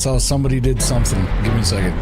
Saw somebody did something. Give me a second.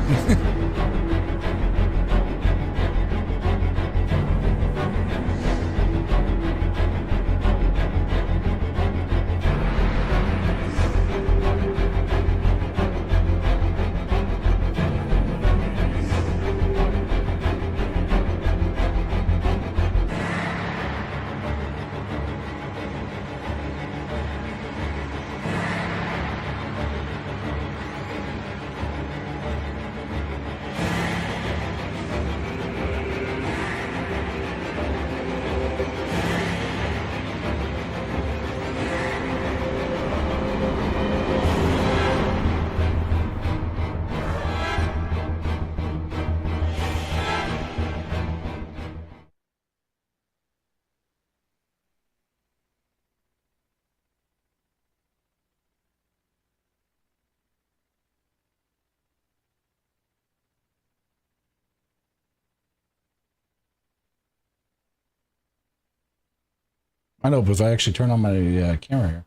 I know, but if I actually turn on my camera here.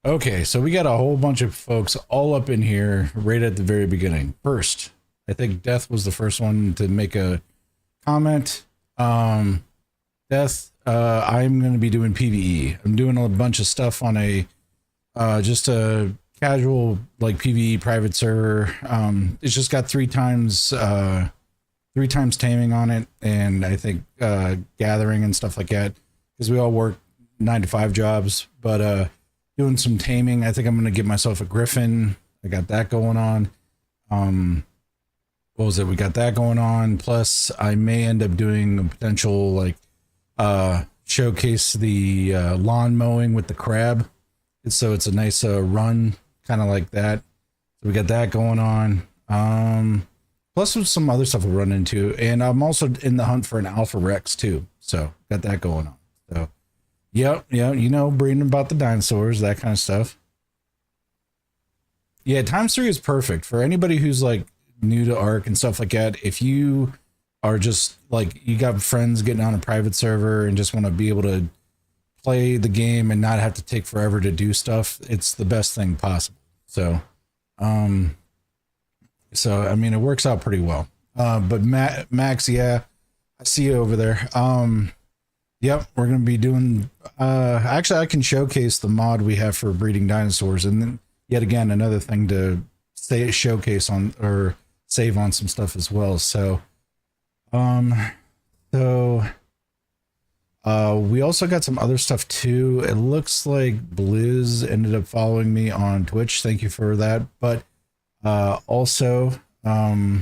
Okay, so we got a whole bunch of folks all up in here right at the very beginning. First, I think Death was the first one to make a comment. Death, I'm going to be doing PvE. I'm doing a bunch of stuff on a just a casual like PvE private server. It's just got three times taming on it, and I think gathering and stuff like that, because we all work 9-to-5 jobs. But doing some taming. I think I'm gonna get myself a griffin. I got that going on. What was it? We got that going on. Plus, I may end up doing a potential like showcase the lawn mowing with the crab. So it's a nice run, kind of like that. So we got that going on. Plus with some other stuff we'll run into. And I'm also in the hunt for an Alpha Rex too. So got that going on. So yep, you know, breeding about the dinosaurs, that kind of stuff. Yeah, times 3 is perfect for anybody who's like new to ARK and stuff like that. If you are just like, you got friends getting on a private server and just want to be able to play the game and not have to take forever to do stuff, it's the best thing possible. So I mean, it works out pretty well. But Max, yeah, I see you over there. Yep, we're gonna be doing actually I can showcase the mod we have for breeding dinosaurs, and then yet again another thing to showcase on or save on some stuff as well. So we also got some other stuff too. It looks like Blizz ended up following me on Twitch. Thank you for that. But also though,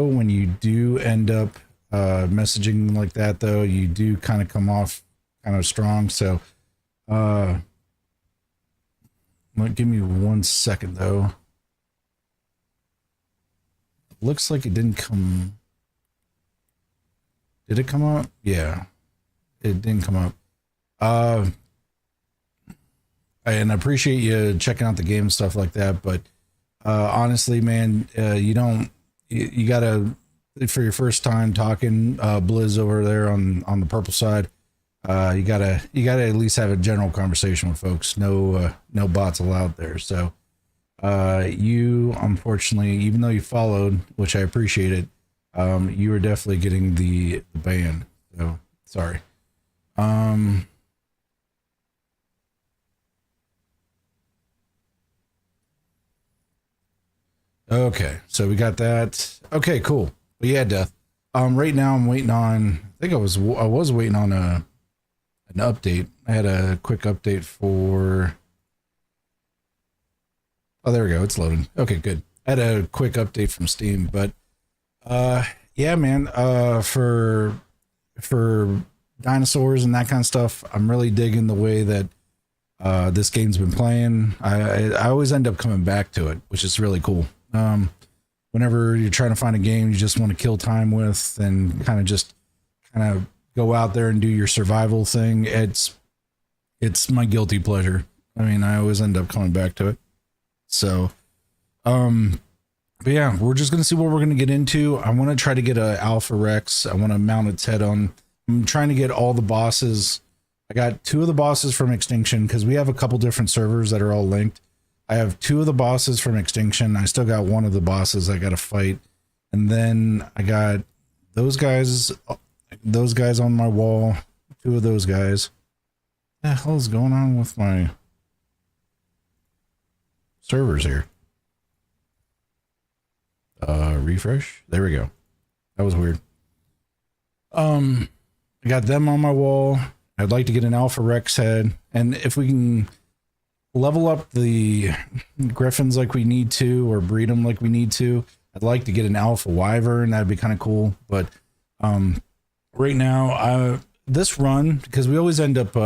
when you do end up messaging like that though, you do kind of come off kind of strong. So give me 1 second though. Looks like it didn't come. Did it come up? Yeah, it didn't come up. And I appreciate you checking out the game and stuff like that. But honestly, man, you gotta, for your first time talking, Blizz over there on the purple side, you gotta at least have a general conversation with folks. No bots allowed there. So you, unfortunately, even though you followed, which I appreciate it, you were definitely getting the ban. So sorry. Okay, so we got that. Okay, cool. But yeah, Death. Right now I'm waiting on. I think I was waiting on an update. I had a quick update for. Oh, there we go. It's loading. Okay, good. I had a quick update from Steam, but yeah, man. For dinosaurs and that kind of stuff, I'm really digging the way that this game's been playing. I always end up coming back to it, which is really cool. Whenever you're trying to find a game you just want to kill time with and kind of go out there and do your survival thing, it's my guilty pleasure. I mean, I always end up coming back to it. So but yeah, we're just gonna see what we're gonna get into. I want to try to get a Alpha Rex. I want to mount its head on I'm trying to get all the bosses. I got 2 of the bosses from Extinction because we have a couple different servers that are all linked. I have 2 of the bosses from Extinction. I still got 1 of the bosses I got to fight. And then I got those guys on my wall. 2 of those guys. What the hell is going on with my servers here? Refresh. There we go. That was weird. I got them on my wall. I'd like to get an Alpha Rex head, and if we can level up the Griffins like we need to, or breed them like we need to, I'd like to get an Alpha Wyvern. That'd be kind of cool. But right now, this run, because we always end up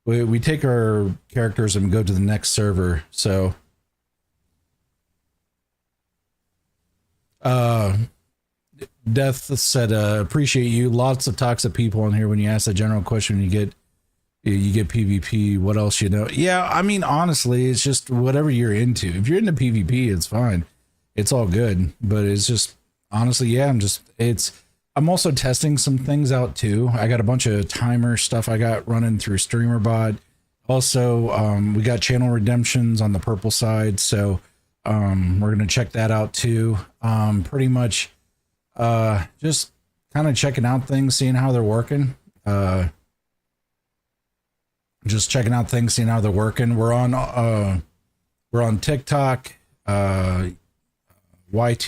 we take our characters and go to the next server. So Death said, appreciate you. Lots of toxic people on here. When you ask a general question, you get PvP. What else you know? Yeah, I mean, honestly, it's just whatever you're into. If you're into PvP, it's fine. It's all good. But it's just, honestly, yeah, I'm also testing some things out too. I got a bunch of timer stuff I got running through StreamerBot. Also, we got channel redemptions on the purple side. So we're going to check that out too. Pretty much just kind of checking out things, seeing how they're working. Just checking out things, seeing how they're working. We're on TikTok, YT,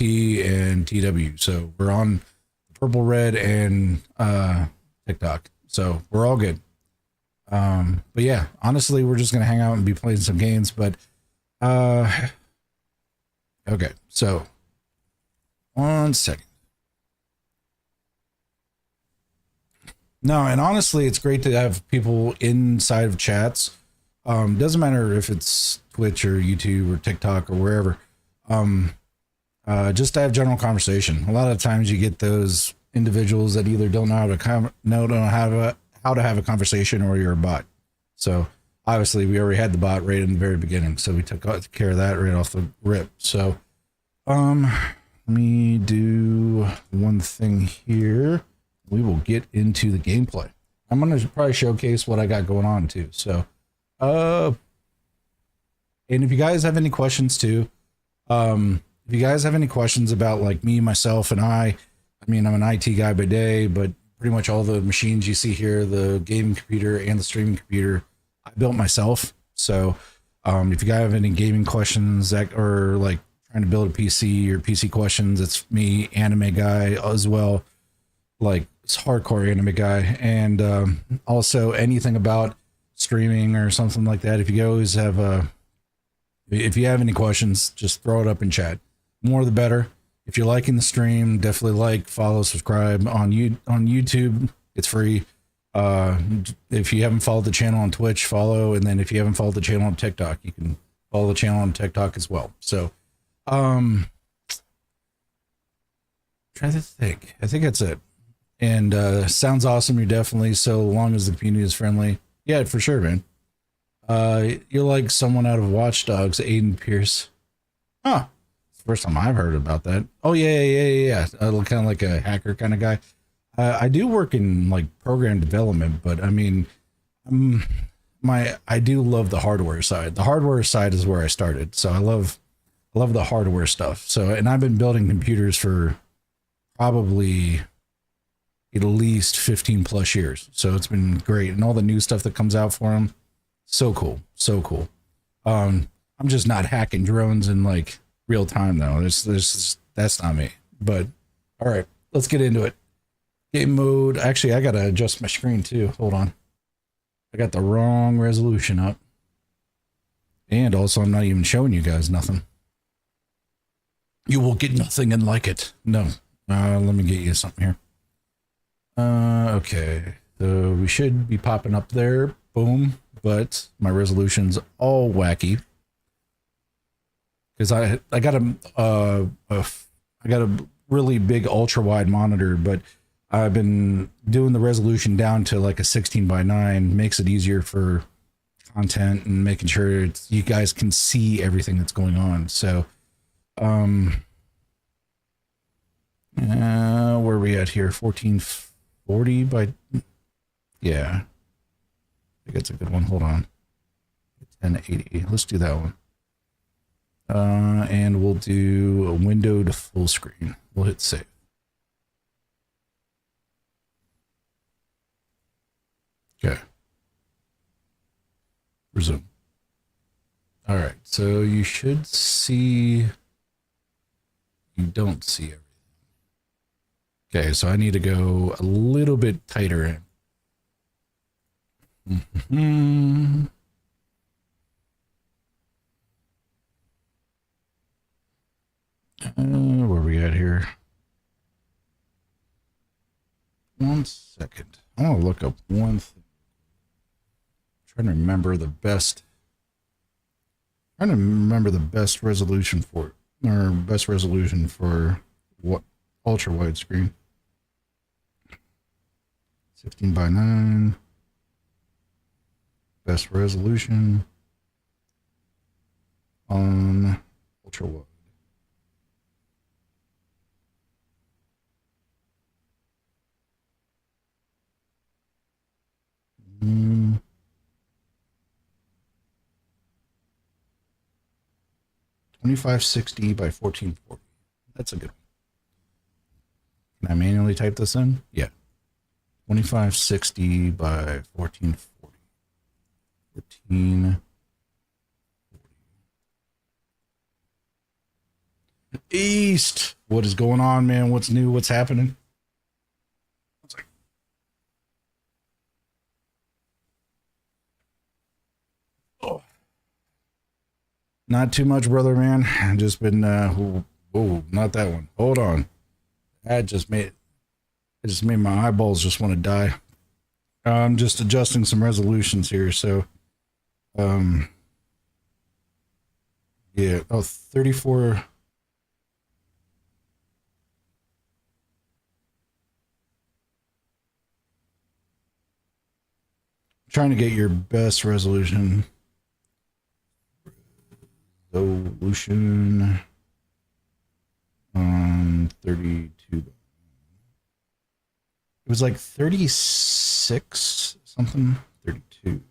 and TW. So we're on Purple, Red, and TikTok. So we're all good. But yeah, honestly, we're just gonna hang out and be playing some games. But okay, so 1 second. No, and honestly, it's great to have people inside of chats. Doesn't matter if it's Twitch or YouTube or TikTok or wherever. Just to have general conversation. A lot of times you get those individuals that either don't know how to how to have a conversation, or you're a bot. So obviously we already had the bot right in the very beginning, so we took care of that right off the rip. So let me do one thing here. We will get into the gameplay. I'm going to probably showcase what I got going on too. So, and if you guys have any questions too, if you guys have any questions about like me, myself, and I mean, I'm an IT guy by day, but pretty much all the machines you see here, the gaming computer and the streaming computer, I built myself. So, if you guys have any gaming questions that, or like trying to build a PC or PC questions, it's me, anime guy as well. Like, it's hardcore anime guy, and also anything about streaming or something like that. If you always have if you have any questions, just throw it up in chat. More the better. If you're liking the stream, definitely like, follow, subscribe on YouTube. It's free. If you haven't followed the channel on Twitch, follow, and then if you haven't followed the channel on TikTok, you can follow the channel on TikTok as well. So, trying to think. I think that's it. And sounds awesome. You're definitely, so long as the community is friendly. Yeah, for sure, man. You're like someone out of Watch Dogs, Aiden Pierce. Huh. It's the first time I've heard about that. Oh, yeah. Kind of like a hacker kind of guy. I do work in like program development, but I mean, I do love the hardware side. The hardware side is where I started. So I love the hardware stuff. So, and I've been building computers for probably at least 15 plus years. So it's been great. And all the new stuff that comes out for them. So cool. So cool. I'm just not hacking drones in like real time though. That's not me, but all right, let's get into it. Game mode. Actually, I got to adjust my screen too. Hold on. I got the wrong resolution up. And also I'm not even showing you guys nothing. You will get nothing and like it. No. Let me get you something here. Okay, so we should be popping up there. Boom. But my resolution's all wacky because I got a really big ultra wide monitor, but I've been doing the resolution down to like a 16:9. Makes it easier for content and making sure you guys can see everything that's going on. So where are we at here? 1440 40 by, yeah, I think it's a good one. Hold on. 1080. Let's do that one. And we'll do a windowed full screen. We'll hit save. Okay. Resume. All right. So you should see. You don't see everything. Okay. So I need to go a little bit tighter in. Where we at here? 1 second. I want to look up one thing. Trying to remember the best. Trying to remember the best resolution for, or best resolution for what ultra wide screen. 16 by 9. Best resolution on ultra wide. 2560 by 1440. That's a good one. Can I manually type this in? Yeah. 2560 by 1440. 1440. East. What is going on, man? What's new? What's happening? Oh. Not too much, brother, man. I've just been, oh, not that one. Hold on. It just made my eyeballs just want to die. I'm just adjusting some resolutions here, so, yeah. Oh, 34. Trying to get your best resolution. Resolution on 32. It was like 36 something. 32.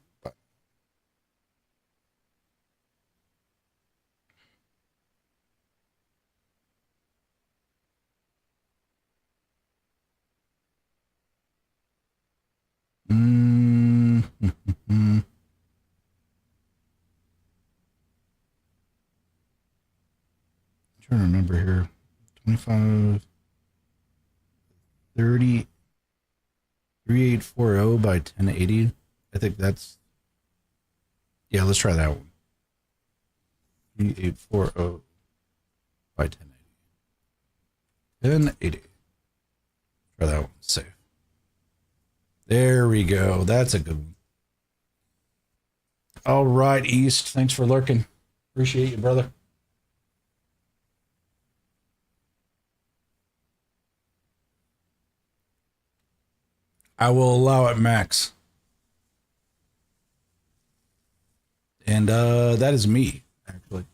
Trying to remember here. 25 30 3840 by 1080. I think that's, yeah, let's try that one. 3840 by 1080. 1080. Try that one. Save. There we go. That's a good one. All right, East. Thanks for lurking. Appreciate you, brother. I will allow it, Max. And that is me, actually.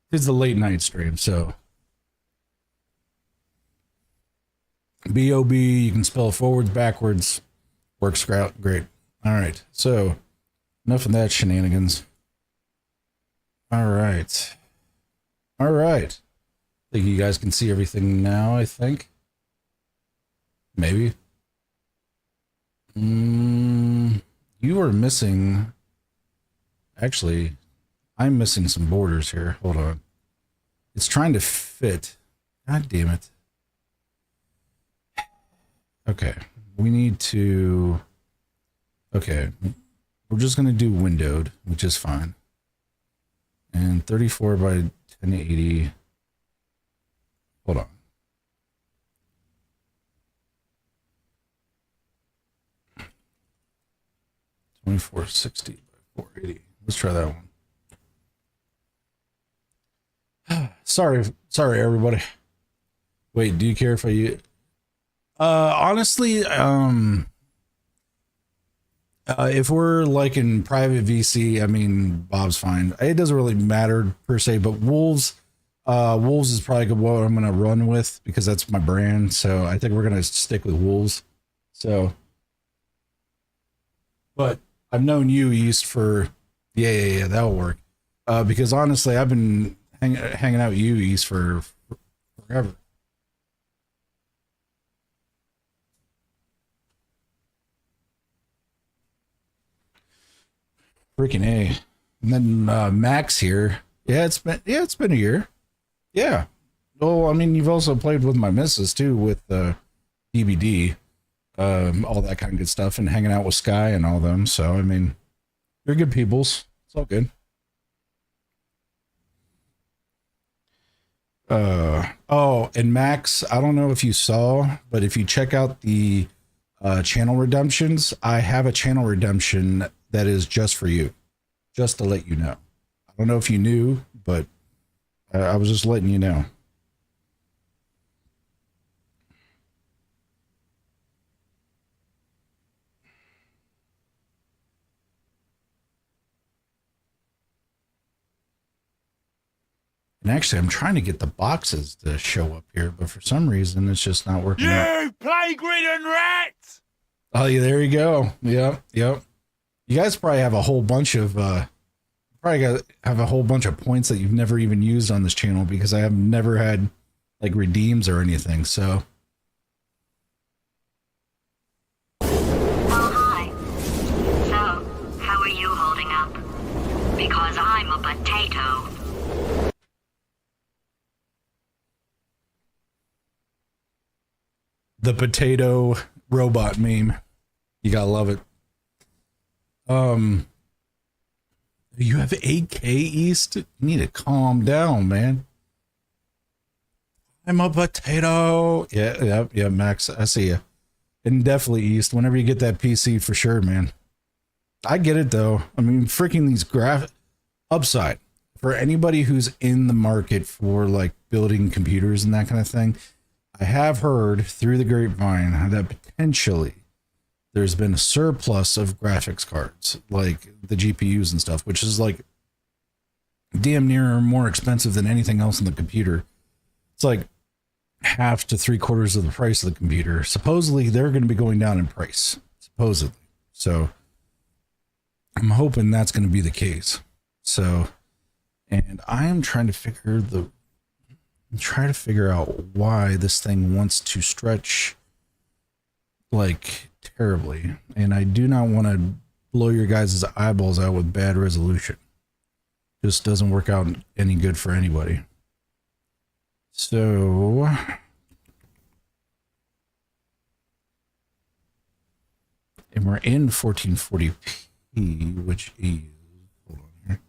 It's a late night stream, so B-O-B, you can spell forwards, backwards. Works great. All right, so enough of that shenanigans. All right. I think you guys can see everything now, I think. Maybe. You are missing... Actually, I'm missing some borders here. Hold on. It's trying to fit. God damn it. Okay. We need to... Okay. We're just going to do windowed, which is fine. And 34 by 1080. Hold on. $24.60 by 480. Let's try that one. Sorry, everybody. Wait, do you care if I use... honestly, If we're like in private VC, I mean, Bob's fine. It doesn't really matter per se, but Wolves is probably what I'm going to run with because that's my brand. So I think we're going to stick with Wolves. So, but I've known you, East, for, yeah, that'll work. Because honestly, I've been hanging out with you, East, for forever. Freaking A. And then Max here. It's been a year. Yeah. Well, I mean, you've also played with my missus too with DBD, all that kind of good stuff, and hanging out with Sky and all them. So I mean, you're good peoples. It's all good. Oh, and Max, I don't know if you saw, but if you check out the channel redemptions, I have a channel redemption that is just for you, just to let you know. I don't know if you knew, but I was just letting you know. And actually, I'm trying to get the boxes to show up here, but for some reason, it's just not working out. You plague-ridden rat! Oh, yeah, there you go. Yep. You guys probably have a whole bunch of have a whole bunch of points that you've never even used on this channel because I have never had like redeems or anything. So. Oh, hi. So, how are you holding up? Because I'm a potato. The potato robot meme. You gotta love it. You have 8K East? You need to calm down, man. I'm a potato. Yeah, Max. I see you. And definitely East. Whenever you get that PC for sure, man. I get it though. I mean, freaking these upside for anybody who's in the market for like building computers and that kind of thing. I have heard through the grapevine that potentially there's been a surplus of graphics cards, like the GPUs and stuff, which is like damn near more expensive than anything else in the computer. It's like half to 3/4 of the price of the computer. Supposedly they're going to be going down in price, supposedly. So I'm hoping that's going to be the case. So, and I am trying to figure out why this thing wants to stretch like terribly, and I do not want to blow your guys' eyeballs out with bad resolution. Just doesn't work out any good for anybody. So and we're in 1440p, which is, hold on here,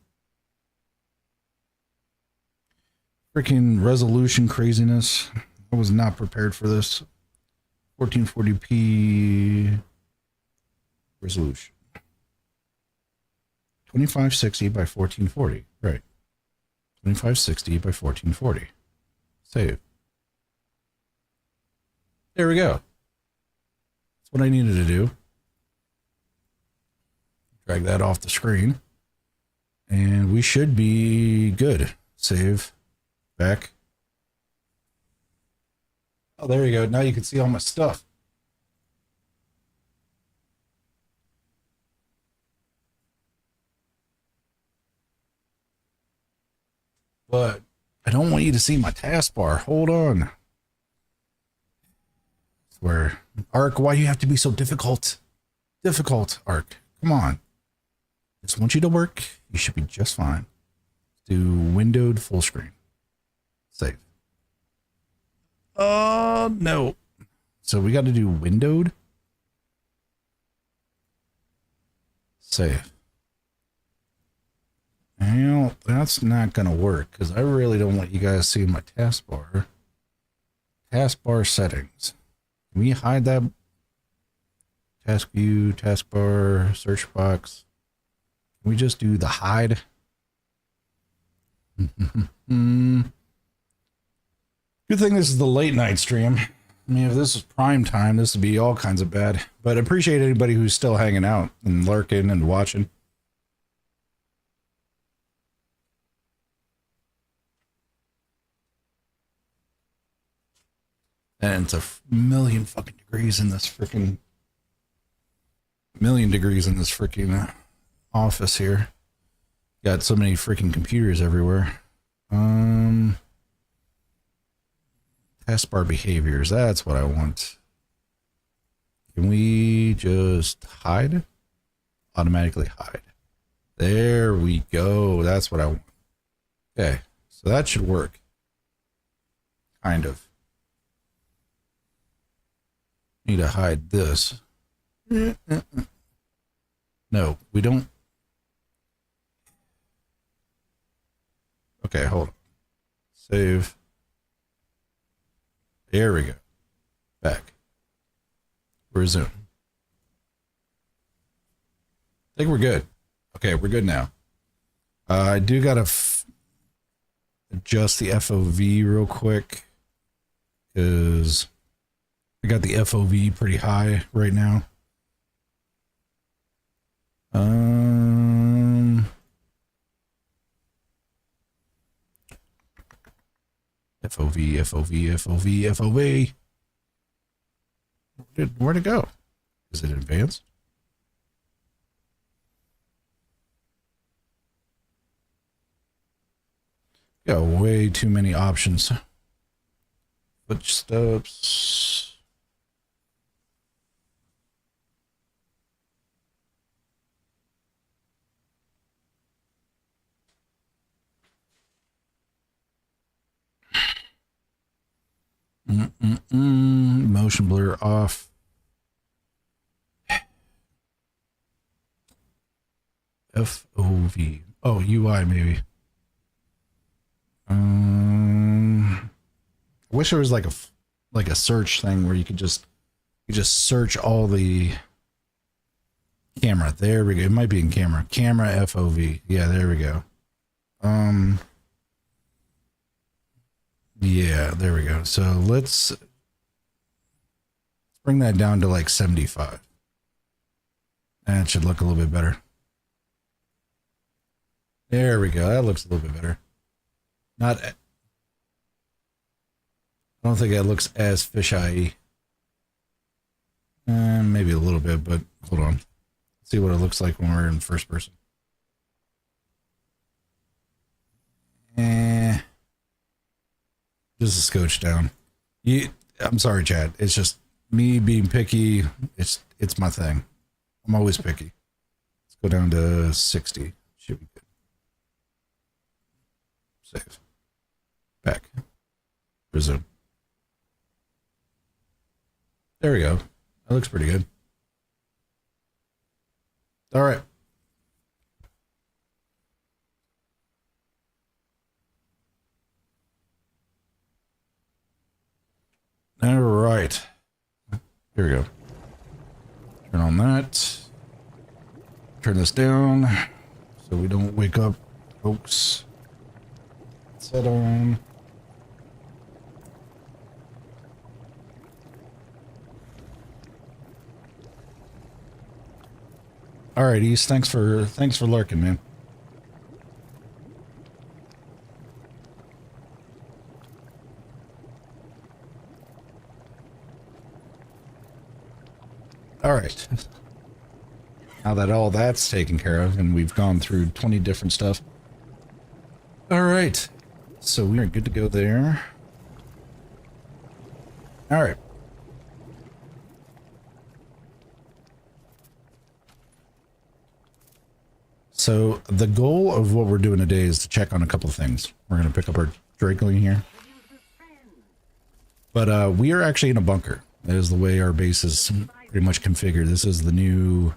freaking resolution craziness. I was not prepared for this. 1440p resolution. 2560 by 1440. Right. 2560 by 1440. Save. There we go. That's what I needed to do. Drag that off the screen. And we should be good. Save. Back. Oh, there you go. Now you can see all my stuff. But I don't want you to see my taskbar. Hold on. Where ARK, why do you have to be so difficult? Difficult, ARK. Come on. Just want you to work. You should be just fine. Do windowed full screen. Save. No. So we got to do windowed. Save. Well, that's not going to work because I really don't want you guys to see my taskbar. Taskbar settings. Can we hide that? Task view, taskbar, search box. Can we just do the hide? Good thing this is the late night stream. I mean, if this was prime time, this would be all kinds of bad. But appreciate anybody who's still hanging out and lurking and watching. And it's a million fucking degrees in this freaking office here. Got so many freaking computers everywhere. Taskbar behaviors. That's what I want. Can we just hide? Automatically hide. There we go. That's what I want. Okay. So that should work. Kind of. Need to hide this. No, we don't. Okay, hold on. Save. There we go. Back. Resume. I think we're good. Okay, we're good now. I do gotta adjust the FOV real quick because I got the FOV pretty high right now. FOV. Where'd it go? Is it advanced? Got way too many options. Footsteps. Motion blur off. FOV. Oh, UI maybe. I wish there was like a search thing where you just search all the camera. There we go. It might be in camera. Camera FOV. Yeah, there we go. Yeah, there we go. So let's bring that down to like 75. That should look a little bit better. There we go. That looks a little bit better. I don't think that looks as fisheye-y. Maybe a little bit, but hold on. Let's see what it looks like when we're in first person. Just a scotch down. I'm sorry, Chad. It's just me being picky. It's my thing. I'm always picky. Let's go down to 60. Should be good. Save. Back. Resume. There we go. That looks pretty good. All right. All right. Here we go. Turn on that. Turn this down so we don't wake up folks. Set on. All right, East. Thanks for lurking, man. All right. Now that all that's taken care of and we've gone through 20 different stuff. All right. So we are good to go there. All right. So the goal of what we're doing today is to check on a couple of things. We're going to pick up our Drakeling here. But we are actually in a bunker. That is the way our base is pretty much configured. This is the new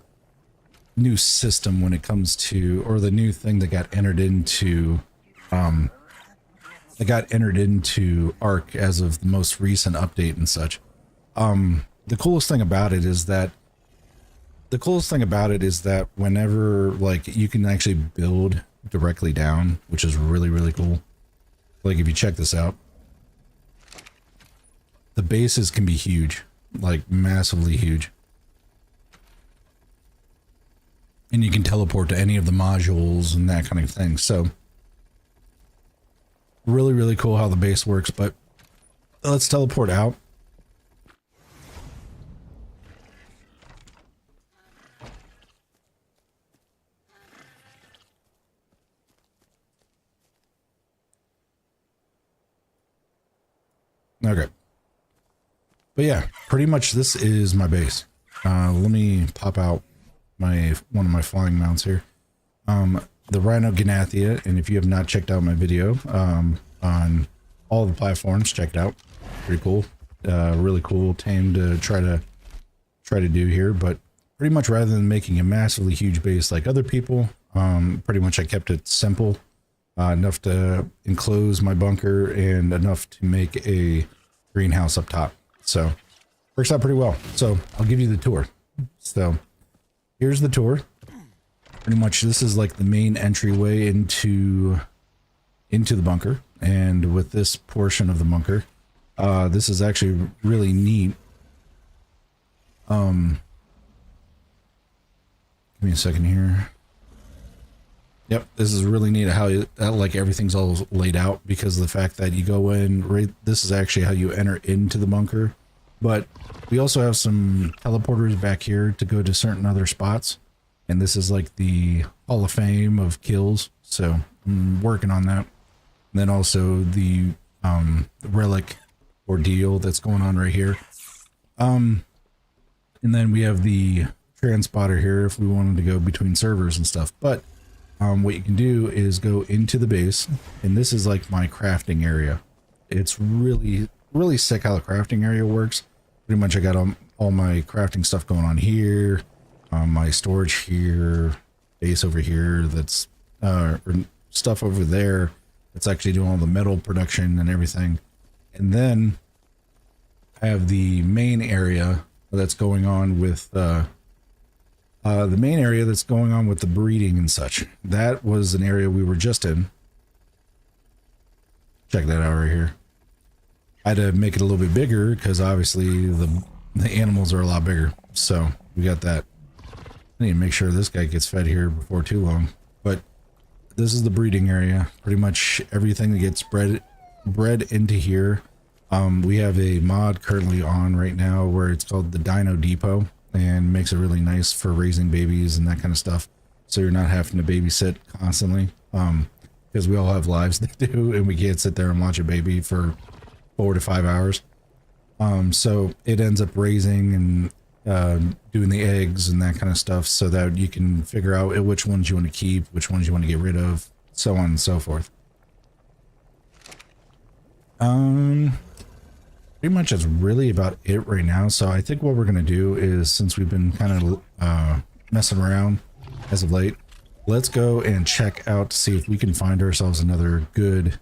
system when it comes to, or the new thing that got entered into ARK as of the most recent update and such. The coolest thing about it is that whenever, like, you can actually build directly down, which is really, really cool. Like, if you check this out, the bases can be huge, like massively huge. and you can teleport to any of the modules and that kind of thing. So really, really cool how the base works, but let's teleport out. Okay. But yeah, pretty much this is my base. Let me pop out one of my flying mounts here. The Rhino Ganathia, and if you have not checked out my video on all the platforms, check it out. Pretty cool. Really cool tame to try to do here, but pretty much rather than making a massively huge base like other people, pretty much I kept it simple. Enough to enclose my bunker and enough to make a greenhouse up top. So works out pretty well. So I'll give you the tour. So here's the tour. Pretty much this is like the main entryway into the bunker. And with this portion of the bunker, this is actually really neat. Give me a second here. Yep, this is really neat how like everything's all laid out, because of the fact that you go in, right, this is actually how you enter into the bunker. But we also have some teleporters back here to go to certain other spots. And this is like the Hall of Fame of kills. So I'm working on that. And then also the relic ordeal that's going on right here. And then we have the transporter here if we wanted to go between servers and stuff. But what you can do is go into the base, and this is like my crafting area. It's really, really sick how the crafting area works. Pretty much I got all my crafting stuff going on here, my storage here, base over here, that's or stuff over there that's actually doing all the metal production and everything. And then I have the main area that's going on with the breeding and such. That was an area we were just in. Check that out right here. I had to make it a little bit bigger because obviously the animals are a lot bigger. So we got that. I need to make sure this guy gets fed here before too long. But this is the breeding area. Pretty much everything that gets bred into here. We have a mod currently on right now where it's called the Dino Depot, and makes it really nice for raising babies and that kind of stuff. So you're not having to babysit constantly, because we all have lives to do, and we can't sit there and watch a baby for 4 to 5 hours. So it ends up raising and doing the eggs and that kind of stuff, so that you can figure out which ones you want to keep, which ones you want to get rid of, so on and so forth. Pretty much that's really about it right now. So I think what we're going to do is, since we've been kind of messing around as of late, let's go and check out to see if we can find ourselves another good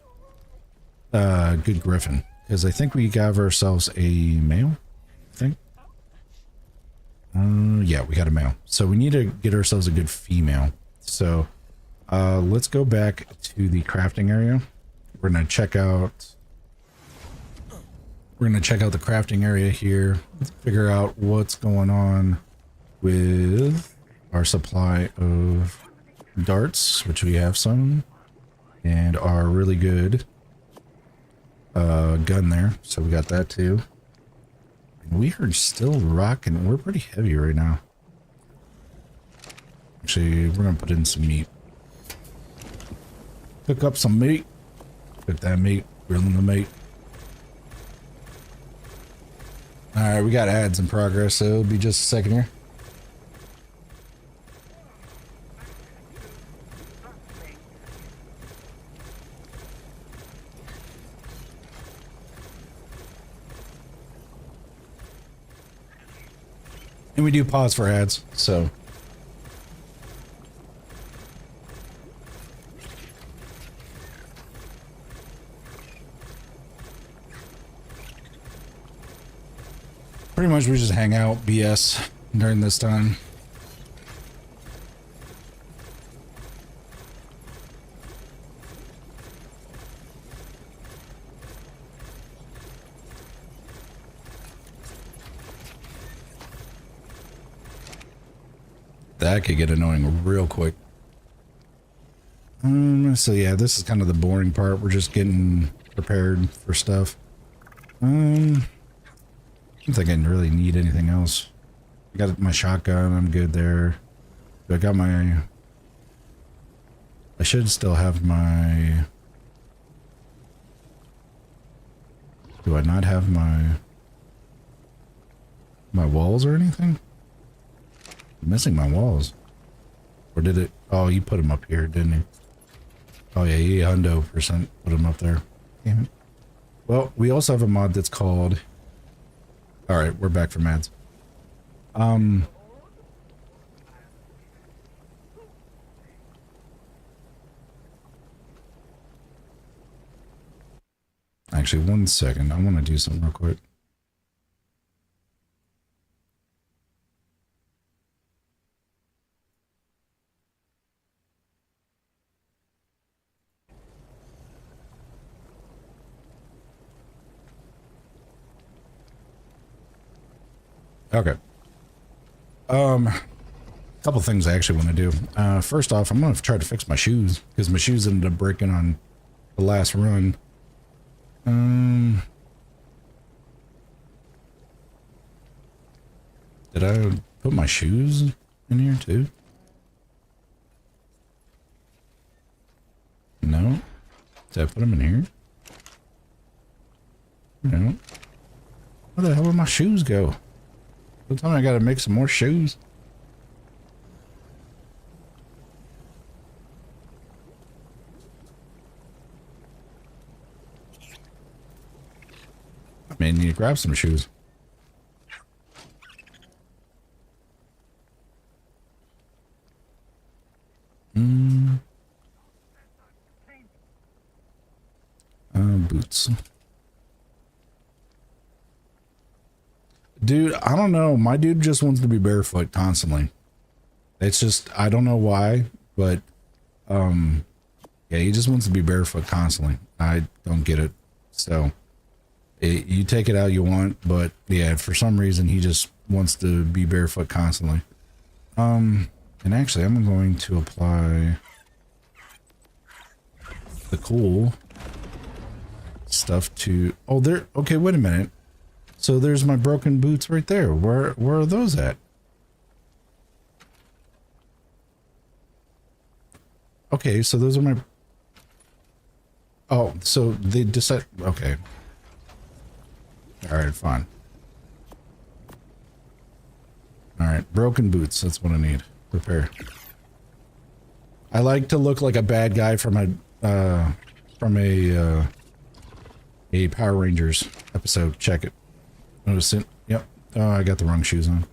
griffin. Because I think we got ourselves a male, I think. Yeah, we got a male. So we need to get ourselves a good female. So let's go back to the crafting area. We're going to check out... We're going to check out the crafting area here, figure out what's going on with our supply of darts, which we have some, and our really good gun there. So we got that too. And we are still rocking. We're pretty heavy right now. Actually, we're going to put in some meat. Cook up some meat. Cook that meat. Grilling the meat. Alright, we got ads in progress, so it'll be just a second here. And we do pause for ads, so... Pretty much we just hang out, BS, during this time. That could get annoying real quick. So yeah, this is kind of the boring part. We're just getting prepared for stuff. I don't think I really need anything else. I got my shotgun, I'm good there. I got my... I should still have my... Do I not have my walls or anything? I'm missing my walls. Or did it... Oh, you put them up here, didn't you? Oh yeah, he 100% put them up there. Damn it. Well, we also have a mod that's called... Alright, we're back from ads. Actually, 1 second. I want to do something real quick. Okay. Couple things I actually want to do. First off, I'm going to try to fix my shoes because my shoes ended up breaking on the last run. Did I put my shoes in here too? No. Did I put them in here? No. Where the hell did my shoes go? What time I gotta make some more shoes? I may need to grab some shoes. Boots. Dude, I don't know. My dude just wants to be barefoot constantly. It's just, I don't know why, but, yeah, he just wants to be barefoot constantly. I don't get it. So, you take it how you want, but yeah, for some reason, he just wants to be barefoot constantly. And actually, I'm going to apply the cool stuff to, oh, there, okay, wait a minute. So there's my broken boots right there. Where are those at? Okay, so those are my... Oh, so they decide... Okay. Alright, fine. Alright, broken boots. That's what I need. Repair. I like to look like a bad guy from a Power Rangers episode. Check it. Notice it. Yep. Oh, I got the wrong shoes on.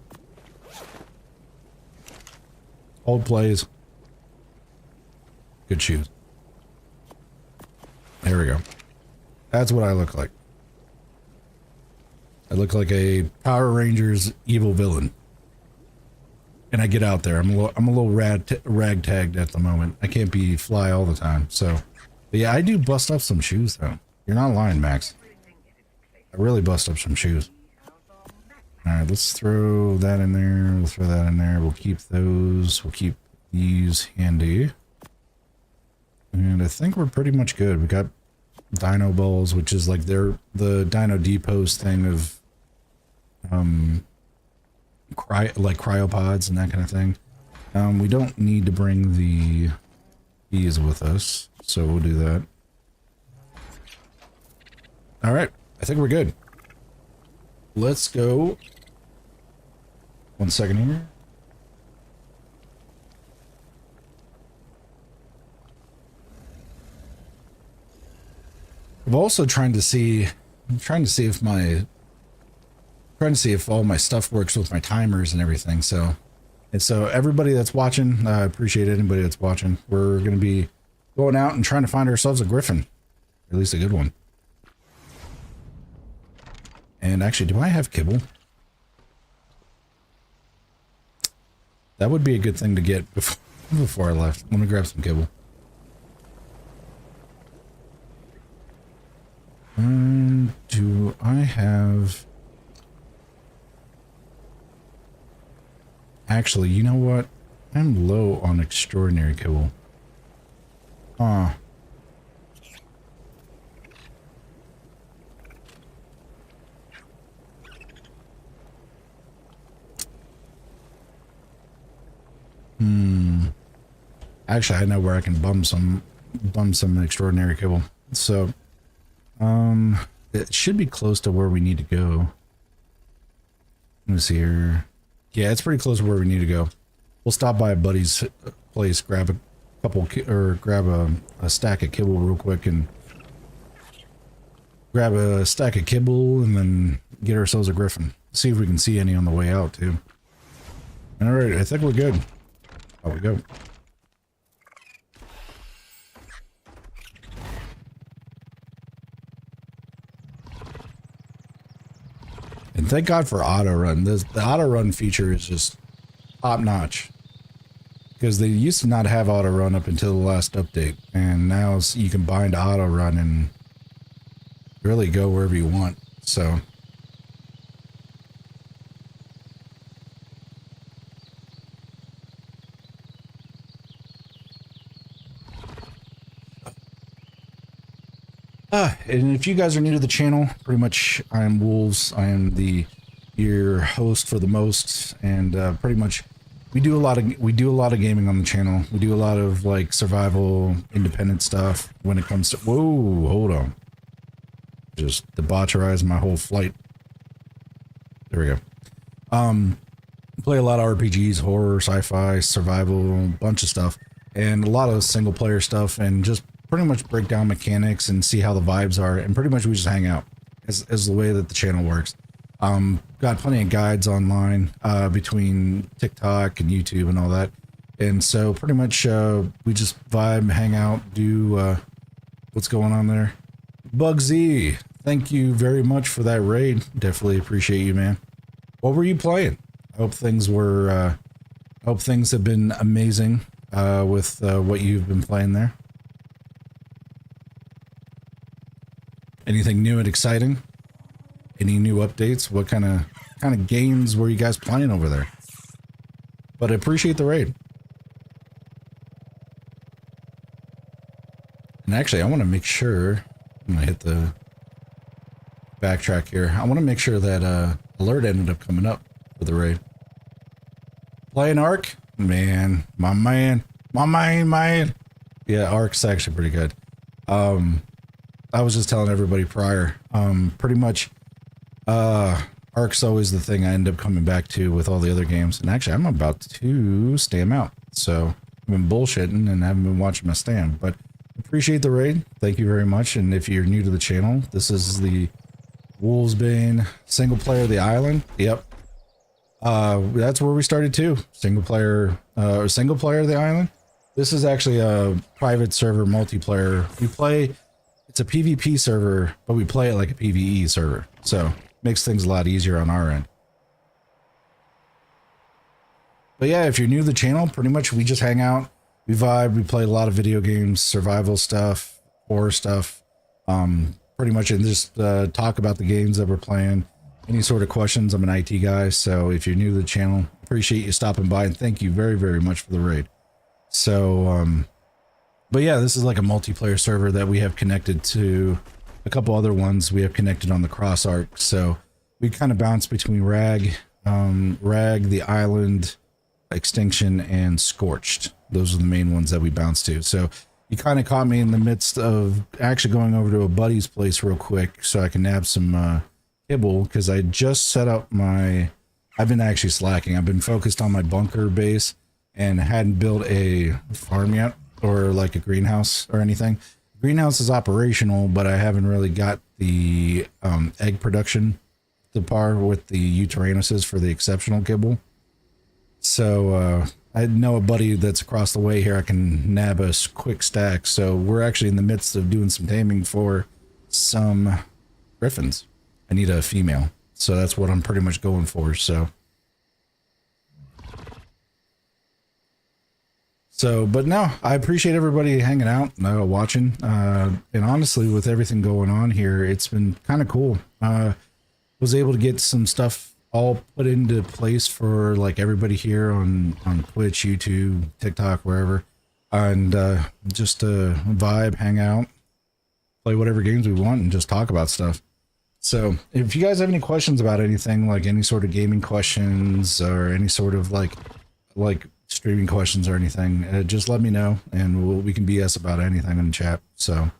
Old plays. Good shoes. There we go. That's what I look like. I look like a Power Rangers evil villain. And I get out there. I'm a little ragtagged at the moment. I can't be fly all the time. So, but yeah, I do bust up some shoes though. You're not lying, Max. I really bust up some shoes. Alright, let's throw that in there. We'll throw that in there. We'll keep those. We'll keep these handy. And I think we're pretty much good. We got dino balls, which is like the dino depots thing of cryopods and that kind of thing. We don't need to bring the bees with us, so we'll do that. Alright, I think we're good. Let's go. 1 second here. I'm also trying to see if all my stuff works with my timers and everything. So everybody that's watching, I appreciate anybody that's watching. We're going to be going out and trying to find ourselves a griffin, or at least a good one. And actually, do I have kibble? That would be a good thing to get before I left. Let me grab some kibble. Do I have... Actually, you know what? I'm low on extraordinary kibble. Huh. Actually, I know where I can bum some extraordinary kibble. So, it should be close to where we need to go. Let me see here. Yeah, it's pretty close to where we need to go. We'll stop by a buddy's place, grab a couple, or grab a stack of kibble real quick, and grab a stack of kibble, and then get ourselves a griffin. See if we can see any on the way out too. All right, I think we're good. Out we go. And thank God for auto run. The auto run feature is just top notch, because they used to not have auto run up until the last update, and now you can bind auto run and really go wherever you want. So and if you guys are new to the channel, pretty much I am Wolves. I am your host for the most, and pretty much we do a lot of gaming on the channel. We do a lot of like survival, independent stuff when it comes to. Whoa, hold on. Just debaucherized my whole flight. There we go. Play a lot of RPGs, horror, sci-fi, survival, bunch of stuff, and a lot of single player stuff, and just pretty much break down mechanics and see how the vibes are, and pretty much we just hang out as the way that the channel works. Got plenty of guides online between TikTok and YouTube and all that, and so pretty much we just vibe, hang out, do what's going on there. Bugsy, thank you very much for that raid. Definitely appreciate you, man. What were you playing? I hope things were hope things have been amazing with what you've been playing there. Anything new and exciting? Any new updates? What kind of games were you guys playing over there? But I appreciate the raid. And actually, I want to make sure. I'm gonna hit the backtrack here. I want to make sure that alert ended up coming up for the raid. Playing ARK? Man, my man. Yeah, ARK's actually pretty good. I was just telling everybody prior, pretty much, ARK's always the thing I end up coming back to with all the other games. And actually, I'm about to stam out. So I've been bullshitting and haven't been watching my stam, but appreciate the raid. Thank you very much. And if you're new to the channel, this is the WolvzBane single player, the island. Yep. That's where we started too. Single player, the island. This is actually a private server multiplayer. We play. It's a PvP server, but we play it like a PvE server, so makes things a lot easier on our end. But yeah, if you're new to the channel, pretty much we just hang out, we vibe, we play a lot of video games, survival stuff, horror stuff, pretty much, and just talk about the games that we're playing. Any sort of questions, I'm an IT guy, so if you're new to the channel, appreciate you stopping by, and thank you very, very much for the raid. So, but yeah, this is like a multiplayer server that we have connected to a couple other ones we have connected on the cross arc. So we kind of bounce between Rag, the Island, Extinction, and Scorched. Those are the main ones that we bounce to. So you kind of caught me in the midst of actually going over to a buddy's place real quick so I can nab some kibble, because I just set up my... I've been actually slacking. I've been focused on my bunker base and hadn't built a farm yet, or like a greenhouse or anything. Greenhouse is operational, but I haven't really got the egg production to par with the Uteranus for the exceptional kibble. So I know a buddy that's across the way here. I can nab a quick stack. So we're actually in the midst of doing some taming for some griffins. I need a female, so that's what I'm pretty much going for. So, but no, I appreciate everybody hanging out, watching, and honestly, with everything going on here, it's been kind of cool. Was able to get some stuff all put into place for like everybody here on Twitch, YouTube, TikTok, wherever, and just vibe, hang out, play whatever games we want, and just talk about stuff. So if you guys have any questions about anything, like any sort of gaming questions or any sort of like streaming questions or anything, just let me know, and we can BS about anything in the chat. So.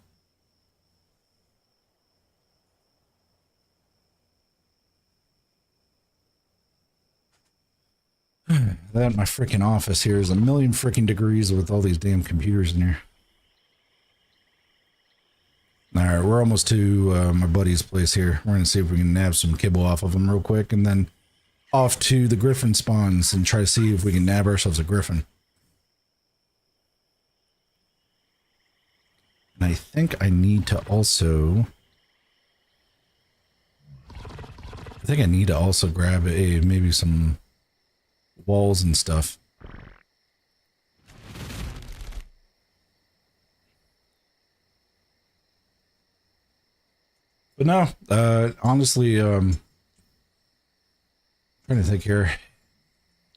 That my freaking office here is a million freaking degrees with all these damn computers in here. Alright, we're almost to my buddy's place here. We're gonna see if we can nab some kibble off of him real quick, and then off to the griffin spawns and try to see if we can nab ourselves a griffin. And I think I need to also... grab maybe some walls and stuff. But no, honestly, trying to think here.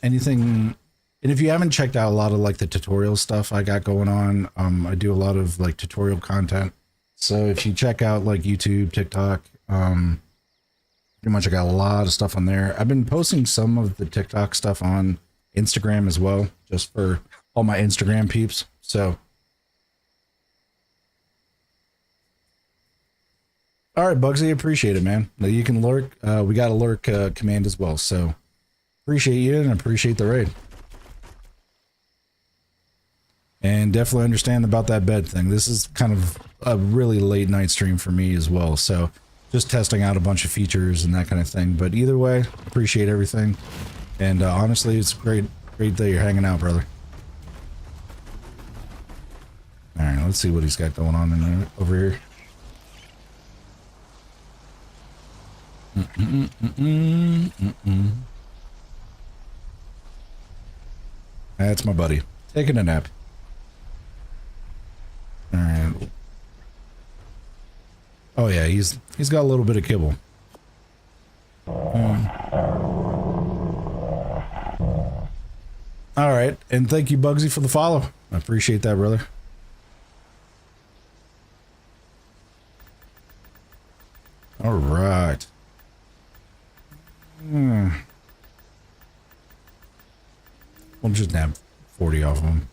Anything, and if you haven't checked out a lot of like the tutorial stuff I got going on, I do a lot of like tutorial content. So if you check out like YouTube, TikTok, pretty much I got a lot of stuff on there. I've been posting some of the TikTok stuff on Instagram as well, just for all my Instagram peeps. So, all right, Bugsy, appreciate it, man. Now you can lurk. We got a lurk command as well, so appreciate you and appreciate the raid. And definitely understand about that bed thing. This is kind of a really late night stream for me as well, so just testing out a bunch of features and that kind of thing. But either way, appreciate everything. And honestly, it's great that you're hanging out, brother. All right, let's see what he's got going on in there, over here. That's my buddy taking a nap. All right. Oh yeah, he's got a little bit of kibble. All right, and thank you, Bugsy, for the follow. I appreciate that, brother. All right. We'll just nab 40 off of him.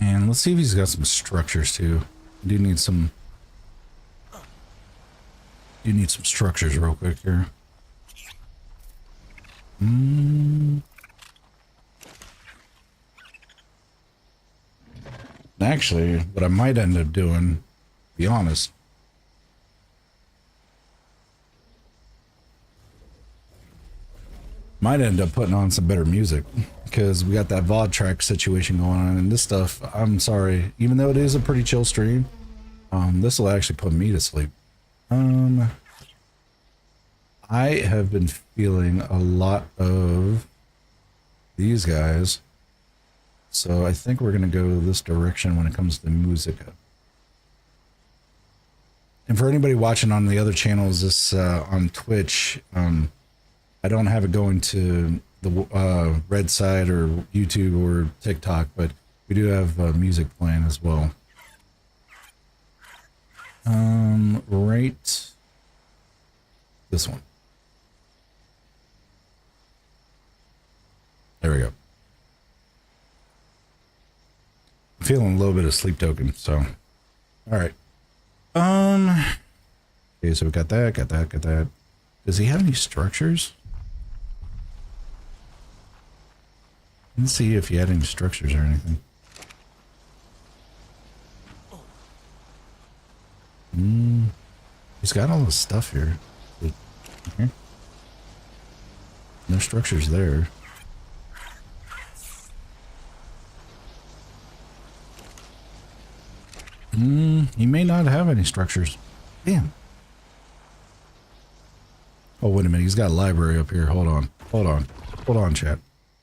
And let's see if he's got some structures too. Do need some structures real quick here. Actually, what I might end up doing, to be honest, might end up putting on some better music, because we got that VOD track situation going on, and this stuff, I'm sorry, even though it is a pretty chill stream, this will actually put me to sleep. I have been feeling a lot of these guys, so I think we're going to go this direction when it comes to musica. And for anybody watching on the other channels, this on Twitch, I don't have it going to the red side or YouTube or TikTok, but we do have music playing as well. Right, this one. There we go. I'm feeling a little bit of sleep token, so all right. Okay, so we got that. Does he have any structures? Let's see if he had any structures or anything. He's got all this stuff here. Okay. No structures there. He may not have any structures. Damn. Oh, wait a minute. He's got a library up here. Hold on, chat.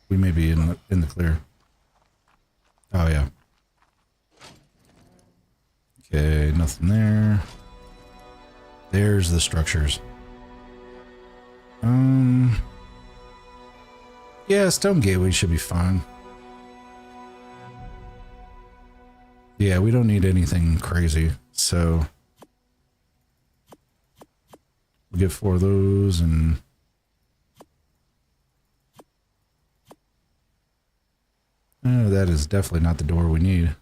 We may be in the clear. Oh, yeah. Okay, nothing there. There's the structures. Yeah, stone gateway should be fine. Yeah, we don't need anything crazy, so we'll get 4 of those and oh, that is definitely not the door we need.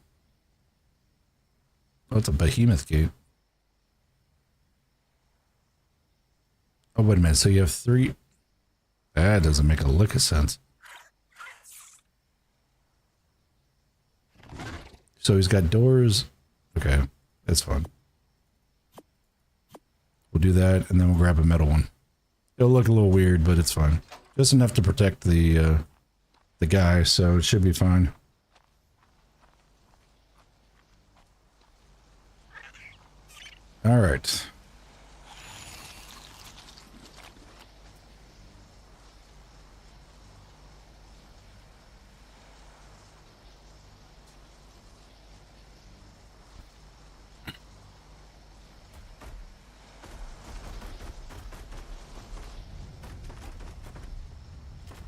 Oh, it's a behemoth gate. Oh, wait a minute. So you have 3. That doesn't make a lick of sense. So he's got doors. Okay, that's fine. We'll do that, and then we'll grab a metal one. It'll look a little weird, but it's fine. Just enough to protect the guy, so it should be fine. All right.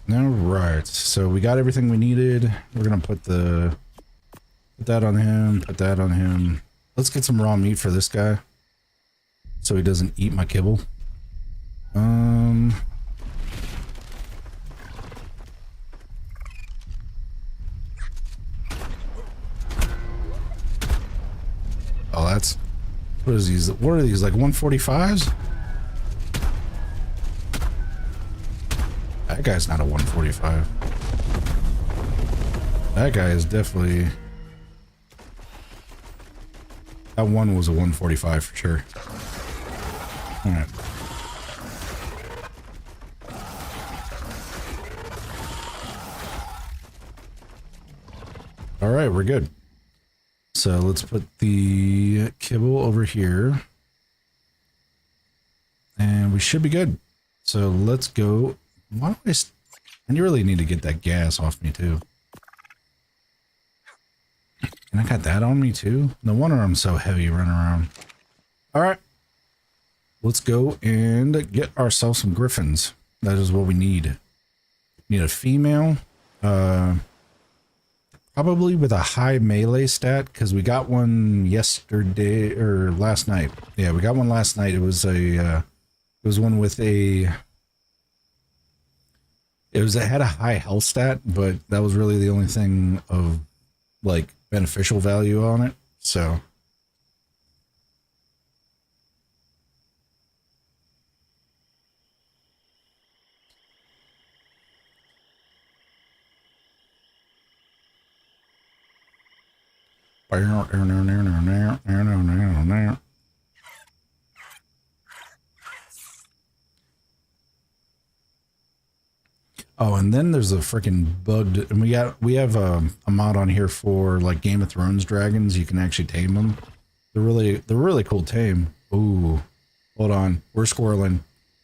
All right, so we got everything we needed. We're gonna put that on him, put that on him. Let's get some raw meat for this guy, so he doesn't eat my kibble. Oh, that's what is these? What are these, like 145s? That guy's not a 145. That guy is definitely... That one was a 145 for sure. Alright. Alright, we're good. So let's put the kibble over here. And we should be good. So let's go... Why don't I really need to get that gas off me too. And I got that on me too. No wonder I'm so heavy running around. All right. Let's go and get ourselves some griffins. That is what we need. Need a female. Probably with a high melee stat, because we got one yesterday or last night. Yeah, we got one last night. It was one with a... It had a high health stat, but that was really the only thing of like beneficial value on it. So oh, and then there's a freaking bugged, and we have a mod on here for like Game of Thrones dragons. You can actually tame them. They're really cool tame. Ooh, hold on, we're squirreling.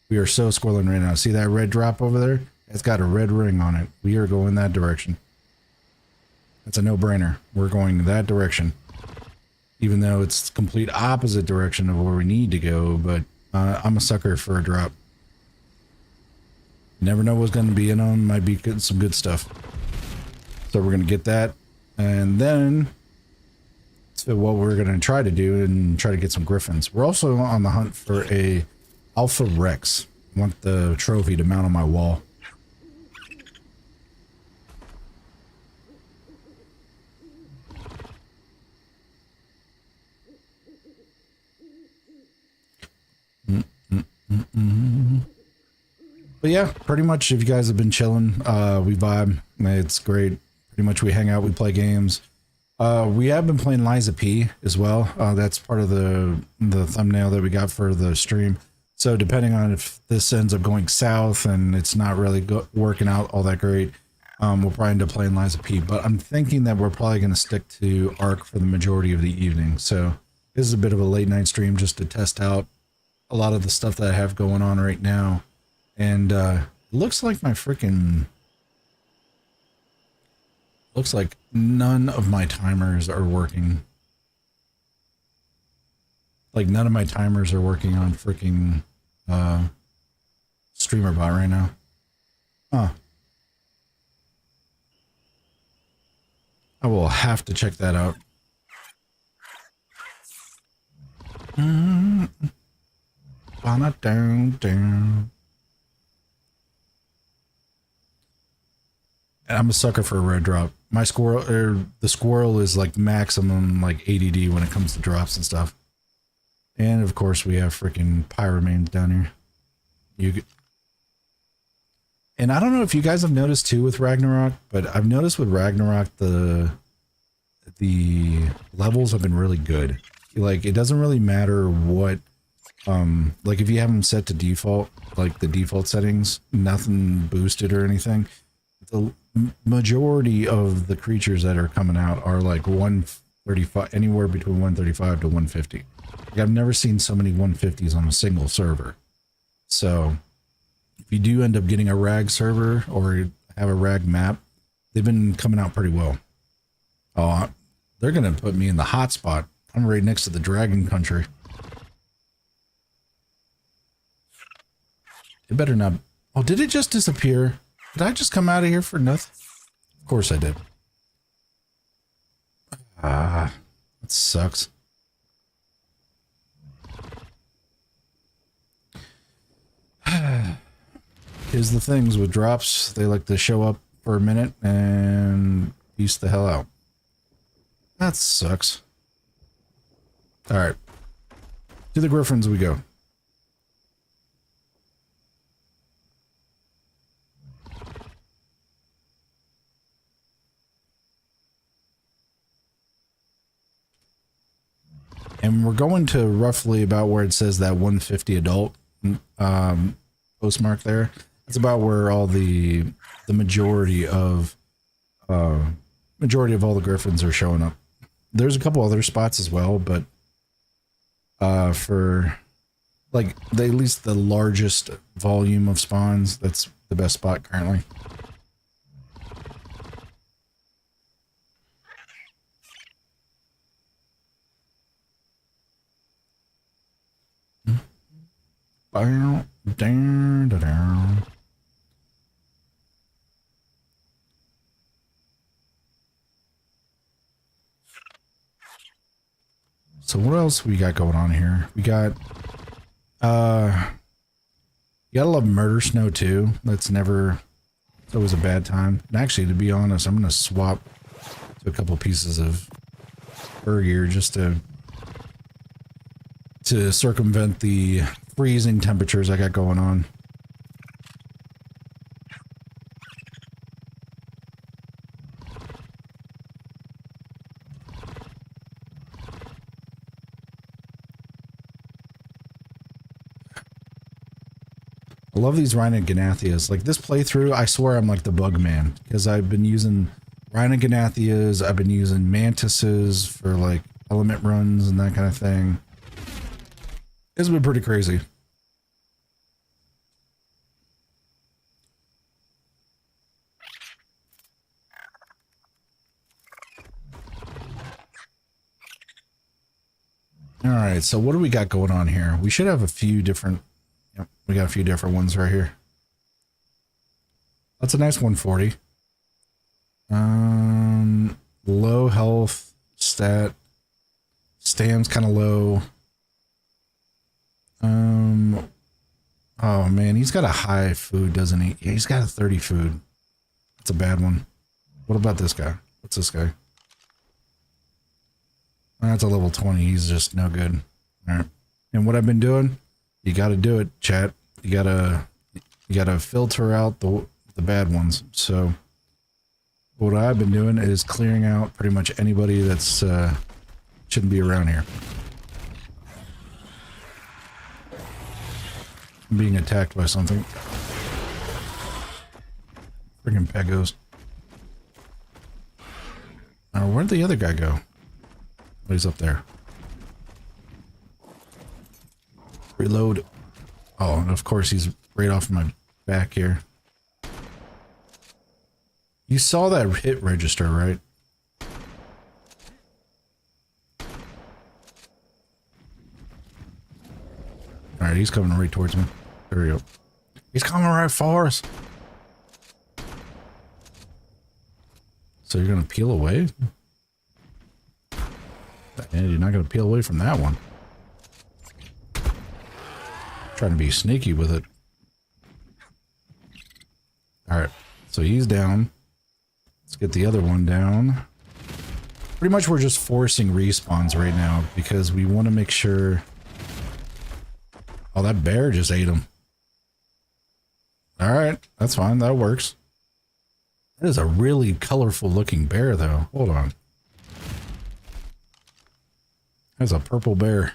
We are so squirreling right now. See that red drop over there? It's got a red ring on it. We are going that direction. That's a no-brainer. We're going that direction, even though it's the complete opposite direction of where we need to go. But I'm a sucker for a drop. Never know what's going to be in them. Might be some good stuff. So we're going to get that. And then to what we're going to try to do and try to get some griffins. We're also on the hunt for a Alpha Rex. I want the trophy to mount on my wall. But yeah, pretty much if you guys have been chilling, we vibe. It's great. Pretty much we hang out, we play games. We have been playing Liza P as well. That's part of the thumbnail that we got for the stream. So depending on if this ends up going south and it's not really working out all that great, we'll probably end up playing Liza P. But I'm thinking that we're probably going to stick to ARK for the majority of the evening. So this is a bit of a late night stream just to test out a lot of the stuff that I have going on right now. And it looks like my freaking... Looks like none of my timers are working. Like none of my timers are working on freaking streamer bot right now. Huh. I will have to check that out. Down. And I'm a sucker for a red drop. My squirrel, or the squirrel, is like maximum like ADD when it comes to drops and stuff. And of course we have freaking pyramanes down here. And I don't know if you guys have noticed too with Ragnarok, but I've noticed with Ragnarok the levels have been really good. Like it doesn't really matter what, like if you have them set to default, like the default settings, nothing boosted or anything. The majority of the creatures that are coming out are like 135, anywhere between 135 to 150. Like I've never seen so many 150s on a single server. So if you do end up getting a rag server or have a rag map, they've been coming out pretty well. Oh, they're going to put me in the hot spot. I'm right next to the dragon country. It better not. Oh, did it just disappear? Did I just come out of here for nothing? Of course I did. Ah, that sucks. Here's the things with drops. They like to show up for a minute and piece the hell out. That sucks. Alright. To the Griffins we go. And we're going to roughly about where it says that 150 adult postmark there. That's about where all the majority of all the Griffins are showing up. There's a couple other spots as well, but for like at least the largest volume of spawns, that's the best spot currently. Down. So what else we got going on here? We got you gotta love Murder Snow too. It's always a bad time. And actually, to be honest, I'm gonna swap to a couple pieces of fur gear just to circumvent the freezing temperatures I got going on. I love these Rhinognathias. Like this playthrough, I swear I'm like the bug man because I've been using Rhinognathias, I've been using mantises for like element runs and that kind of thing. It's been pretty crazy. All right, so what do we got going on here? We should have a few different. Yep, we got a few different ones right here. That's a nice 140. Low health stat. Stam's kind of low. Oh man, he's got a high food, doesn't he? Yeah, he's got a 30 food. That's a bad one. What about this guy? What's this guy? That's a level 20. He's just no good. All right. And what I've been doing, you got to do it, chat. You gotta filter out the bad ones. So what I've been doing is clearing out pretty much anybody that's shouldn't be around here. I'm being attacked by something. Friggin' Pegos. Now, where'd the other guy go? Oh, he's up there. Reload. Oh, and of course he's right off my back here. You saw that hit register, right? All right, he's coming right towards me. There we go. He's coming right for us. So you're gonna peel away? And you're not gonna peel away from that one. Trying to be sneaky with it. Alright, so he's down. Let's get the other one down. Pretty much we're just forcing respawns right now because we want to make sure... Oh, that bear just ate him. Alright, that's fine, that works. That is a really colorful looking bear though. Hold on. That's a purple bear.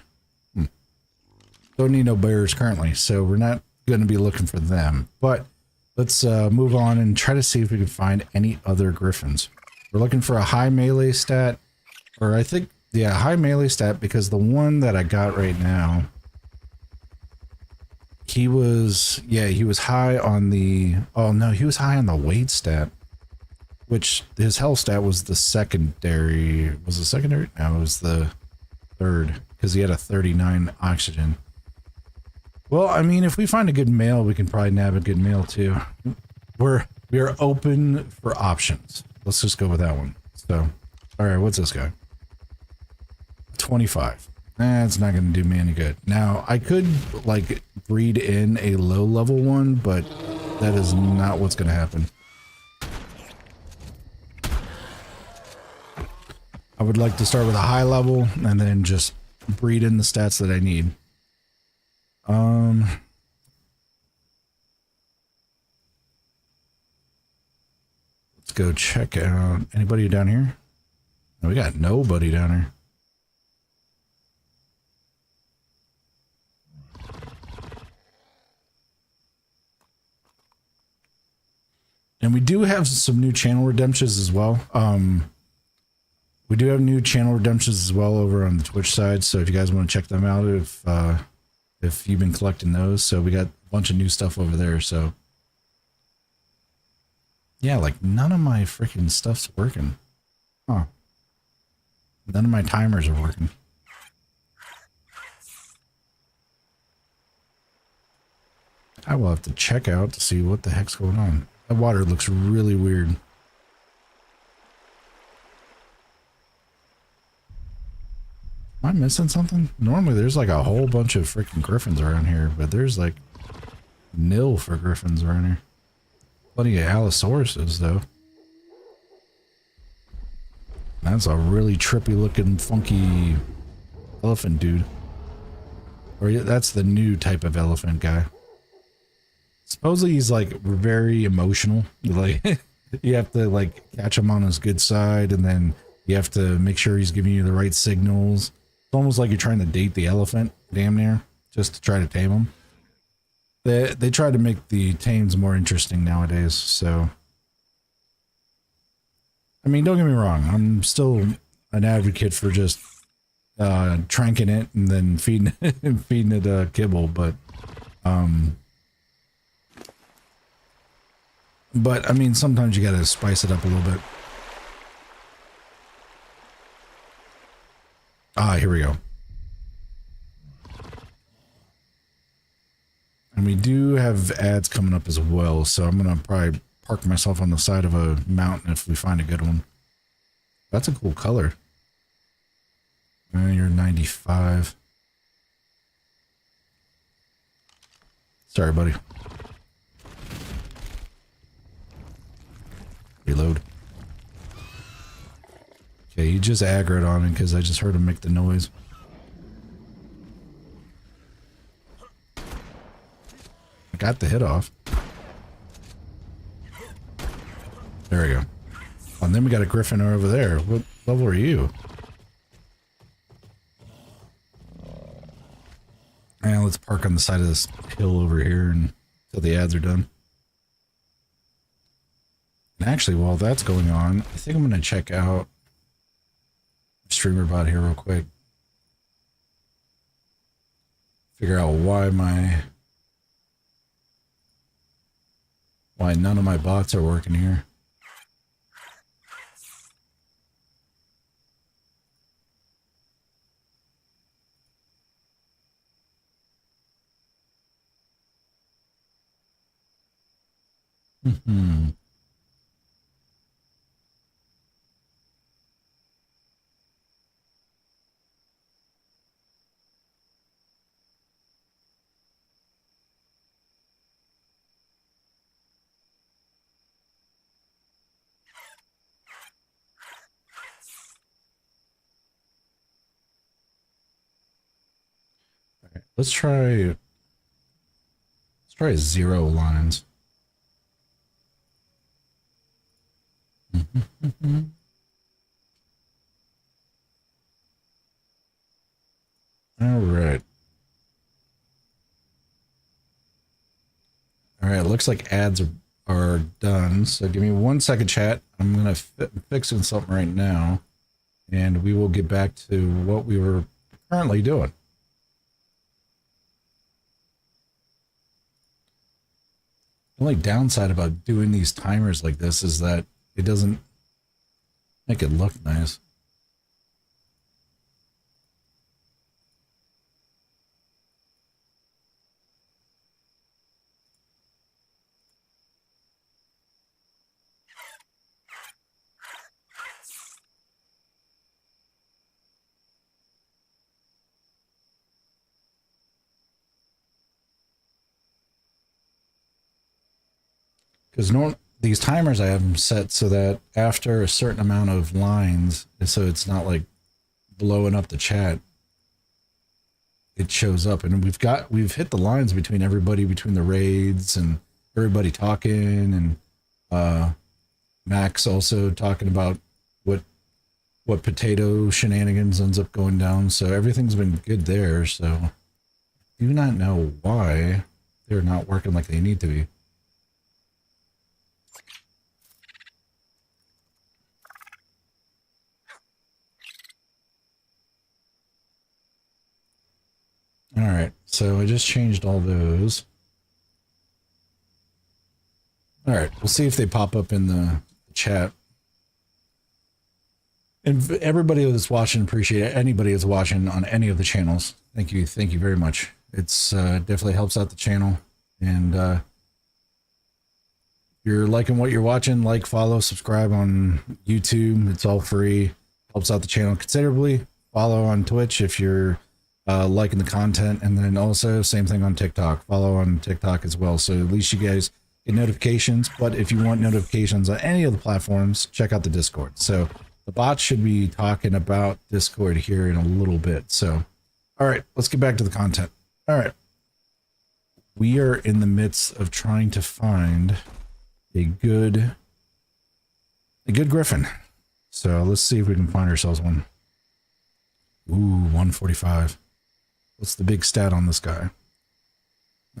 Don't need no bears currently, so we're not going to be looking for them. But let's move on and try to see if we can find any other griffins. We're looking for a high melee stat, or I think, yeah, high melee stat, because the one that I got right now, he was high on the, oh no, he was high on the weight stat, which his health stat was the secondary. Was it secondary? No, it was the third, because he had a 39 oxygen. Well, I mean, if we find a good male, we can probably nab a good male too. We are open for options. Let's just go with that one. So, all right, what's this guy? 25. That's not going to do me any good. Now, I could like breed in a low level one, but that is not what's going to happen. I would like to start with a high level and then just breed in the stats that I need. Let's go check out anybody down here. No, we got nobody down here. And we do have some new channel redemptions as well. We do have new channel redemptions as well over on the Twitch side. So if you guys want to check them out, if you've been collecting those, so we got a bunch of new stuff over there. So yeah, like none of my freaking stuff's working. Huh. None of my timers are working. I will have to check out to see what the heck's going on. That water looks really weird. Am I missing something? Normally there's like a whole bunch of freaking griffins around here, but there's like nil for griffins around here. Plenty of Allosauruses though. That's a really trippy looking funky elephant dude. Or that's the new type of elephant guy. Supposedly he's like very emotional. Like you have to like catch him on his good side, and then you have to make sure he's giving you the right signals. It's almost like you're trying to date the elephant, damn near, just to try to tame him. They try to make the tames more interesting nowadays, so. I mean, don't get me wrong, I'm still an advocate for just tranking it and then feeding it kibble, but I mean, sometimes you gotta spice it up a little bit. Ah, here we go. And we do have ads coming up as well, so I'm gonna probably park myself on the side of a mountain if we find a good one. That's a cool color. You're 95. Sorry, buddy. Reload. Okay, he just aggroed on me because I just heard him make the noise. I got the hit off. There we go. Oh, and then we got a griffin over there. What level are you? And let's park on the side of this hill over here until the ads are done. And actually, while that's going on, I think I'm going to check out StreamerBot here real quick. Figure out why none of my bots are working here. Hmm. Let's try 0 lines. All right. All right, looks like ads are done. So give me 1 second, chat. I'm going to fixing something right now, and we will get back to what we were currently doing. The only downside about doing these timers like this is that it doesn't make it look nice. Because these timers I have them set so that after a certain amount of lines, so it's not like blowing up the chat, it shows up. And we've hit the lines between everybody, between the raids and everybody talking, and Max also talking about what potato shenanigans ends up going down. So everything's been good there. So do not know why they're not working like they need to be. All right, so I just changed all those. All right, we'll see if they pop up in the chat. And everybody that's watching, appreciate it. Anybody that's watching on any of the channels, thank you very much. It's definitely helps out the channel. And if you're liking what you're watching, like, follow, subscribe on YouTube. It's all free. Helps out the channel considerably. Follow on Twitch if you're liking the content, and then also same thing on TikTok. Follow on TikTok as well, so at least you guys get notifications. But if you want notifications on any of the platforms, check out the Discord. So the bot should be talking about Discord here in a little bit. So all right, let's get back to the content. All right, we are in the midst of trying to find a good griffin. So let's see if we can find ourselves one. Ooh, 145. What's the big stat on this guy?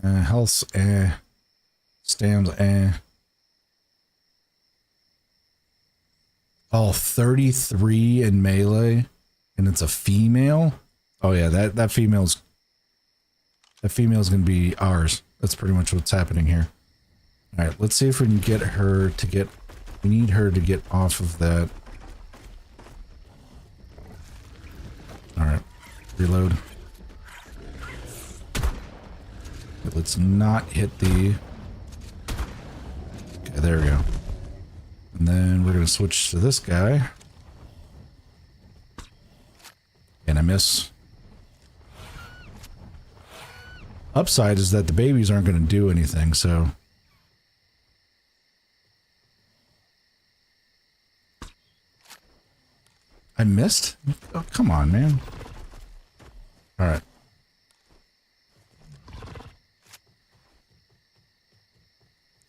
Health, Stam's, Oh, 33 in melee, and it's a female? Oh yeah, that female's gonna be ours. That's pretty much what's happening here. All right, let's see if we can get her to get, we need her to get off of that. All right, reload. Let's not hit the... Okay, there we go. And then we're going to switch to this guy. And I miss. Upside is that the babies aren't going to do anything, so... I missed? Oh, come on, man. All right.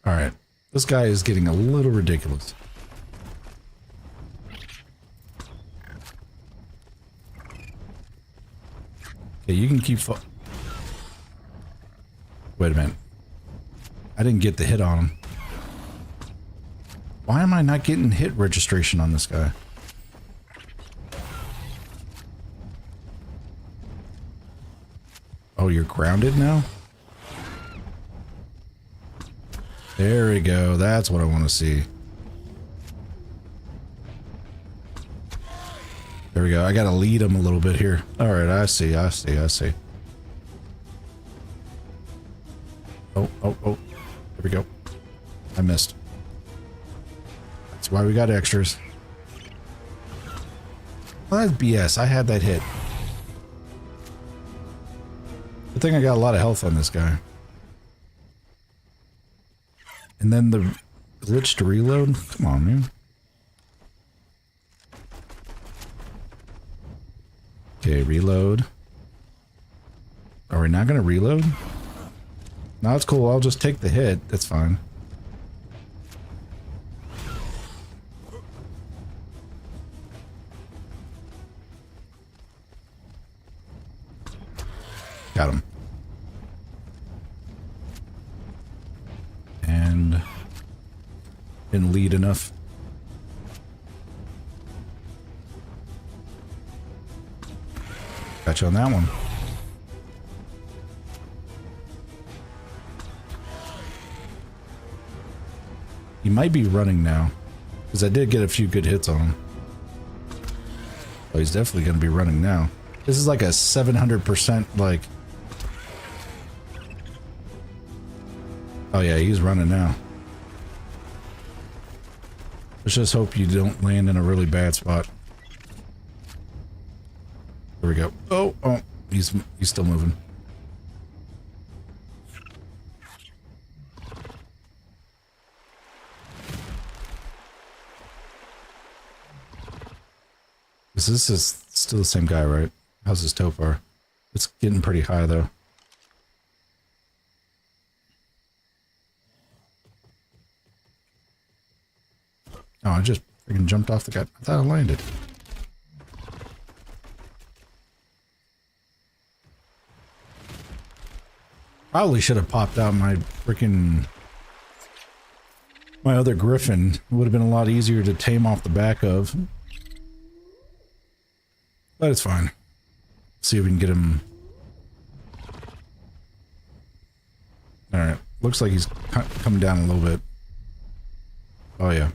All right. This guy is getting a little ridiculous. Okay, you can keep... Wait a minute. I didn't get the hit on him. Why am I not getting hit registration on this guy? Oh, you're grounded now? There we go. That's what I want to see. There we go. I got to lead him a little bit here. All right. I see. I see. I see. Oh, oh, oh. There we go. I missed. That's why we got extras. Well, that's BS. I had that hit. I think I got a lot of health on this guy. And then the glitch to reload? Come on, man. Okay, reload. Are we not going to reload? No, it's cool. I'll just take the hit. That's fine. Got him. And didn't lead enough. Got you on that one. He might be running now, because I did get a few good hits on him. Oh, he's definitely going to be running now. This is like a 700% like... Oh yeah, he's running now. Let's just hope you don't land in a really bad spot. There we go. Oh, he's still moving. This is still the same guy, right? How's his topar? It's getting pretty high though. Oh, I just freaking jumped off the guy. I thought I landed. Probably should have popped out my freaking... my other griffin. It would have been a lot easier to tame off the back of. But it's fine. See if we can get him... Alright. Looks like he's coming down a little bit. Oh, yeah.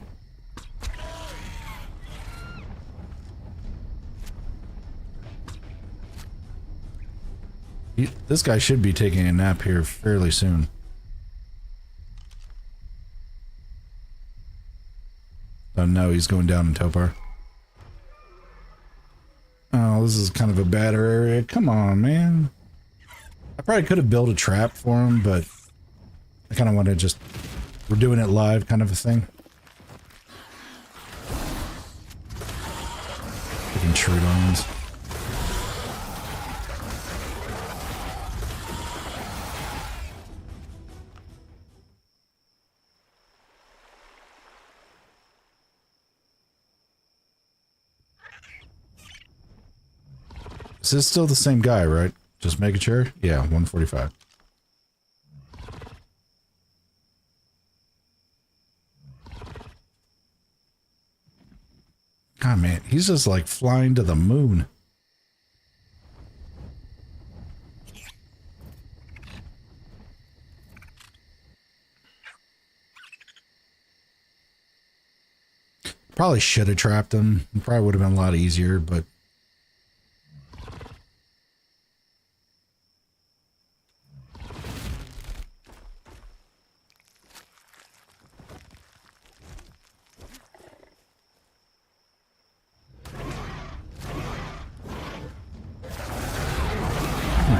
This guy should be taking a nap here fairly soon. Oh no, he's going down in topar. Oh, this is kind of a bad area. Come on, man. I probably could have built a trap for him, but I kind of want to just... we're doing it live kind of a thing. Freaking Trudons. This is still the same guy, right? Just making sure? Yeah, 145. God, man, he's just like flying to the moon. Probably should have trapped him. It probably would have been a lot easier, but...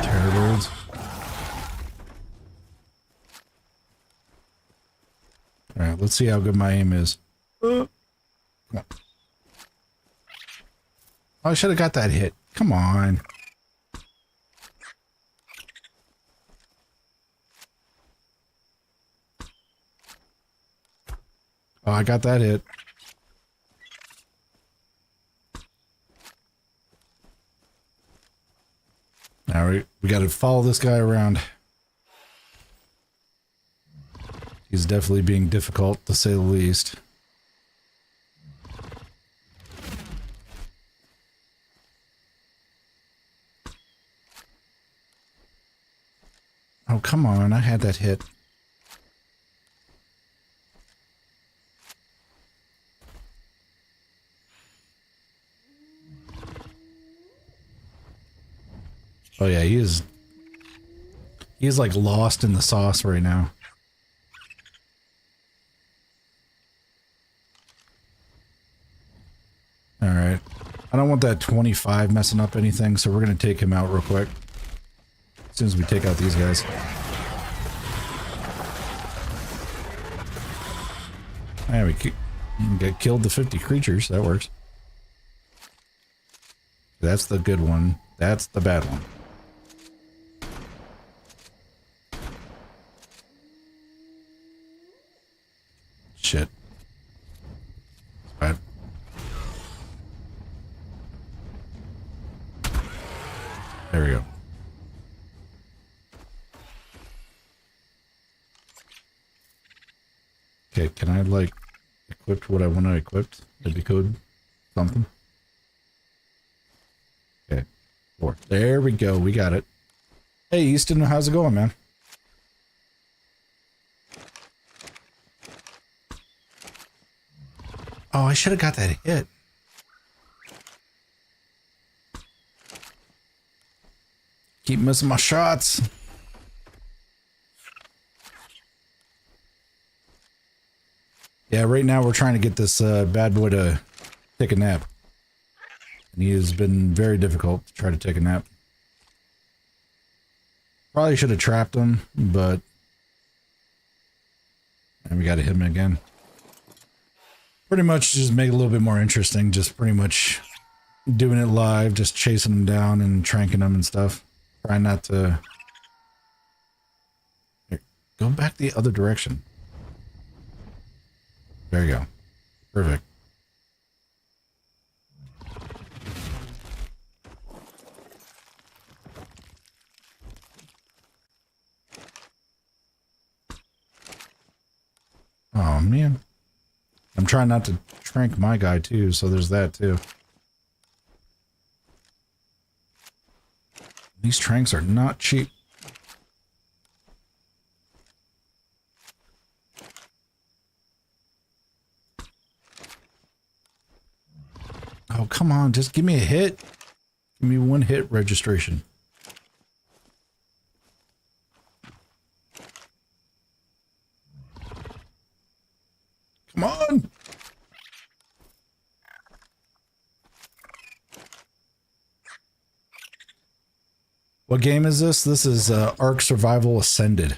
Terrorlords. Alright, let's see how good my aim is. Come on. Oh, I should have got that hit. Come on. Oh, I got that hit. Now we got to follow this guy around. He's definitely being difficult, to say the least. Oh, come on. I had that hit. Oh yeah, he is like lost in the sauce right now. All right. I don't want that 25 messing up anything, so we're going to take him out real quick. As soon as we take out these guys. Yeah, we get killed the 50 creatures. That works. That's the good one. That's the bad one. Shit. Bad. There we go. Okay, can I, like, equip what I want to equip? Maybe code something? Okay. 4. There we go. We got it. Hey, Easton, how's it going, man? Oh, I should have got that hit. Keep missing my shots. Yeah, right now we're trying to get this bad boy to take a nap. And he has been very difficult to try to take a nap. Probably should have trapped him, but... And we got to hit him again. Pretty much just make it a little bit more interesting. Just pretty much doing it live, just chasing him down and tranking him and stuff. Try not to... Here, go back the other direction. There you go. Perfect. Oh, man. I'm trying not to trank my guy, too, so there's that, too. These tranks are not cheap. Oh, come on. Just give me a hit. Give me one hit registration. Come on. What game is this? This is ARK Survival Ascended.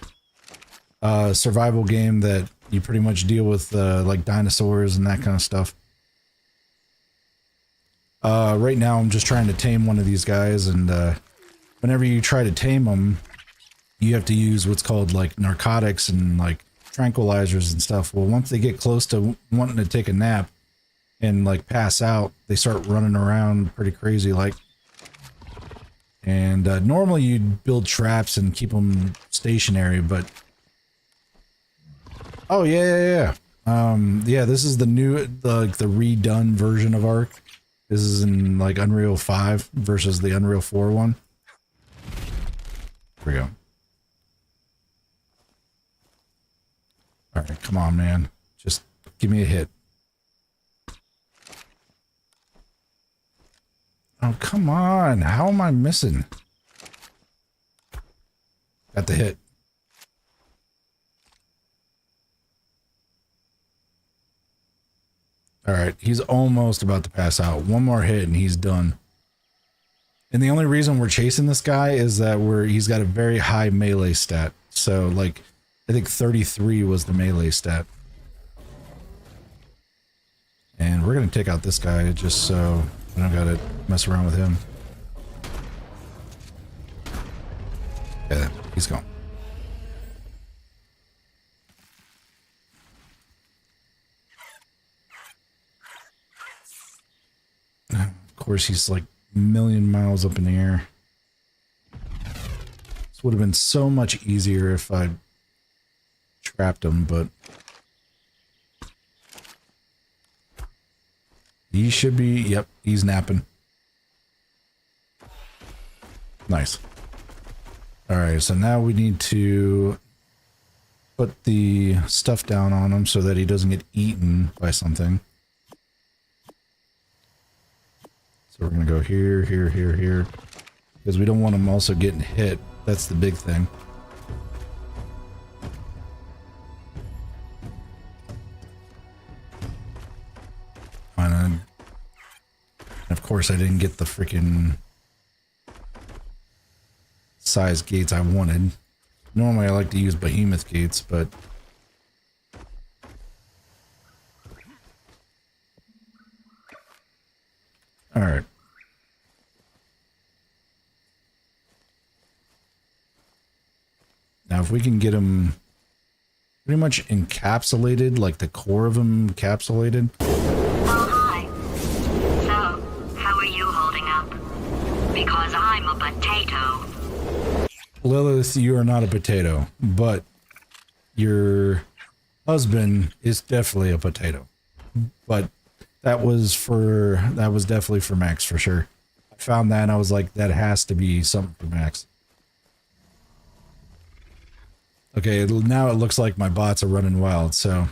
Survival game that you pretty much deal with like dinosaurs and that kind of stuff. Right now I'm just trying to tame one of these guys, and whenever you try to tame them, you have to use what's called like narcotics and like tranquilizers and stuff. Well, once they get close to wanting to take a nap and like pass out, they start running around pretty crazy like. And normally you'd build traps and keep them stationary, but oh yeah. Yeah, this is the new the redone version of ARK. This is in like Unreal 5 versus the Unreal 4 one. Here we go. Alright, come on, man. Just give me a hit. Oh, come on. How am I missing? Got the hit. Alright, he's almost about to pass out. One more hit and he's done. And the only reason we're chasing this guy is that he's got a very high melee stat. So, like, I think 33 was the melee stat. And we're going to take out this guy just so I don't got to mess around with him. Yeah, he's gone. Of course, he's like a million miles up in the air. This would have been so much easier if I trapped him, but he should be, yep, he's napping. Nice. Alright, so now we need to put the stuff down on him so that he doesn't get eaten by something. So we're going to go here, here, here, here. Because we don't want him also getting hit. That's the big thing. Of course, I didn't get the freaking size gates I wanted. Normally, I like to use behemoth gates, but all right. Now, if we can get them pretty much encapsulated, like the core of them encapsulated. Oh, hi. So, how are you holding up? Because I'm a potato. Lilith, you are not a potato, but your husband is definitely a potato. But that was definitely for Max for sure. I found that and I was like, that has to be something for Max. Okay, now it looks like my bots are running wild, so.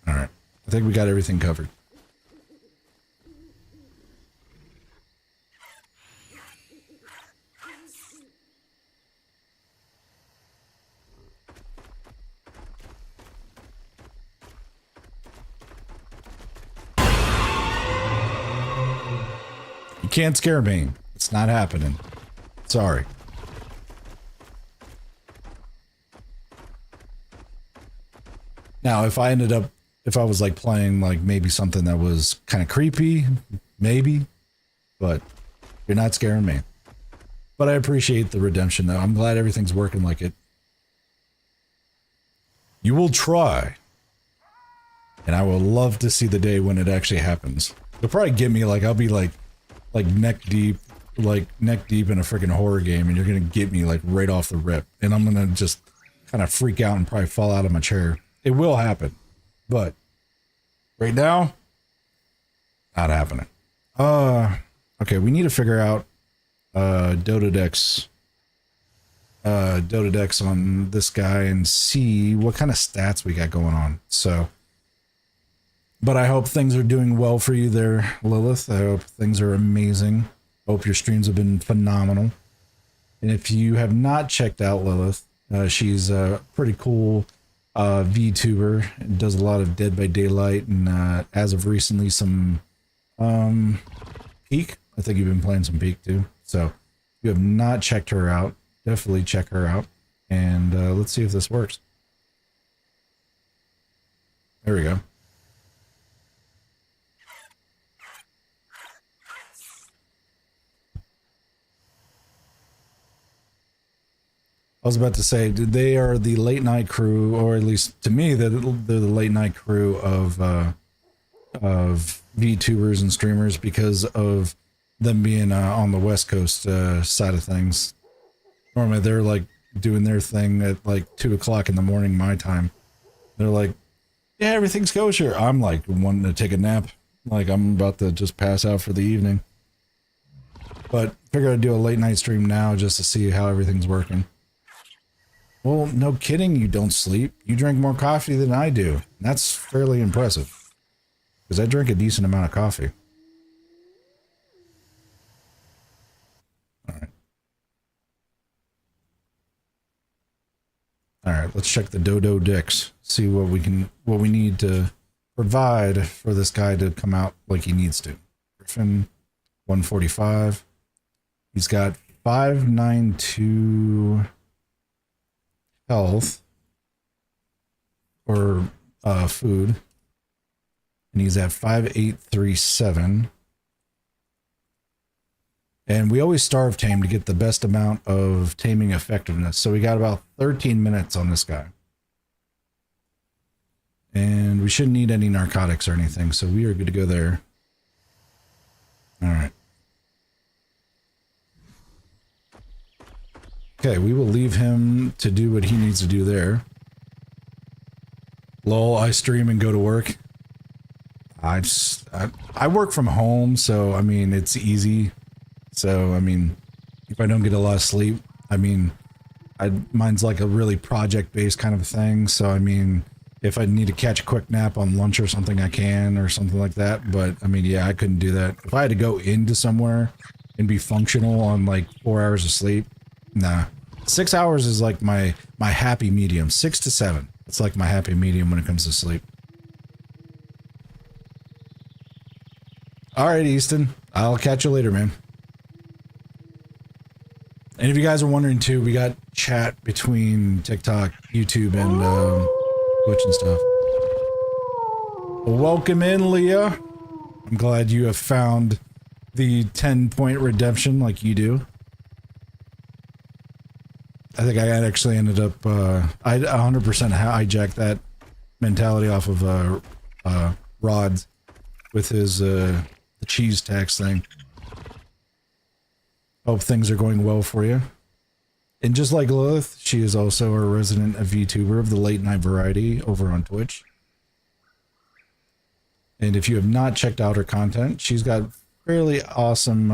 Alright, I think we got everything covered. You can't scare me. It's not happening. Sorry. Now, if I was like playing like maybe something that was kind of creepy, maybe, but you're not scaring me. But I appreciate the redemption though. I'm glad everything's working like it. You will try. And I will love to see the day when it actually happens. You'll probably get me like, I'll be like neck deep in a freaking horror game, and you're gonna get me like right off the rip, and I'm gonna just kind of freak out and probably fall out of my chair. It will happen, but right now, not happening. Okay, we need to figure out Dotadex on this guy and see what kind of stats we got going on. So, but I hope things are doing well for you there, Lilith. I hope things are amazing. Hope your streams have been phenomenal. And if you have not checked out Lilith, she's a pretty cool VTuber. Does a lot of Dead by Daylight, and as of recently some Peak. I think you've been playing some Peak too. So if you have not checked her out, definitely check her out. And let's see if this works. There we go. I was about to say, they are the late night crew, or at least to me, they're the late night crew of VTubers and streamers because of them being on the West Coast side of things. Normally they're like doing their thing at like 2 o'clock in the morning, my time. They're like, yeah, everything's kosher. I'm like wanting to take a nap. Like I'm about to just pass out for the evening. But figured I'd do a late night stream now just to see how everything's working. Well, no kidding, you don't sleep. You drink more coffee than I do. That's fairly impressive. Because I drink a decent amount of coffee. Alright. Alright, let's check the Dodo Dicks. See what we need to provide for this guy to come out like he needs to. Griffin, 145. He's got 592... health or food, and he's at 5837, and we always starve tame to get the best amount of taming effectiveness, so we got about 13 minutes on this guy, and we shouldn't need any narcotics or anything, so we are good to go there. All right. Okay, we will leave him to do what he needs to do there. Lol, I stream and go to work. I work from home, so I mean it's easy. So I mean, if I don't get a lot of sleep, I mean, mine's like a really project-based kind of thing. So I mean, if I need to catch a quick nap on lunch or something, I can, or something like that. But I mean, yeah, I couldn't do that. If I had to go into somewhere and be functional on like 4 hours of sleep. Nah, 6 hours is like my happy medium. 6 to 7. It's like my happy medium when it comes to sleep. All right, Easton. I'll catch you later, man. And if you guys are wondering too, we got chat between TikTok, YouTube, and Twitch and stuff. Welcome in, Leah. I'm glad you have found the 10-point redemption like you do. I think I actually ended up, I 100% hijacked that mentality off of Rod's with his the cheese tax thing. Hope things are going well for you. And just like Lilith, she is also a resident VTuber of the late night variety over on Twitch. And if you have not checked out her content, she's got fairly awesome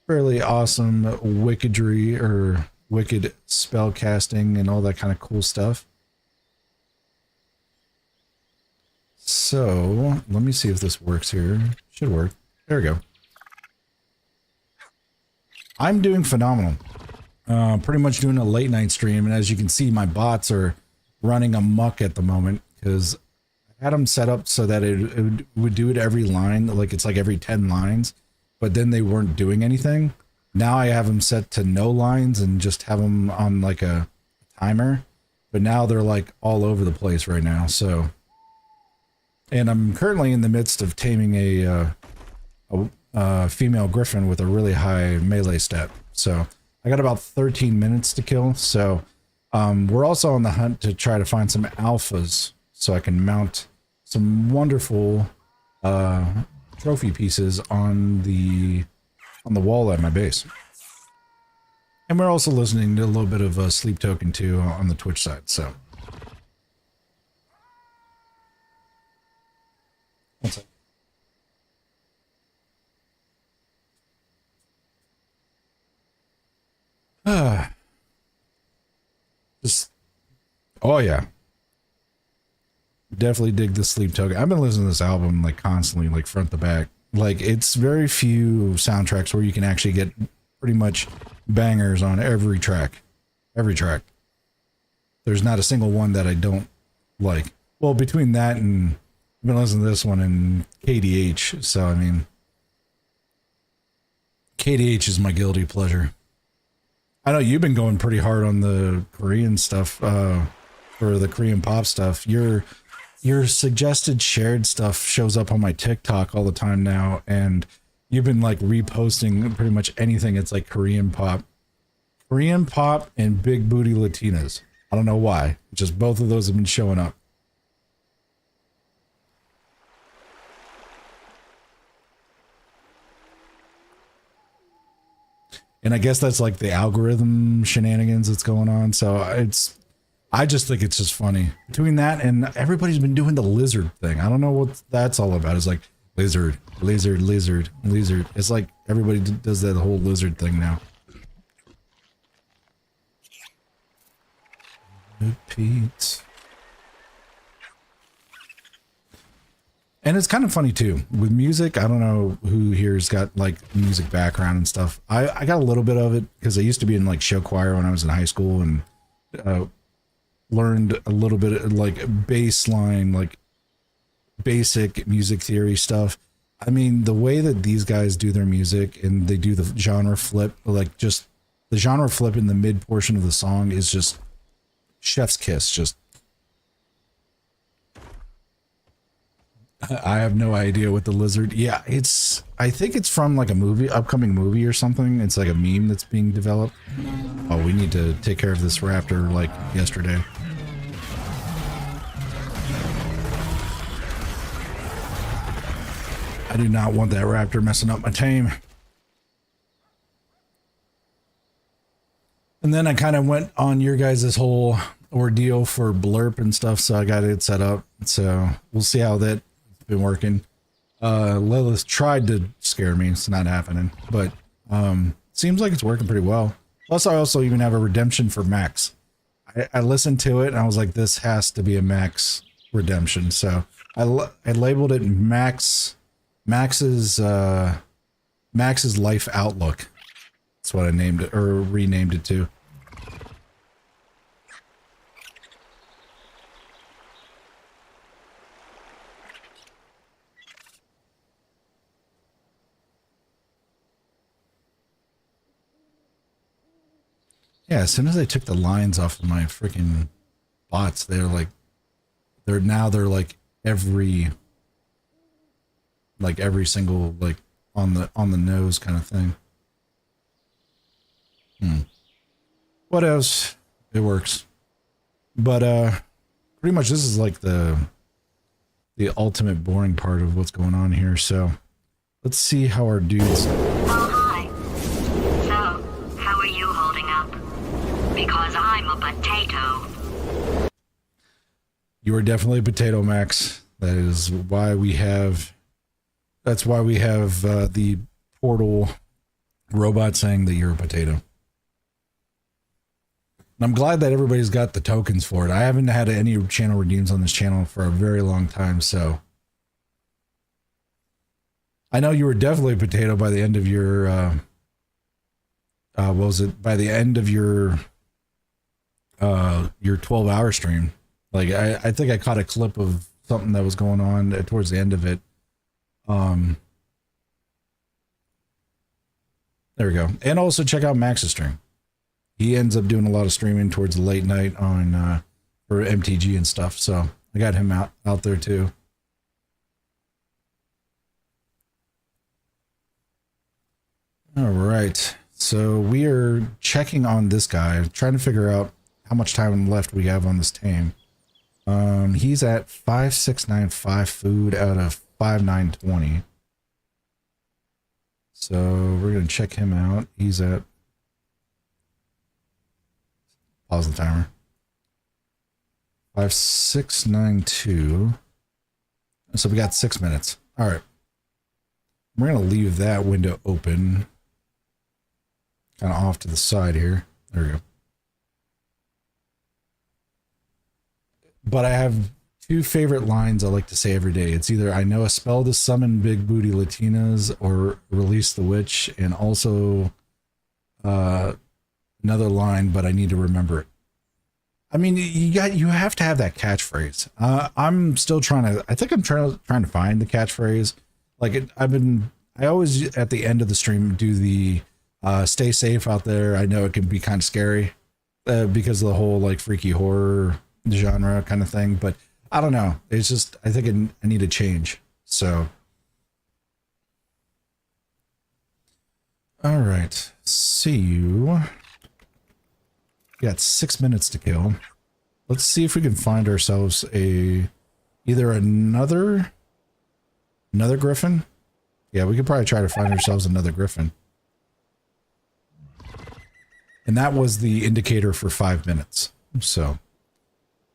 wickedry or wicked spell casting and all that kind of cool stuff. So let me see if this works here. Should work. There we go. I'm doing phenomenal. Pretty much doing a late night stream, and as you can see, my bots are running amok at the moment because I had them set up so that it would do it every line, like it's like every 10 lines, but then they weren't doing anything. Now I have them set to no lines and just have them on like a timer, but now they're like all over the place right now. So, and I'm currently in the midst of taming a female griffin with a really high melee stat. So I got about 13 minutes to kill. So we're also on the hunt to try to find some alphas so I can mount some wonderful trophy pieces on the wall at my base. And we're also listening to a little bit of Sleep Token too on the Twitch side. So one second. Just, oh yeah. Definitely dig the Sleep Token. I've been listening to this album like constantly, like front to back. Like it's very few soundtracks where you can actually get pretty much bangers on every track. Every track. There's not a single one that I don't like. Well, between that and I've been listening to this one and KDH. So I mean, KDH is my guilty pleasure. I know you've been going pretty hard on the Korean stuff, or the Korean pop stuff. Your suggested shared stuff shows up on my TikTok all the time now, and you've been like reposting pretty much anything. It's like Korean pop and big booty Latinas. I don't know why. Just both of those have been showing up. And I guess that's like the algorithm shenanigans that's going on. So I just think it's just funny. Between that and everybody's been doing the lizard thing. I don't know what that's all about. It's like lizard, lizard, lizard, lizard. It's like everybody does that whole lizard thing now. Repeat. And it's kind of funny too with music. I don't know who here's got like music background and stuff. I got a little bit of it because I used to be in like show choir when I was in high school and learned a little bit of like baseline, like basic music theory stuff. I mean, the way that these guys do their music and they do the genre flip, like just the genre flip in the mid portion of the song is just chef's kiss. Just I have no idea what the lizard. Yeah, I think it's from like a movie, upcoming movie or something. It's like a meme that's being developed. Oh, we need to take care of this raptor like yesterday. I do not want that raptor messing up my tame. And then I kind of went on your guys' whole ordeal for blurp and stuff, so I got it set up. So we'll see how that's been working. Lilith tried to scare me. It's not happening, but seems like it's working pretty well. Plus, I also even have a redemption for Max. I listened to it and I was like, this has to be a Max redemption. So I labeled it Max's life outlook. That's what I named it, or renamed it to. Yeah, as soon as I took the lines off of my freaking bots, they're like every single like on the nose kind of thing. What else? It works. But pretty much this is like the ultimate boring part of what's going on here. So let's see how our dudes. Oh, hi. So, how are you holding up? Because I'm a potato. You are definitely a potato, Max. That is why we have. That's why we have the portal robot saying that you're a potato. And I'm glad that everybody's got the tokens for it. I haven't had any channel redeems on this channel for a very long time, so. I know you were definitely a potato by the end of your, what was it? By the end of your 12-hour stream. Like, I think I caught a clip of something that was going on towards the end of it. There we go. And also check out Max's stream. He ends up doing a lot of streaming towards the late night on for MTG and stuff. So I got him out there too. All right. So we are checking on this guy, trying to figure out how much time left we have on this tame. He's at 5695 food out of 5920. So we're going to check him out. He's at, pause the timer, 5692. So we got 6 minutes. All right. We're going to leave that window open, kind of off to the side here. There we go. But I have two favorite lines I like to say every day. It's either I know a spell to summon big booty Latinas or release the witch, and also another line, but I need to remember it. I mean, you have to have that catchphrase. I'm still trying to. I think I'm trying to find the catchphrase. Like I always at the end of the stream do the stay safe out there. I know it can be kind of scary because of the whole like freaky horror genre kind of thing, but I don't know. It's just I think I need to change. So, all right. See you. We got 6 minutes to kill. Let's see if we can find ourselves either another griffin. Yeah, we could probably try to find ourselves another griffin. And that was the indicator for 5 minutes. So,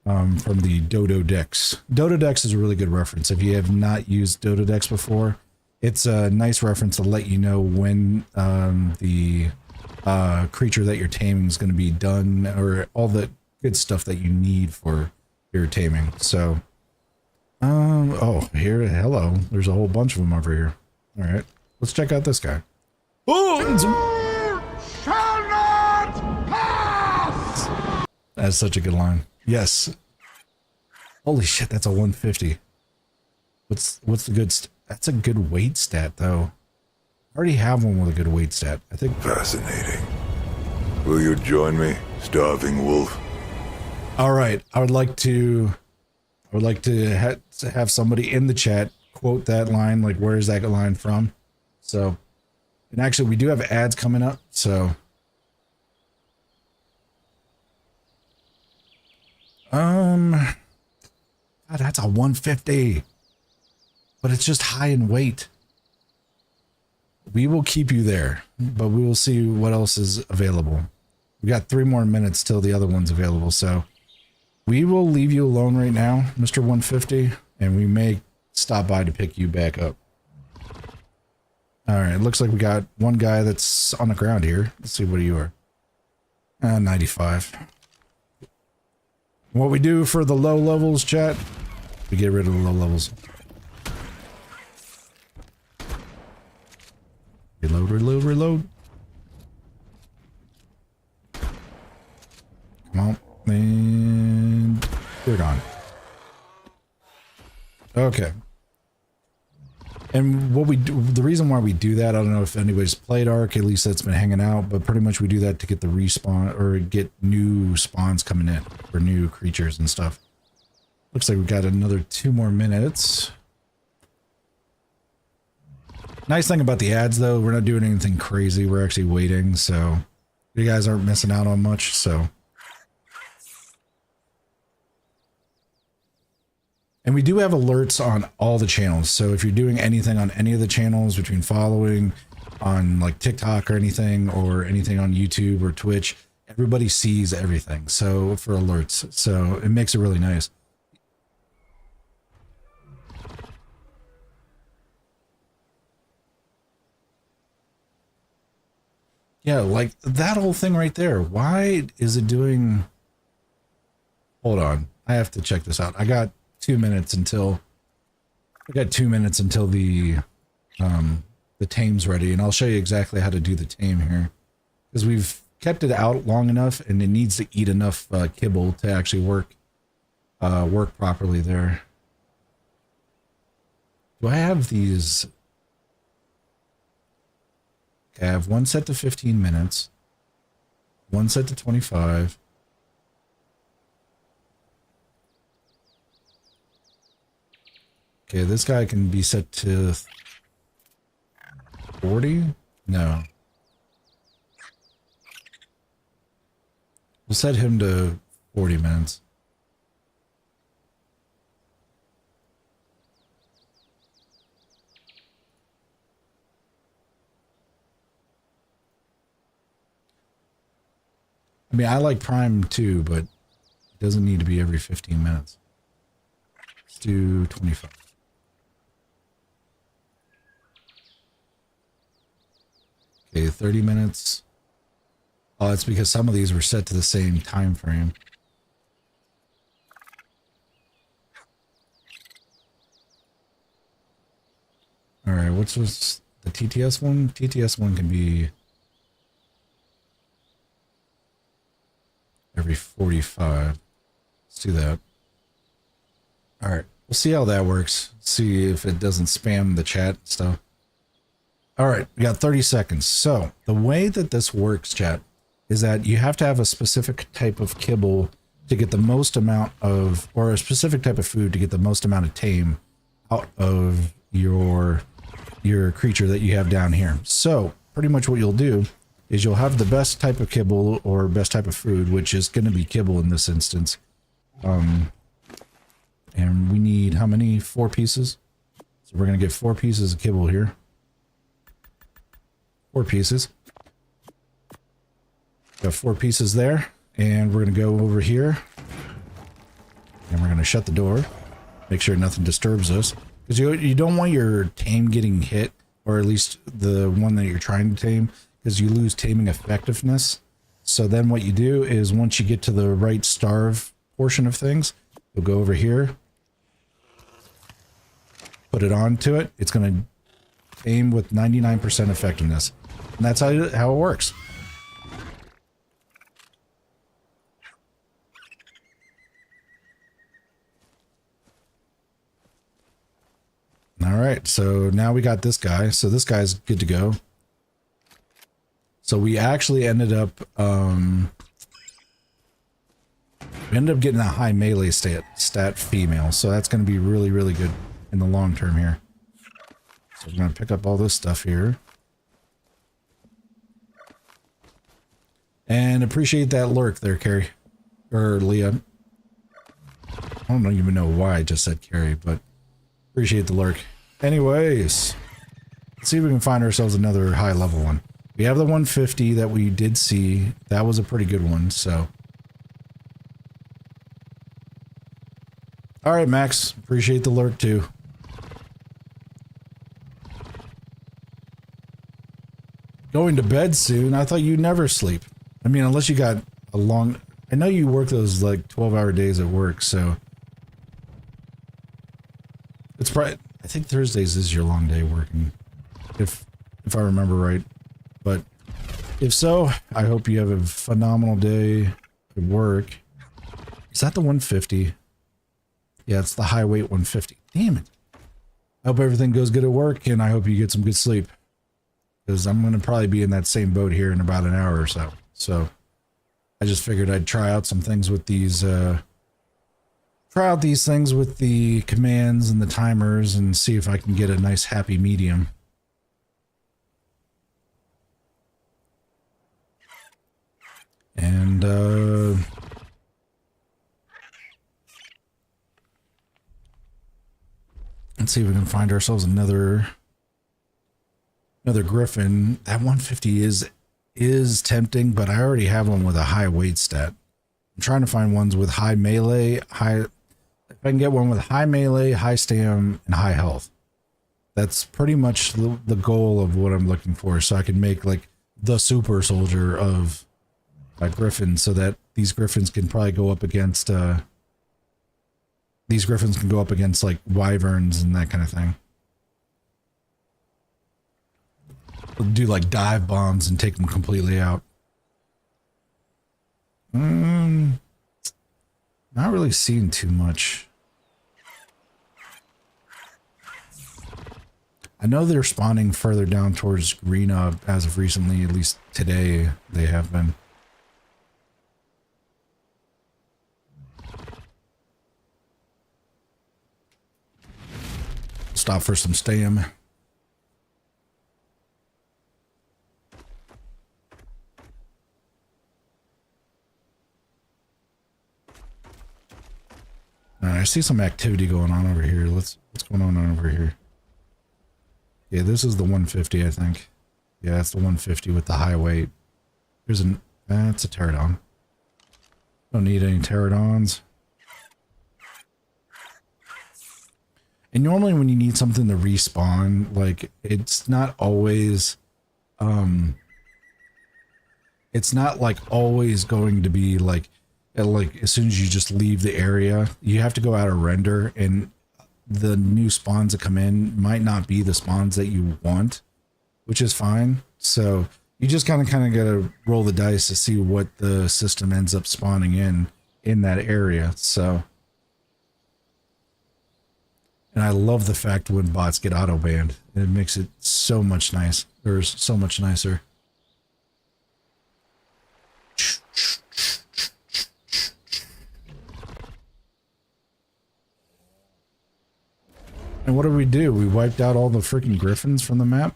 from the Dodo Dex. Dodo Dex is a really good reference. If you have not used Dodo Dex before, it's a nice reference to let you know when the creature that you're taming is going to be done, or all the good stuff that you need for your taming. So, oh, here, hello. There's a whole bunch of them over here. All right, let's check out this guy. Oh, shall not pass. That's such a good line. Yes. Holy shit, that's a 150. What's the good? That's a good weight stat though. I already have one with a good weight stat, I think. Fascinating. Will you join me, starving wolf? All right, I would like to have somebody in the chat quote that line. Like, where is that line from? So, and actually, we do have ads coming up. So, God, that's a 150, but it's just high in weight. We will keep you there, but we will see what else is available. We got 3 more minutes till the other one's available, so we will leave you alone right now, Mr. 150, and we may stop by to pick you back up. All right, it looks like we got one guy that's on the ground here. Let's see what you are. 95. What we do for the low levels, chat, we get rid of the low levels. Reload, reload, reload. Come on. And they're gone. Okay. And what we do, the reason why we do that, I don't know if anybody's played ARK, at least that's been hanging out, but pretty much we do that to get the respawn or get new spawns coming in for new creatures and stuff. Looks like we got another 2 more minutes. Nice thing about the ads though, we're not doing anything crazy. We're actually waiting, so you guys aren't missing out on much, so. And we do have alerts on all the channels. So if you're doing anything on any of the channels between following on like TikTok or anything on YouTube or Twitch, everybody sees everything. So for alerts, so it makes it really nice. Yeah, like that whole thing right there. Why is it doing... Hold on. I have to check this out. I got 2 minutes until the tame's ready, and I'll show you exactly how to do the tame here, because we've kept it out long enough and it needs to eat enough kibble to actually work properly there. Do I have these? Okay, I have one set to 15 minutes, one set to 25. Okay, this guy can be set to 40? No. We'll set him to 40 minutes. I mean, I like Prime too, but it doesn't need to be every 15 minutes. Let's do 25. Okay, 30 minutes. Oh, it's because some of these were set to the same time frame. All right, what's this? The TTS one? TTS one can be every 45. Let's do that. All right, we'll see how that works. See if it doesn't spam the chat and stuff. All right, we got 30 seconds. So the way that this works, chat, is that you have to have a specific type of kibble to get the most amount of, or a specific type of food to get the most amount of tame out of your creature that you have down here. So pretty much what you'll do is you'll have the best type of kibble or best type of food, which is going to be kibble in this instance. And we need how many? 4 pieces. So we're going to get 4 pieces of kibble here. 4 pieces. Got 4 pieces there, and we're going to go over here, and we're going to shut the door, make sure nothing disturbs us, because you don't want your tame getting hit, or at least the one that you're trying to tame, because you lose taming effectiveness. So then what you do is once you get to the right starve portion of things, you'll go over here, put it onto it. It's going to tame with 99% effectiveness. And that's how it works. All right, so now we got this guy. So this guy's good to go. So we actually ended up getting a high melee stat female. So that's going to be really, really good in the long term here. So we're going to pick up all this stuff here. And appreciate that lurk there, Carrie. Or Leah. I don't even know why I just said Carrie, but appreciate the lurk. Anyways, let's see if we can find ourselves another high level one. We have the 150 that we did see. That was a pretty good one, so. All right, Max. Appreciate the lurk too. Going to bed soon? I thought you'd never sleep. I mean, unless you got a long... I know you work those, like, 12-hour days at work, so... It's probably... I think Thursdays is your long day working, if I remember right. But if so, I hope you have a phenomenal day at work. Is that the 150? Yeah, it's the high weight 150. Damn it. I hope everything goes good at work, and I hope you get some good sleep. Because I'm going to probably be in that same boat here in about an hour or so. So I just figured I'd try out some things with these, try out these things with the commands and the timers and see if I can get a nice happy medium. And, let's see if we can find ourselves another griffin. That 150 is tempting, but I already have one with a high weight stat. I'm trying to find ones with high melee, if I can get one with high melee, high stam, and high health. That's pretty much the goal of what I'm looking for, so I can make like the super soldier of a griffin, so that these griffins can probably go up against like wyverns and that kind of thing. We'll do like dive bombs and take them completely out. Not really seeing too much. I know they're spawning further down towards Green as of recently, at least today they have been. Stop for some stam. I see some activity going on over here. What's going on over here? Yeah, this is the 150, I think. Yeah, it's the 150 with the high weight. Here's that's a pterodon. Don't need any pterodons. And normally when you need something to respawn, like, it's not always, it's not like always going to be like as soon as you just leave the area, you have to go out of render, and the new spawns that come in might not be the spawns that you want, which is fine. So you just kind of gotta roll the dice to see what the system ends up spawning in that area. So, and I love the fact when bots get auto banned. It makes it so much nice. Or so much nicer. And what did we do? We wiped out all the freaking griffins from the map?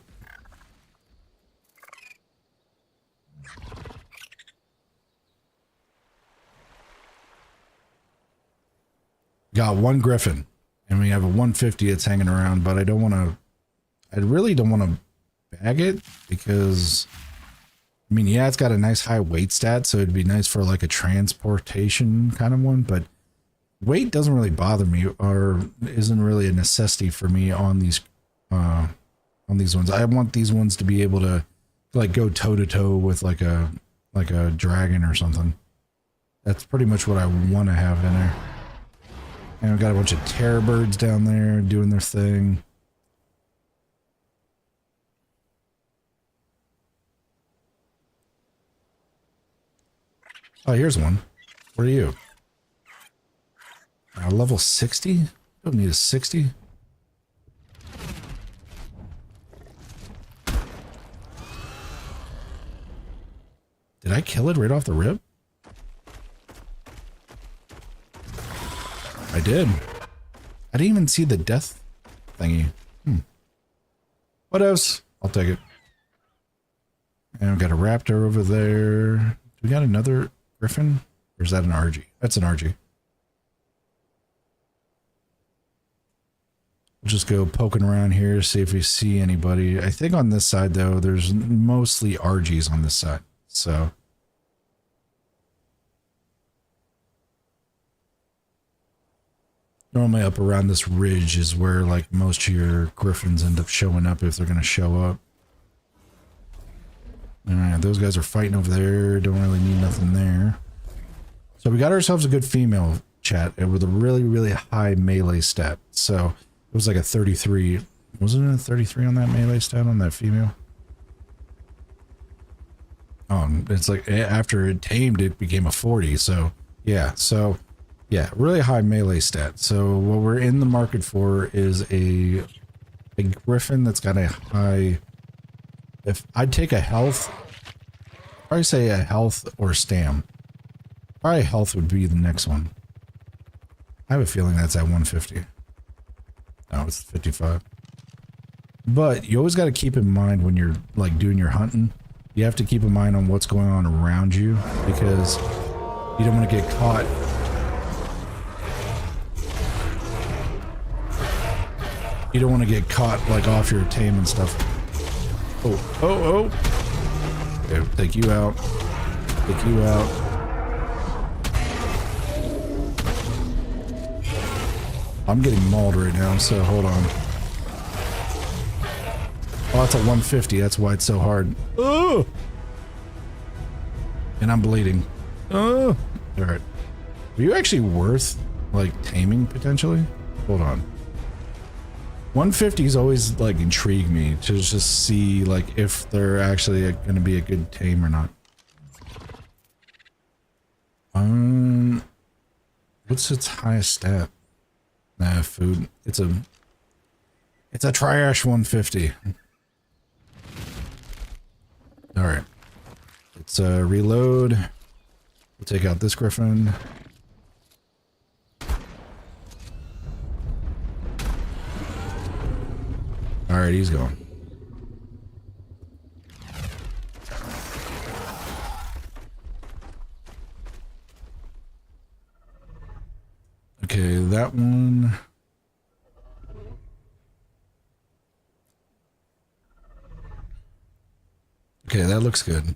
Got one griffin. And we have a 150 that's hanging around, but I really don't want to bag it because, I mean, yeah, it's got a nice high weight stat, so it'd be nice for like a transportation kind of one, but weight doesn't really bother me or isn't really a necessity for me on these ones. I want these ones to be able to like go toe to toe with like a dragon or something. That's pretty much what I want to have in there. And I've got a bunch of terror birds down there doing their thing. Oh, here's one. Where are you? Level 60? Don't need a 60. Did I kill it right off the rip? I did. I didn't even see the death thingy. What else? I'll take it. And I've got a raptor over there. Do we got another griffin? Or is that an RG? That's an RG. We'll just go poking around here, see if we see anybody. I think on this side, though, there's mostly RGs on this side. So... normally up around this ridge is where like most of your griffins end up showing up if they're going to show up. Alright, those guys are fighting over there. Don't really need nothing there. So we got ourselves a good female chat with a really, really high melee stat. So it was like a 33. Wasn't it a 33 on that melee stat on that female? Oh, it's like after it tamed, it became a 40. So yeah, yeah, really high melee stat. So what we're in the market for is a a griffin that's got a high... If I'd take a health, I'd probably say a health or stam. Probably health would be the next one. I have a feeling that's at 150. No, it's 55. But you always got to keep in mind when you're like doing your hunting, you have to keep in mind on what's going on around you because you don't want to get caught. You don't want to get caught like off your tame and stuff. Oh. Okay, take you out. Take you out. I'm getting mauled right now, so hold on. Oh, it's at 150. That's why it's so hard. Oh! And I'm bleeding. Oh! Alright. Are you actually worth, like, taming, potentially? Hold on. 150's always, like, intrigued me to just see, like, if they're actually gonna be a good tame or not. What's its highest stat? Nah, food. It's a trash 150. Alright. Let's reload. We'll take out this griffin. Alright, he's gone. Okay, that one. Okay, that looks good.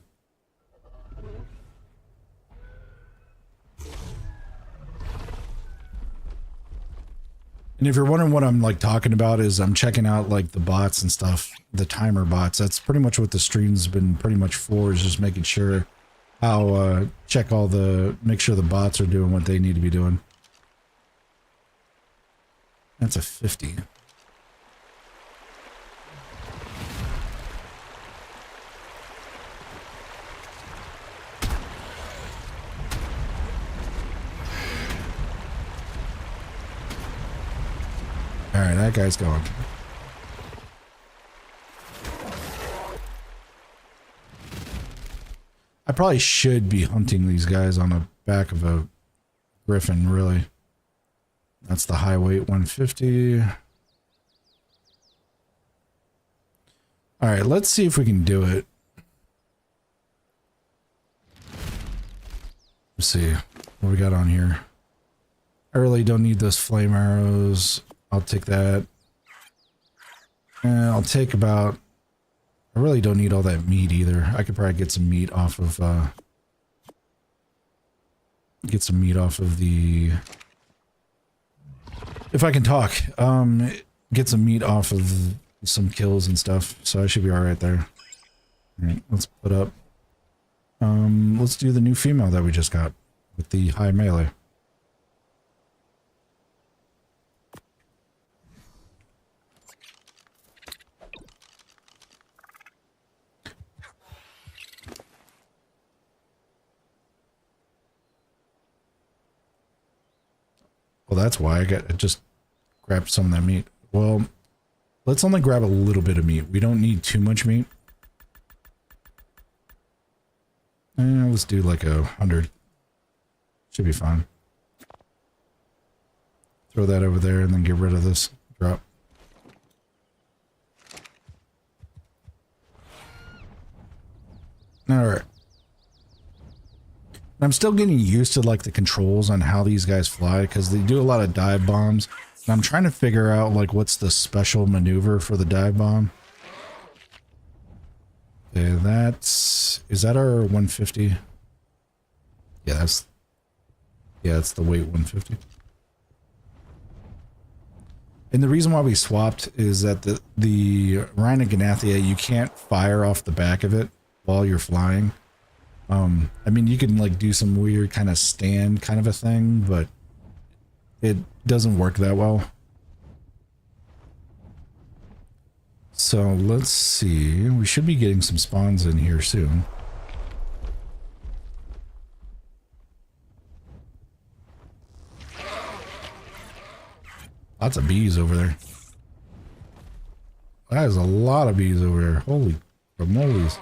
And if you're wondering what I'm like talking about is I'm checking out like the bots and stuff, the timer bots. That's pretty much what the stream's been pretty much for, is just making sure how make sure the bots are doing what they need to be doing. That's a 50. Alright, that guy's gone. I probably should be hunting these guys on the back of a griffin, really. That's the high weight 150. Alright, let's see if we can do it. Let's see what we got on here. I really don't need those flame arrows. I'll take that. And I'll take about... I really don't need all that meat either. I could probably get some meat off of... get some meat off of the... If I can talk. Get some meat off of some kills and stuff. So I should be alright there. Alright, let's put up... let's do the new female that we just got. With the high melee. Well, that's why I just grabbed some of that meat. Well, let's only grab a little bit of meat. We don't need too much meat. Let's do like 100. Should be fine. Throw that over there and then get rid of this drop. Alright. I'm still getting used to like the controls on how these guys fly because they do a lot of dive bombs. And I'm trying to figure out like what's the special maneuver for the dive bomb. Okay, is that our 150? Yeah, it's the weight 150. And the reason why we swapped is that the Ragnarok, you can't fire off the back of it while you're flying. I mean, you can like do some weird kind of stand kind of a thing, but it doesn't work that well. So let's see. We should be getting some spawns in here soon. Lots of bees over there. That is a lot of bees over there. Holy camolies.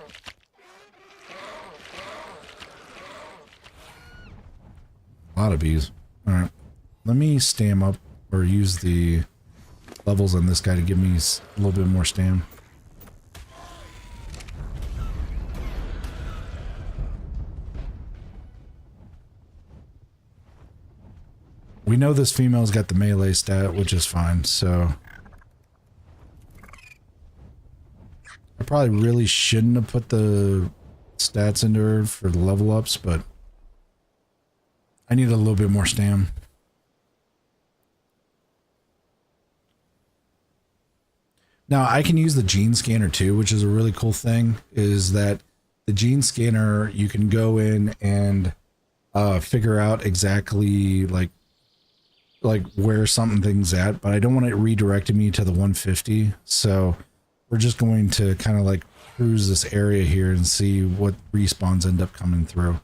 A lot of bees. Alright. Let me stam up or use the levels on this guy to give me a little bit more stam. We know this female's got the melee stat, which is fine, so... I probably really shouldn't have put the stats into her for the level ups, but... I need a little bit more stam. Now, I can use the gene scanner too, which is a really cool thing, is that the gene scanner, you can go in and figure out exactly like where something's at, but I don't want it redirecting me to the 150, so we're just going to kind of like cruise this area here and see what respawns end up coming through.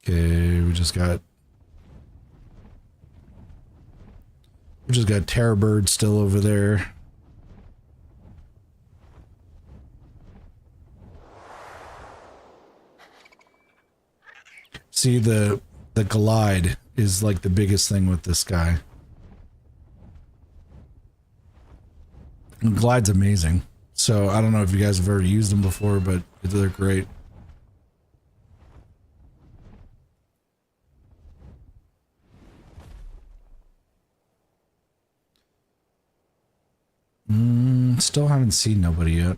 Okay, we just got Terror Bird still over there. See, the glide is like the biggest thing with this guy. And glide's amazing. So I don't know if you guys have ever used them before, but they're great. Still haven't seen nobody yet.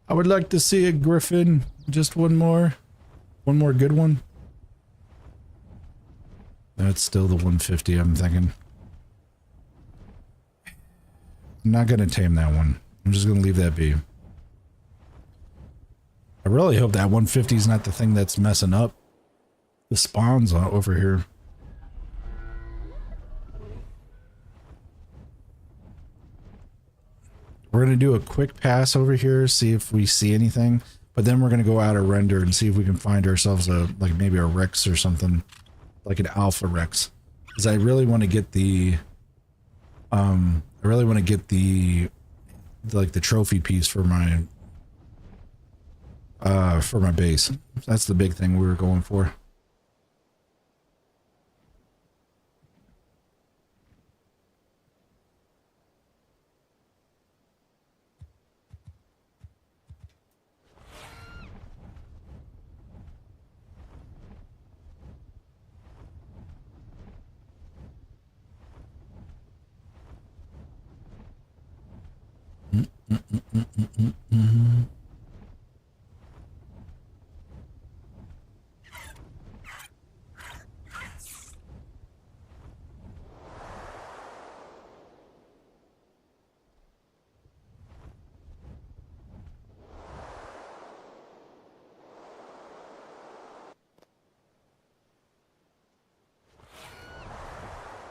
I would like to see a griffin. Just one more good one. That's still the 150, I'm thinking. I'm not gonna tame that one. I'm just gonna leave that be. I really hope that 150 is not the thing that's messing up the spawns over here. We're going to do a quick pass over here, see if we see anything, but then we're going to go out of render and see if we can find ourselves a, like maybe a Rex or something, like an Alpha Rex. Because I really want to get the, like the trophy piece for my base. That's the big thing we were going for.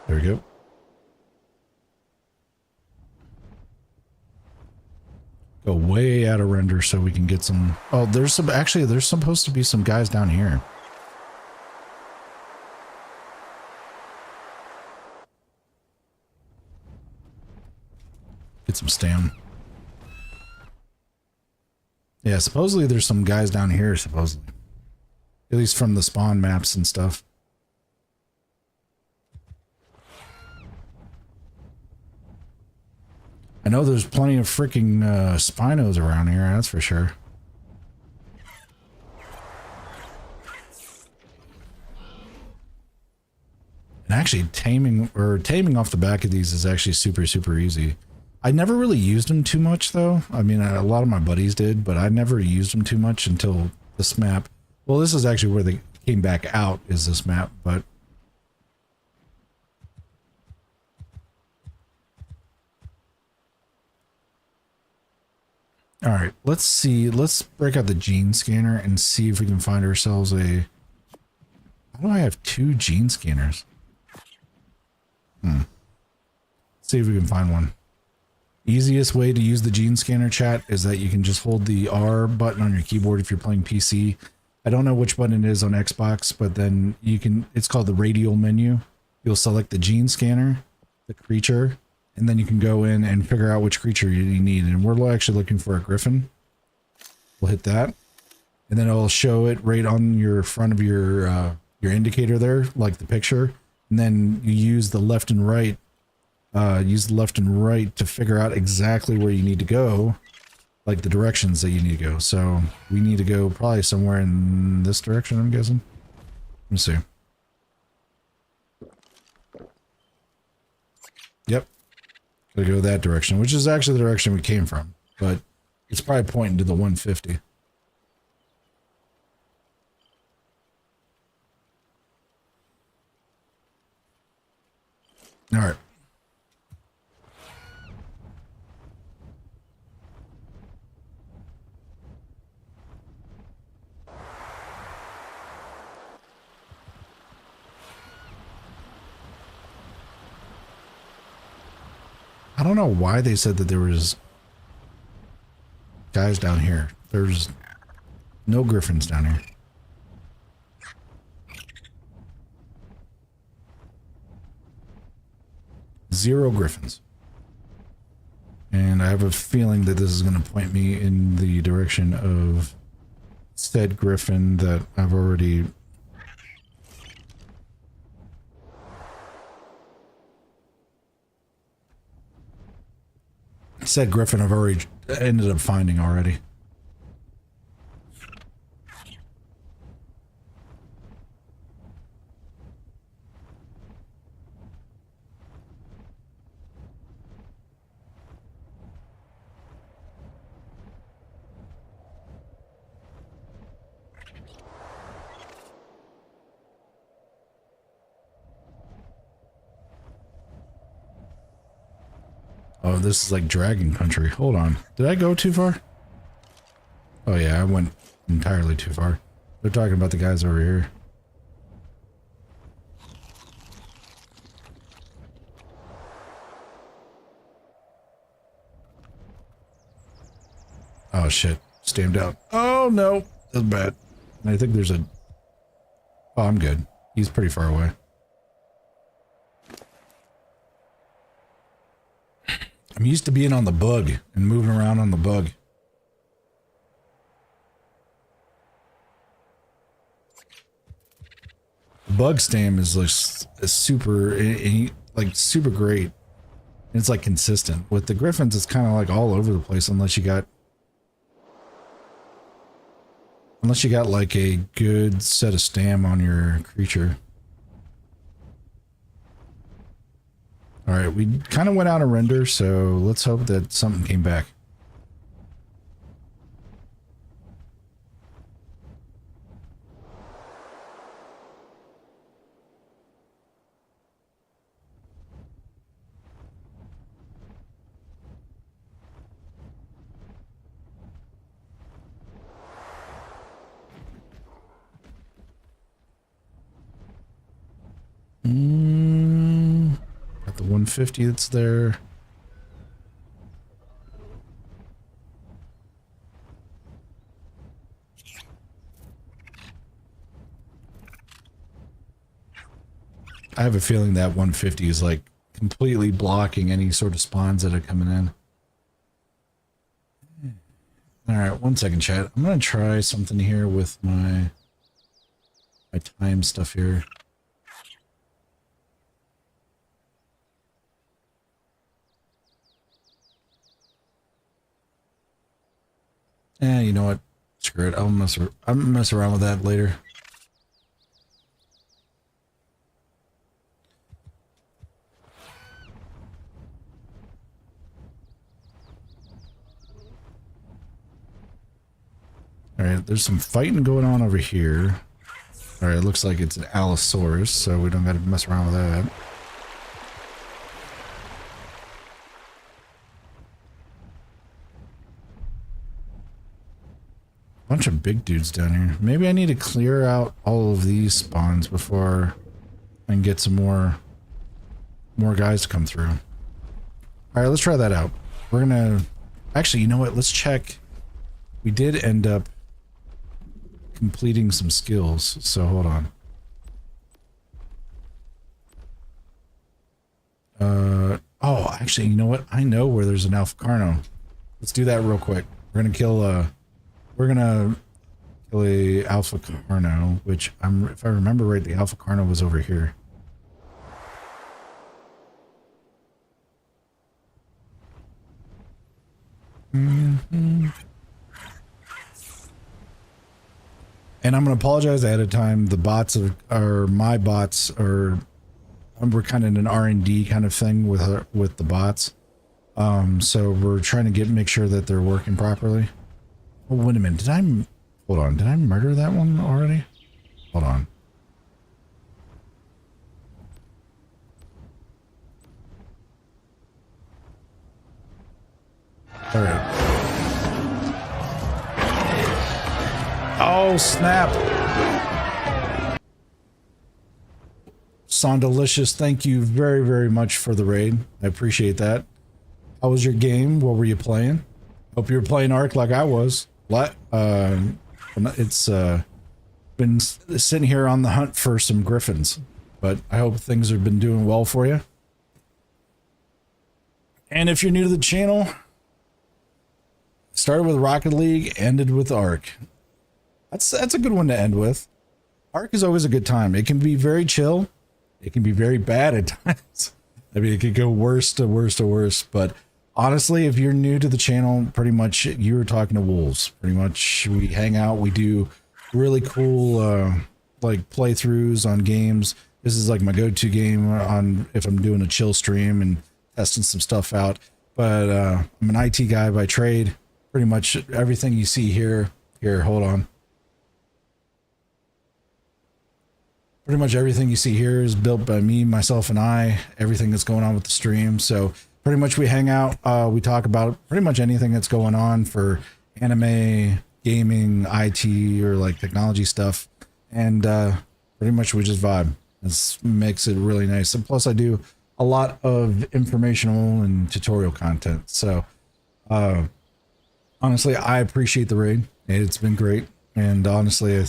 There we go. Go way out of render so we can get some... Oh, there's some... Actually, there's supposed to be some guys down here. Get some stam. Yeah, supposedly there's some guys down here, supposedly. At least from the spawn maps and stuff. I know there's plenty of freaking Spinos around here, that's for sure. And actually taming off the back of these is actually super easy. I never really used them too much though. I mean, a lot of my buddies did, but I never used them too much until this map. Well, this is actually where they came back out, is this map, but All right, let's see. Let's break out the gene scanner and see if we can find ourselves a... How do I have 2 gene scanners? See if we can find one. Easiest way to use the gene scanner, chat, is that you can just hold the R button on your keyboard if you're playing PC. I don't know which button it is on Xbox, but then you can, it's called the radial menu. You'll select the gene scanner, the creature, and then you can go in and figure out which creature you need. And we're actually looking for a griffin. We'll hit that. And then it'll show it right on your front of your indicator there, like the picture. And then you use the left and right, to figure out exactly where you need to go, like the directions that you need to go. So we need to go probably somewhere in this direction, I'm guessing. Let me see. Yep. Gotta go that direction, which is actually the direction we came from, but it's probably pointing to the 150. All right. I don't know why they said that there was guys down here. There's no griffins down here. Zero griffins. And I have a feeling that this is going to point me in the direction of said griffin that I've already... Said griffin I've already ended up finding already. Oh, this is like Dragon Country. Hold on. Did I go too far? Oh yeah, I went entirely too far. They're talking about the guys over here. Oh shit. Stammed out. Oh no. That's bad. And I think there's a... Oh, I'm good. He's pretty far away. I'm used to being on the bug and moving around on the bug. The bug stam is like super great. And it's like consistent. With the griffins, it's kind of like all over the place unless you got like a good set of stam on your creature. All right, we kind of went out of render, so let's hope that something came back. Got the 150 that's there. I have a feeling that 150 is like completely blocking any sort of spawns that are coming in. Alright, 1 second, chat. I'm gonna try something here with my time stuff here. You know what? Screw it. I'll mess around with that later. Alright, there's some fighting going on over here. Alright, it looks like it's an Allosaurus, so we don't gotta mess around with that. bunch of big dudes down here. Maybe I need to clear out all of these spawns before I can get some more guys to come through. All right, let's try that out. We're gonna actually, you know what? Let's check. We did end up completing some skills, so hold on. Oh, actually, you know what? I know where there's an Alpha Carno. Let's do that real quick. We're gonna kill a Alpha Carno, which if I remember right, the Alpha Carno was over here. And I'm gonna apologize ahead of time. The bots are my bots are. We're kind of in an R&D kind of thing with the bots. So we're trying to make sure that they're working properly. Oh, wait a minute. Hold on. Did I murder that one already? Hold on. All right. Oh, snap. Sondelicious, thank you very, very much for the raid. I appreciate that. How was your game? What were you playing? Hope you were playing ARK like I was. It's been sitting here on the hunt for some griffins, but I hope things have been doing well for you. And if you're new to the channel, started with Rocket League, ended with ARK. That's a good one to end with. ARK is always a good time. It can be very chill. It can be very bad at times. I mean, it could go worse to worse to worse. But honestly, if you're new to the channel, pretty much you're talking to wolves. Pretty much we hang out. We do really cool like playthroughs on games. This is like my go-to game on if I'm doing a chill stream and testing some stuff out. But I'm an IT guy by trade. Pretty much everything you see here. Here, hold on. Pretty much everything you see here is built by me, myself, and I. Everything that's going on with the stream. So pretty much we hang out. We talk about pretty much anything that's going on for anime, gaming, IT, or like technology stuff. And pretty much we just vibe. This makes it really nice. And plus I do a lot of informational and tutorial content. So honestly, I appreciate the raid. It's been great. And honestly, I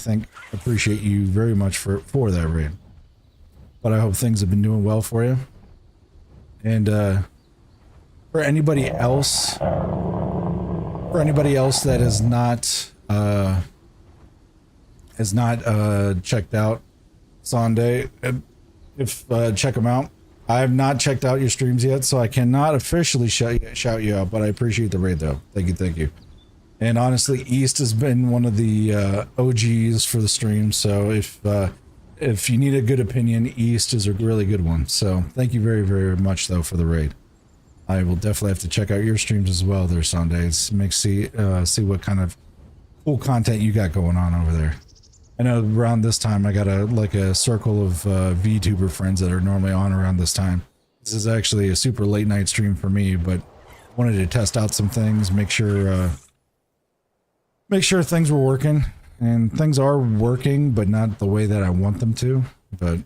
appreciate you very much for that raid. But I hope things have been doing well for you. And for anybody else that has not checked out Sunday, check them out. I have not checked out your streams yet, so I cannot officially shout you out. But I appreciate the raid, though. Thank you. And honestly, East has been one of the OGs for the stream. So if you need a good opinion, East is a really good one. So thank you very, very much, though, for the raid. I will definitely have to check out your streams as well there Sundays. See what kind of cool content you got going on over there. I know around this time I got a circle of VTuber friends that are normally on around this time. This is actually a super late night stream for me, but wanted to test out some things, make sure things were working, and things are working, but not the way that I want them to. But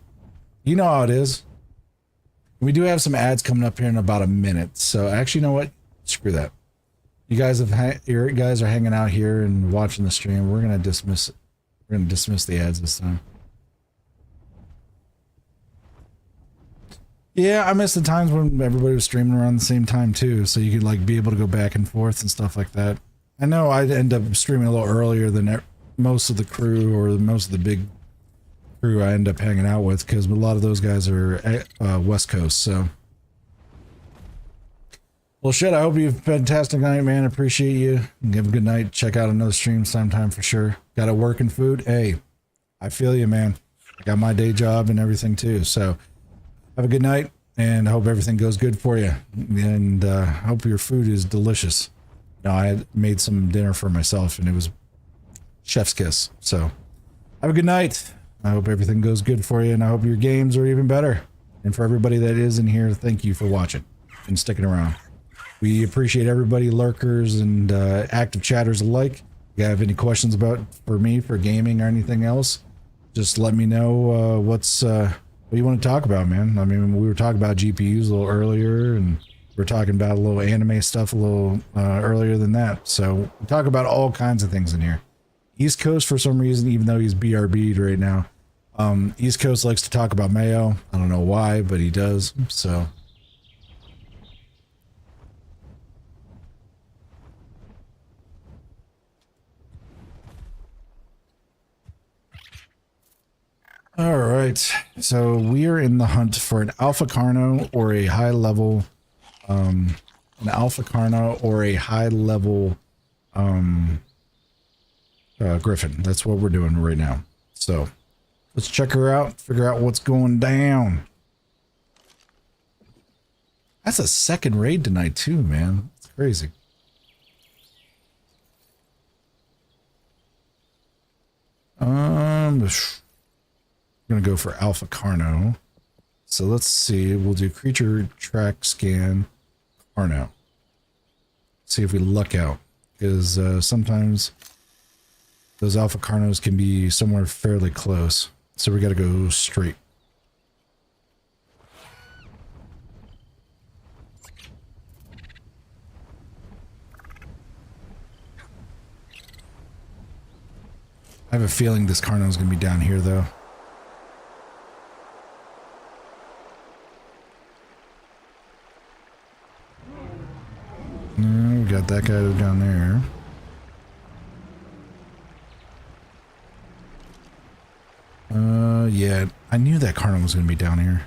you know how it is. We do have some ads coming up here in about a minute. So actually, you know what? Screw that. You guys are hanging out here and watching the stream. We're gonna dismiss the ads this time. Yeah, I miss the times when everybody was streaming around the same time too, so you could like be able to go back and forth and stuff like that. I know I'd end up streaming a little earlier than most of the crew or most of the big crew I end up hanging out with, because a lot of those guys are West Coast. So, well, shit. I hope you have a fantastic night, man. Appreciate you. Have a good night. Check out another stream sometime for sure. Got to work and food. Hey, I feel you, man. I got my day job and everything too. So, have a good night, and I hope everything goes good for you. And I hope your food is delicious. No, I had made some dinner for myself, and it was chef's kiss. So, have a good night. I hope everything goes good for you, and I hope your games are even better. And for everybody that is in here, thank you for watching and sticking around. We appreciate everybody, lurkers and active chatters alike. you have any questions for me for gaming or anything else, just let me know what you want to talk about, man. I mean, we were talking about GPUs a little earlier, and we are talking about a little anime stuff a little earlier than that. So we talk about all kinds of things in here. East Coast, for some reason, even though he's BRB'd right now, East Coast likes to talk about Mayo. I don't know why, but he does. So. All right, so we are in the hunt for an Alpha Carno or a high level, Griffin. That's what we're doing right now. So let's check her out, figure out what's going down. That's a second raid tonight too, man. It's crazy. We're gonna go for Alpha Carno. So let's see. We'll do creature track scan Carno. See if we luck out, because sometimes those Alpha Carnos can be somewhere fairly close. So we got to go straight. I have a feeling this Carno is gonna be down here, though. We got that guy down there. Yeah, I knew that Carno was going to be down here.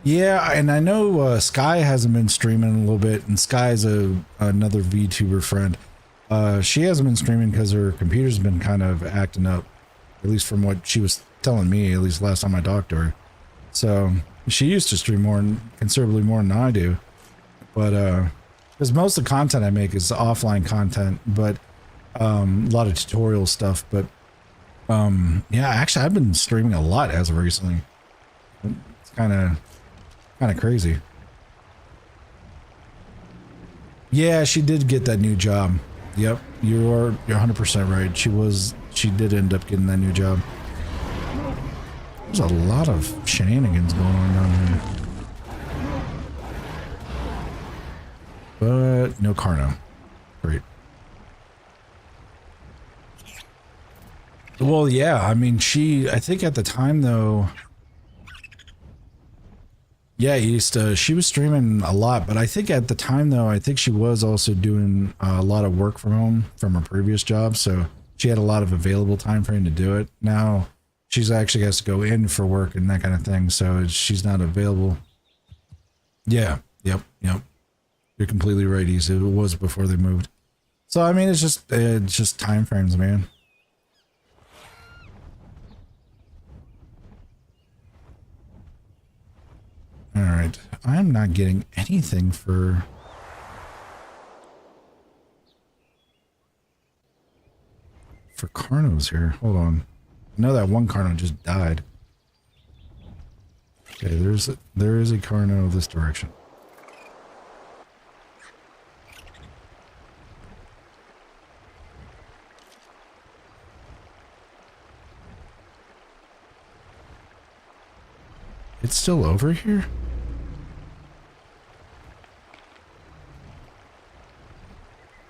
Yeah, and I know Sky hasn't been streaming a little bit, and Sky's another VTuber friend. She hasn't been streaming because her computer's been kind of acting up, at least from what she was telling me, at least last time I talked to her. So she used to stream considerably more than I do, but because most of the content I make is offline content, but a lot of tutorial stuff. But yeah, actually I've been streaming a lot as of recently. It's kind of crazy. Yeah, she did get that new job. Yep, you're 100% right. She did end up getting that new job. There's a lot of shenanigans going on down here. But no Carno. Great. Well, yeah, I mean, I think at the time though, yeah, she was streaming a lot, but I think at the time though, I think she was also doing a lot of work from home from her previous job, so she had a lot of available time frame to do it. Now she's actually has to go in for work and that kind of thing, so she's not available. Yeah, yep. You're completely right, Issa. It was before they moved. So I mean, it's just time frames, man. All right, I'm not getting anything for Carnos here. Hold on. I know that one Carno just died. Okay, there is a Carno this direction. It's still over here?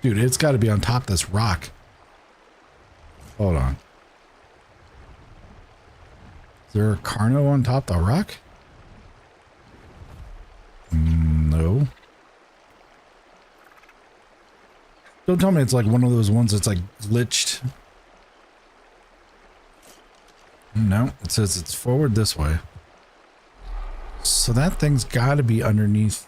Dude, it's got to be on top of this rock. Hold on. Is there a Carno on top of the rock? No. Don't tell me it's like one of those ones that's like glitched. No, it says it's forward this way. So that thing's got to be underneath.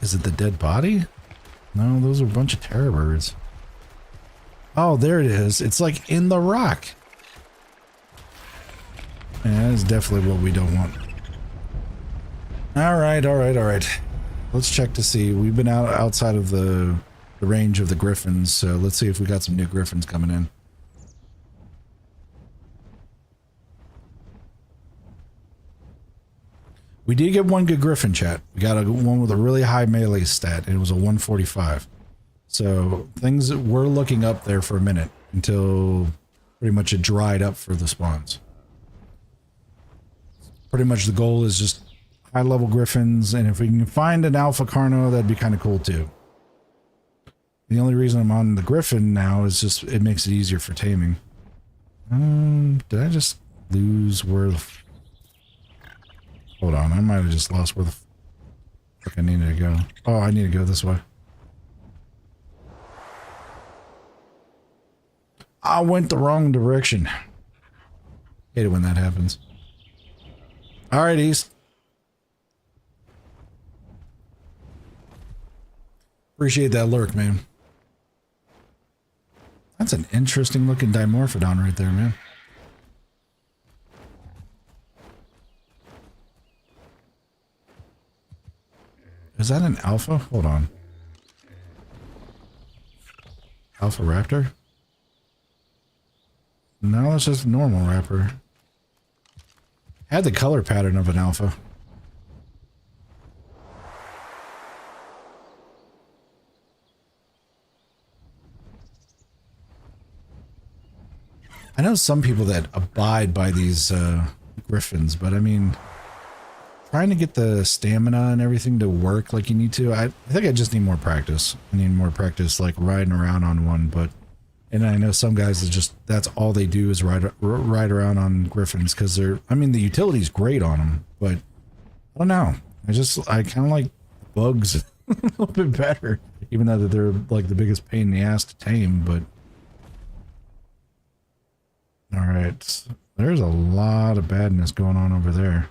Is it the dead body? No, those are a bunch of terror birds. Oh, there it is. It's like in the rock. Yeah, that's definitely what we don't want. All right. Let's check to see. We've been outside of the the range of the griffins. So let's see if we got some new griffins coming in. We did get one good griffin, chat. We got one with a really high melee stat, and it was a 145. So things were looking up there for a minute until pretty much it dried up for the spawns. Pretty much the goal is just high level griffins, and if we can find an alpha carno, that'd be kind of cool too. The only reason I'm on the griffin now is just it makes it easier for taming. Did I just lose where the... Hold on, I might have just lost where the fuck I needed to go. Oh, I need to go this way. I went the wrong direction. Hate it when that happens. All right, East. Appreciate that lurk, man. That's an interesting looking Dimorphodon right there, man. Is that an alpha? Hold on. Alpha raptor? No, that's just a normal raptor. Had the color pattern of an alpha. I know some people that abide by these griffins, but I mean, trying to get the stamina and everything to work like you need to, I think I just need more practice. I need more practice like riding around on one, but... And I know some guys that just, that's all they do is ride around on griffins because they're, I mean, the utility's great on them, but I don't know. I kind of like bugs a little bit better, even though that they're like the biggest pain in the ass to tame, but. All right. There's a lot of badness going on over there.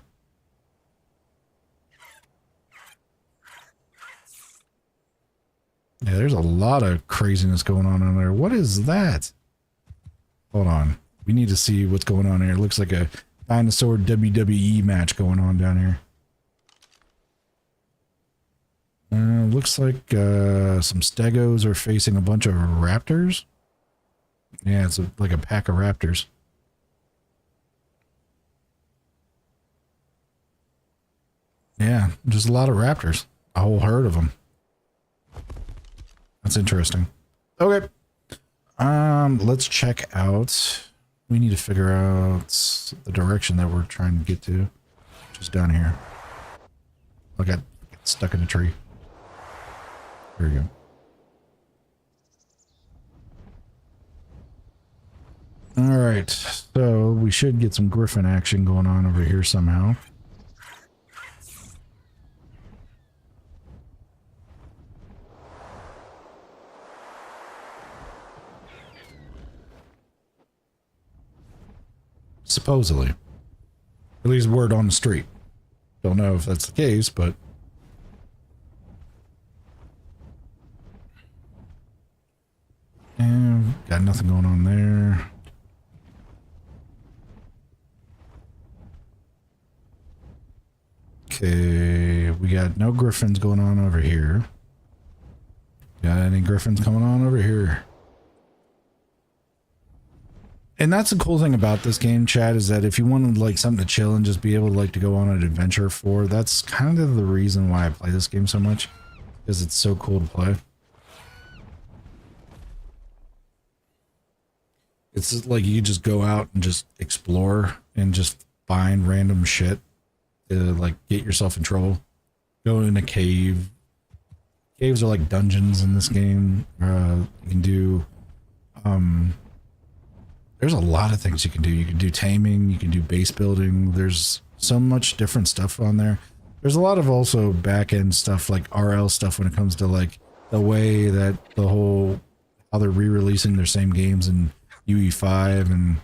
Yeah, there's a lot of craziness going on there. What is that? Hold on. We need to see what's going on here. It looks like a dinosaur WWE match going on down here. Looks like some stegos are facing a bunch of raptors. Yeah, it's like a pack of raptors. Yeah, just a lot of raptors. A whole herd of them. That's interesting. Okay. Let's check out. We need to figure out the direction that we're trying to get to. Just down here. I got stuck in a tree. There we go. All right. So we should get some griffin action going on over here somehow. Supposedly. At least word on the street. Don't know if that's the case, but... And got nothing going on there. Okay, we got no griffins going on over here. Got any griffins coming on over here? And that's the cool thing about this game, chat, is that if you wanted like something to chill and just be able to like to go on an adventure for, that's kind of the reason why I play this game so much, because it's so cool to play. It's just like you just go out and just explore and just find random shit to like get yourself in trouble. Go in a cave. Caves are like dungeons in this game. You can do there's a lot of things you can do. You can do taming, you can do base building. There's so much different stuff on there. There's a lot of also back-end stuff like RL stuff when it comes to like the way that the whole, how they're re-releasing their same games in UE5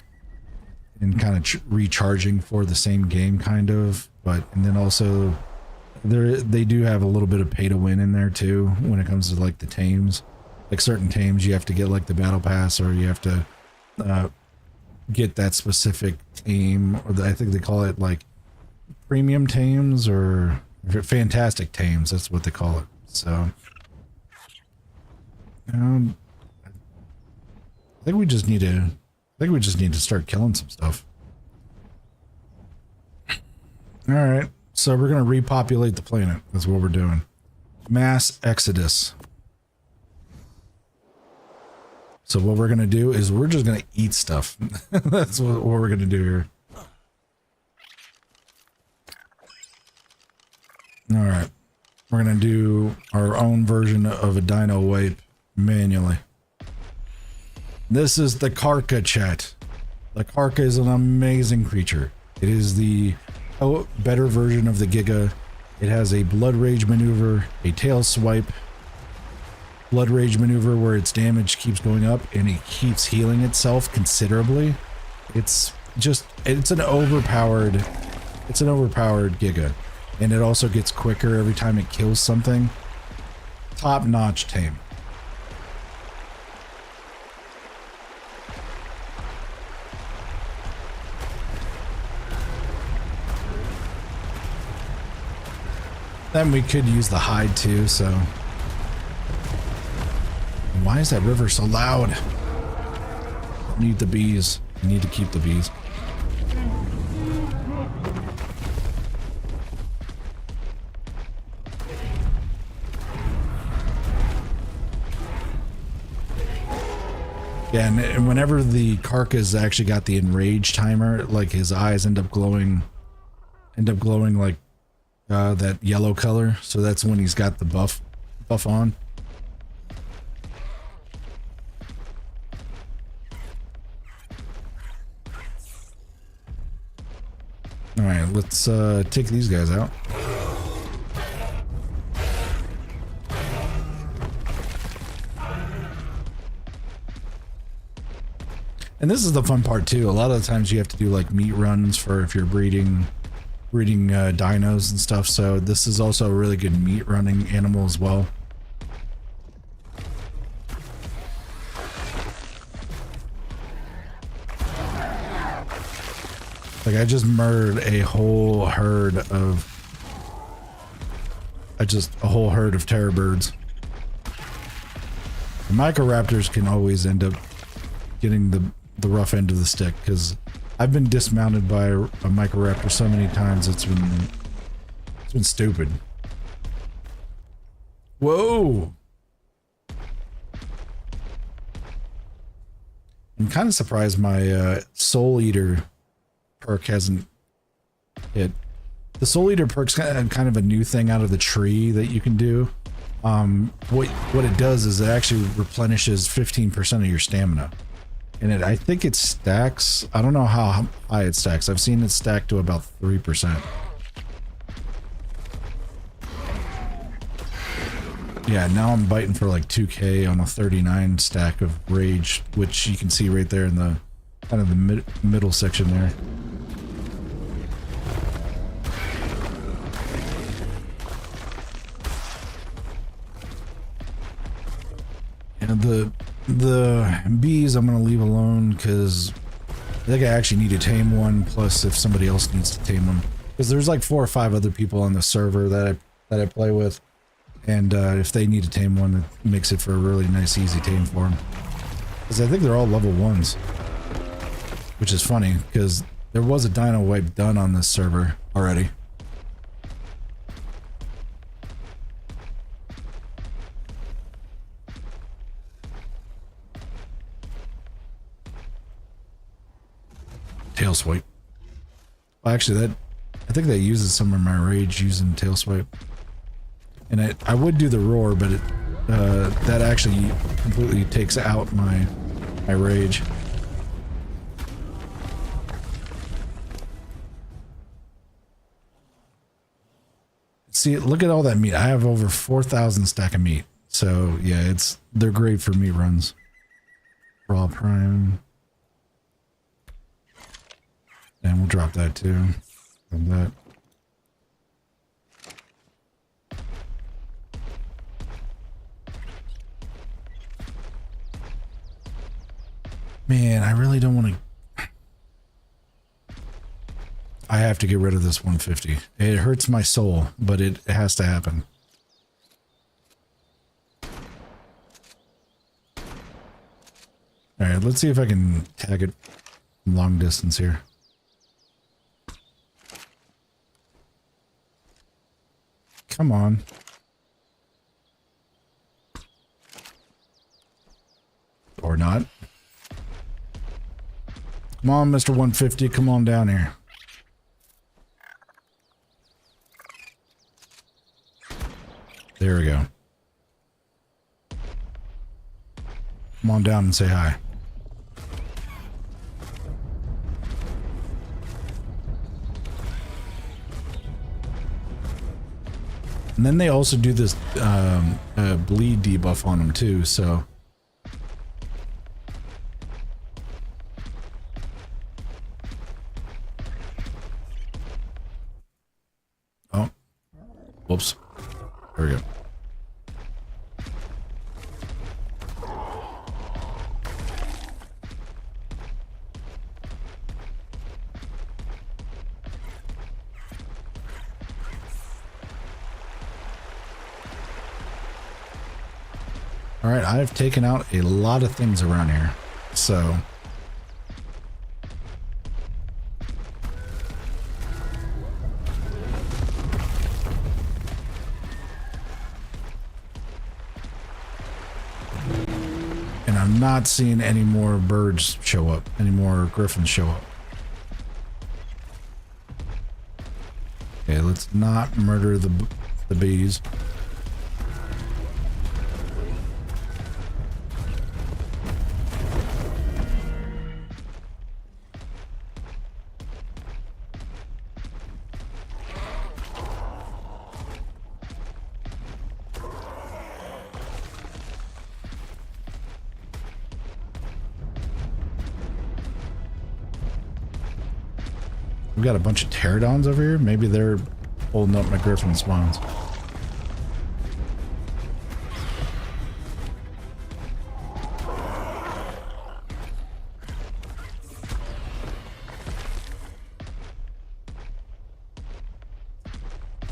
and kind of recharging for the same game kind of. But, and then also they do have a little bit of pay to win in there too when it comes to like the tames. Like certain tames you have to get like the battle pass, or you have to get that specific tame, or I think they call it like premium tames or fantastic tames. That's what they call it. So I think we just need to. I think we just need to start killing some stuff. All right, so we're gonna repopulate the planet. That's what we're doing. Mass exodus. So what we're gonna do is we're just gonna eat stuff. That's what we're gonna do here. All right, we're gonna do our own version of a dino wipe manually. This is the Karka, chat. The Karka is an amazing creature. It is the better version of the Giga. It has a blood rage maneuver, a tail swipe, blood rage maneuver where its damage keeps going up and it keeps healing itself considerably. It's an overpowered Giga. And it also gets quicker every time it kills something. Top notch tame. Then we could use the hide too, so. Why is that river so loud? I need the bees. I need to keep the bees. Yeah, and whenever the Karka's actually got the enrage timer, like his eyes end up glowing like that yellow color. So that's when he's got the buff on. All right, let's take these guys out. And this is the fun part too. A lot of the times you have to do like meat runs for if you're breeding dinos and stuff. So this is also a really good meat running animal as well. Like I just murdered a whole herd of terror birds. The microraptors can always end up getting the rough end of the stick because I've been dismounted by a microraptor so many times it's been stupid. Whoa! I'm kind of surprised my Soul Eater perk hasn't hit. The Soul Eater perk's kind of a new thing out of the tree that you can do. What it does is it actually replenishes 15% of your stamina. And I think it stacks. I don't know how high it stacks. I've seen it stack to about 3%. Yeah, now I'm biting for like 2k on a 39 stack of rage, which you can see right there in the kind of the middle section there. And the bees I'm gonna leave alone because I think I actually need to tame one, plus if somebody else needs to tame them, because there's like 4 or 5 other people on the server that I play with, and if they need to tame one, it makes it for a really nice easy tame for them, because I think they're all level 1s, which is funny because there was a dino wipe done on this server already. Tail swipe. Well, actually, I think that uses some of my rage using tail swipe. And I would do the roar, but that actually completely takes out my rage. See, look at all that meat. I have over 4,000 stack of meat. So yeah, they're great for meat runs. Raw prime. And we'll drop that too. And that. Man, I really don't want to. I have to get rid of this 150. It hurts my soul, but it has to happen. Alright, let's see if I can tag it from long distance here. Come on. Or not. Come on, Mr. 150, come on down here. There we go. Come on down and say hi. And then they also do this bleed debuff on them too, so... Oh. Whoops. There we go. Alright, I've taken out a lot of things around here, so... And I'm not seeing any more birds show up, any more griffins show up. Okay, let's not murder the bees. We got a bunch of pterodons over here. Maybe they're holding up my griffin spawns.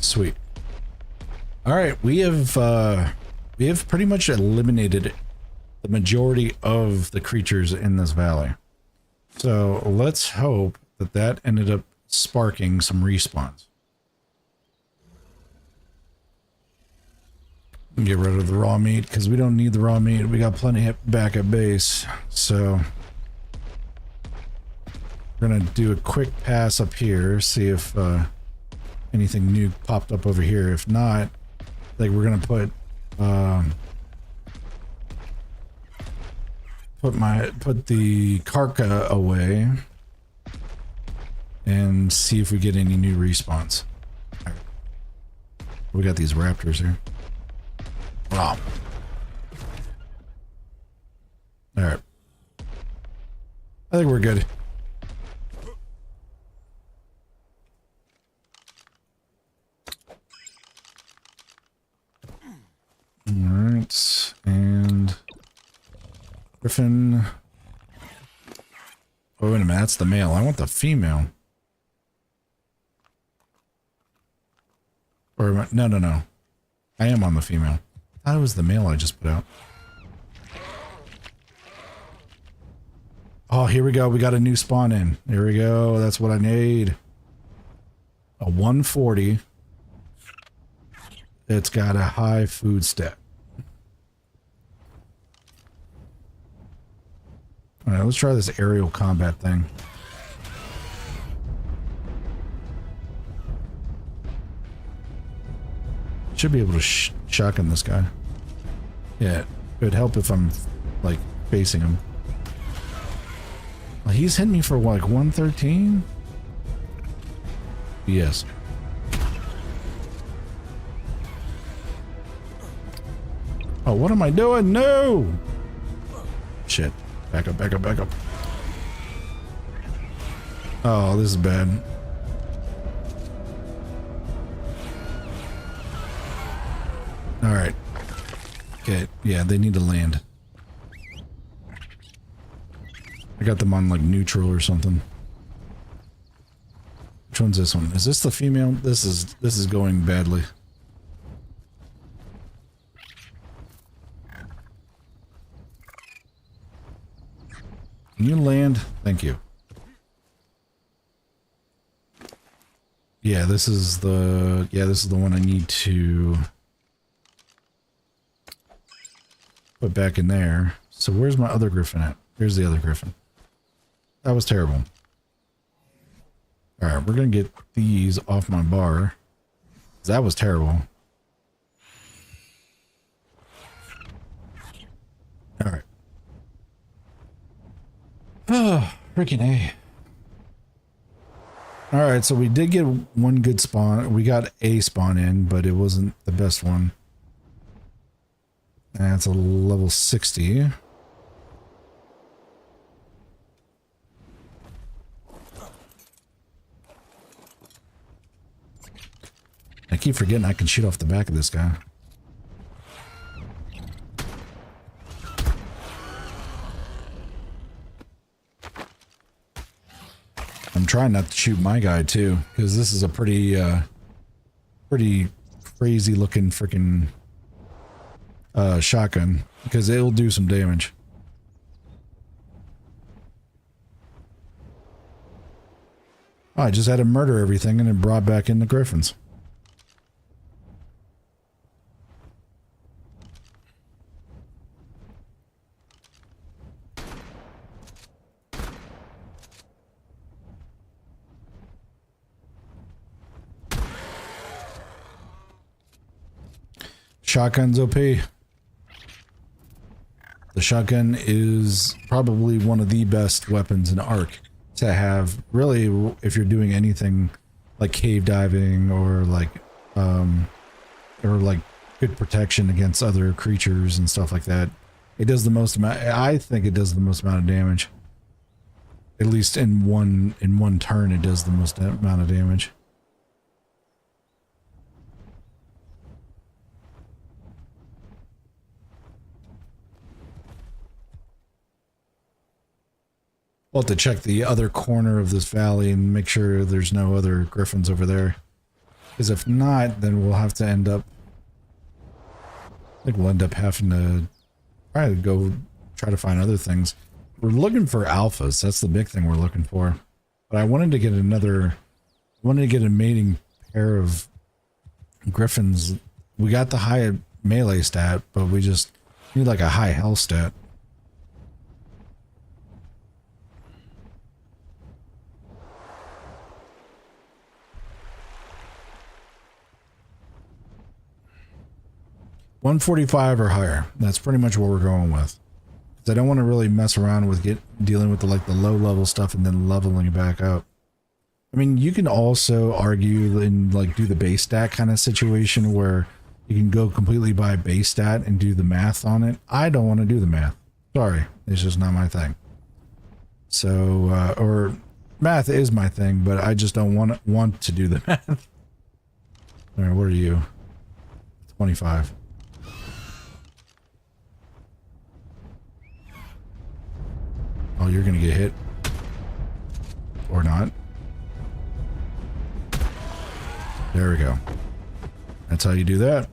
Sweet. All right, we have pretty much eliminated the majority of the creatures in this valley. So let's hope that that ended up sparking some respawns. Get rid of the raw meat because we don't need the raw meat. We got plenty back at base. So we're gonna do a quick pass up here, see if anything new popped up over here. If not, like we're gonna put the Karka away and see if we get any new respawns. Right. We got these raptors here. Wow. Alright. I think we're good. Alright, and Griffin. Oh, wait a minute, that's the male. I want the female. Or am I, no. I am on the female. I thought it was the male I just put out. Oh, here we go. We got a new spawn in. Here we go. That's what I need. A 140. It's got a high food stat. Alright, let's try this aerial combat thing. Should be able to shotgun this guy. Yeah, it would help if I'm, like, facing him. Well, he's hitting me for, like, 113? Yes. Oh, what am I doing? No! Shit. Back up, back up, back up. Oh, this is bad. Alright. Okay, yeah, they need to land. I got them on, like, neutral or something. Which one's this one? Is this the female? This is going badly. Can you land? Thank you. Yeah, this is the one I need to put back in there. So where's my other griffin at? Here's the other griffin. That was terrible. Alright, we're gonna get these off my bar. That was terrible. Alright. Oh, freaking A. Alright, so we did get one good spawn. We got a spawn in, but it wasn't the best one. That's a level 60. I keep forgetting I can shoot off the back of this guy. I'm trying not to shoot my guy too, because this is a pretty crazy looking freaking shotgun, because it'll do some damage. Oh, I just had to murder everything and it brought back in the griffins. Shotgun's OP. The shotgun is probably one of the best weapons in ARK to have, really, if you're doing anything like cave diving or like good protection against other creatures and stuff like that. It does the most amount. I think it does the most amount of damage. At least in one turn, it does the most amount of damage. We'll have to check the other corner of this valley and make sure there's no other griffins over there. Because if not, then we'll have to end up... I think we'll end up having to probably go try to find other things. We're looking for alphas. That's the big thing we're looking for. But I wanted to get another... I wanted to get a mating pair of griffins. We got the high melee stat, but we just need like a high health stat. $145 or higher. That's pretty much what we're going with. I don't want to really mess around with dealing with the low level stuff and then leveling it back up. I mean, you can also argue and like do the base stat kind of situation where you can go completely by base stat and do the math on it. I don't want to do the math. Sorry, it's just not my thing. So, or math is my thing, but I just don't want to do the math. All right, what are you? 25. Oh, you're gonna get hit. Or not. There we go. That's how you do that.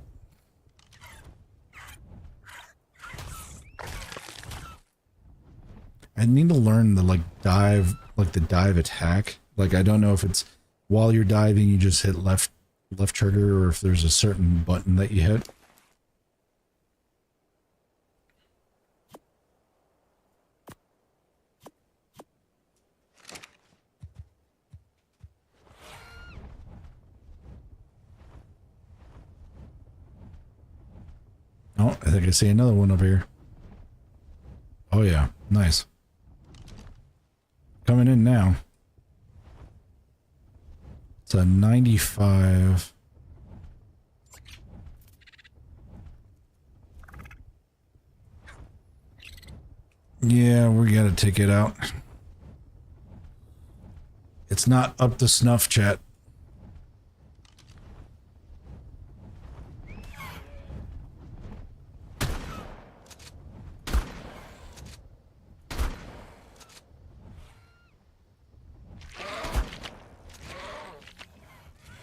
I need to learn the dive, the dive attack. Like, I don't know if it's while you're diving you just hit left trigger or if there's a certain button that you hit. Oh, I think I see another one over here. Oh yeah, nice. Coming in now. It's a 95. Yeah, we gotta take it out. It's not up to snuff, chat.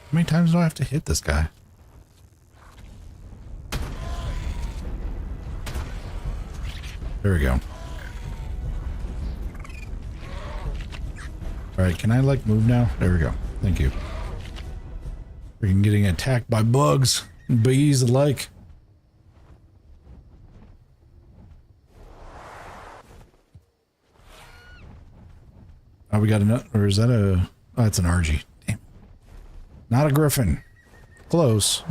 How many times do I have to hit this guy? There we go. Alright, can I like move now? There we go. Thank you. Freaking getting attacked by bugs and bees alike. Oh, we got another, or is that a, oh, that's an RG. Damn. Not a griffin. Close.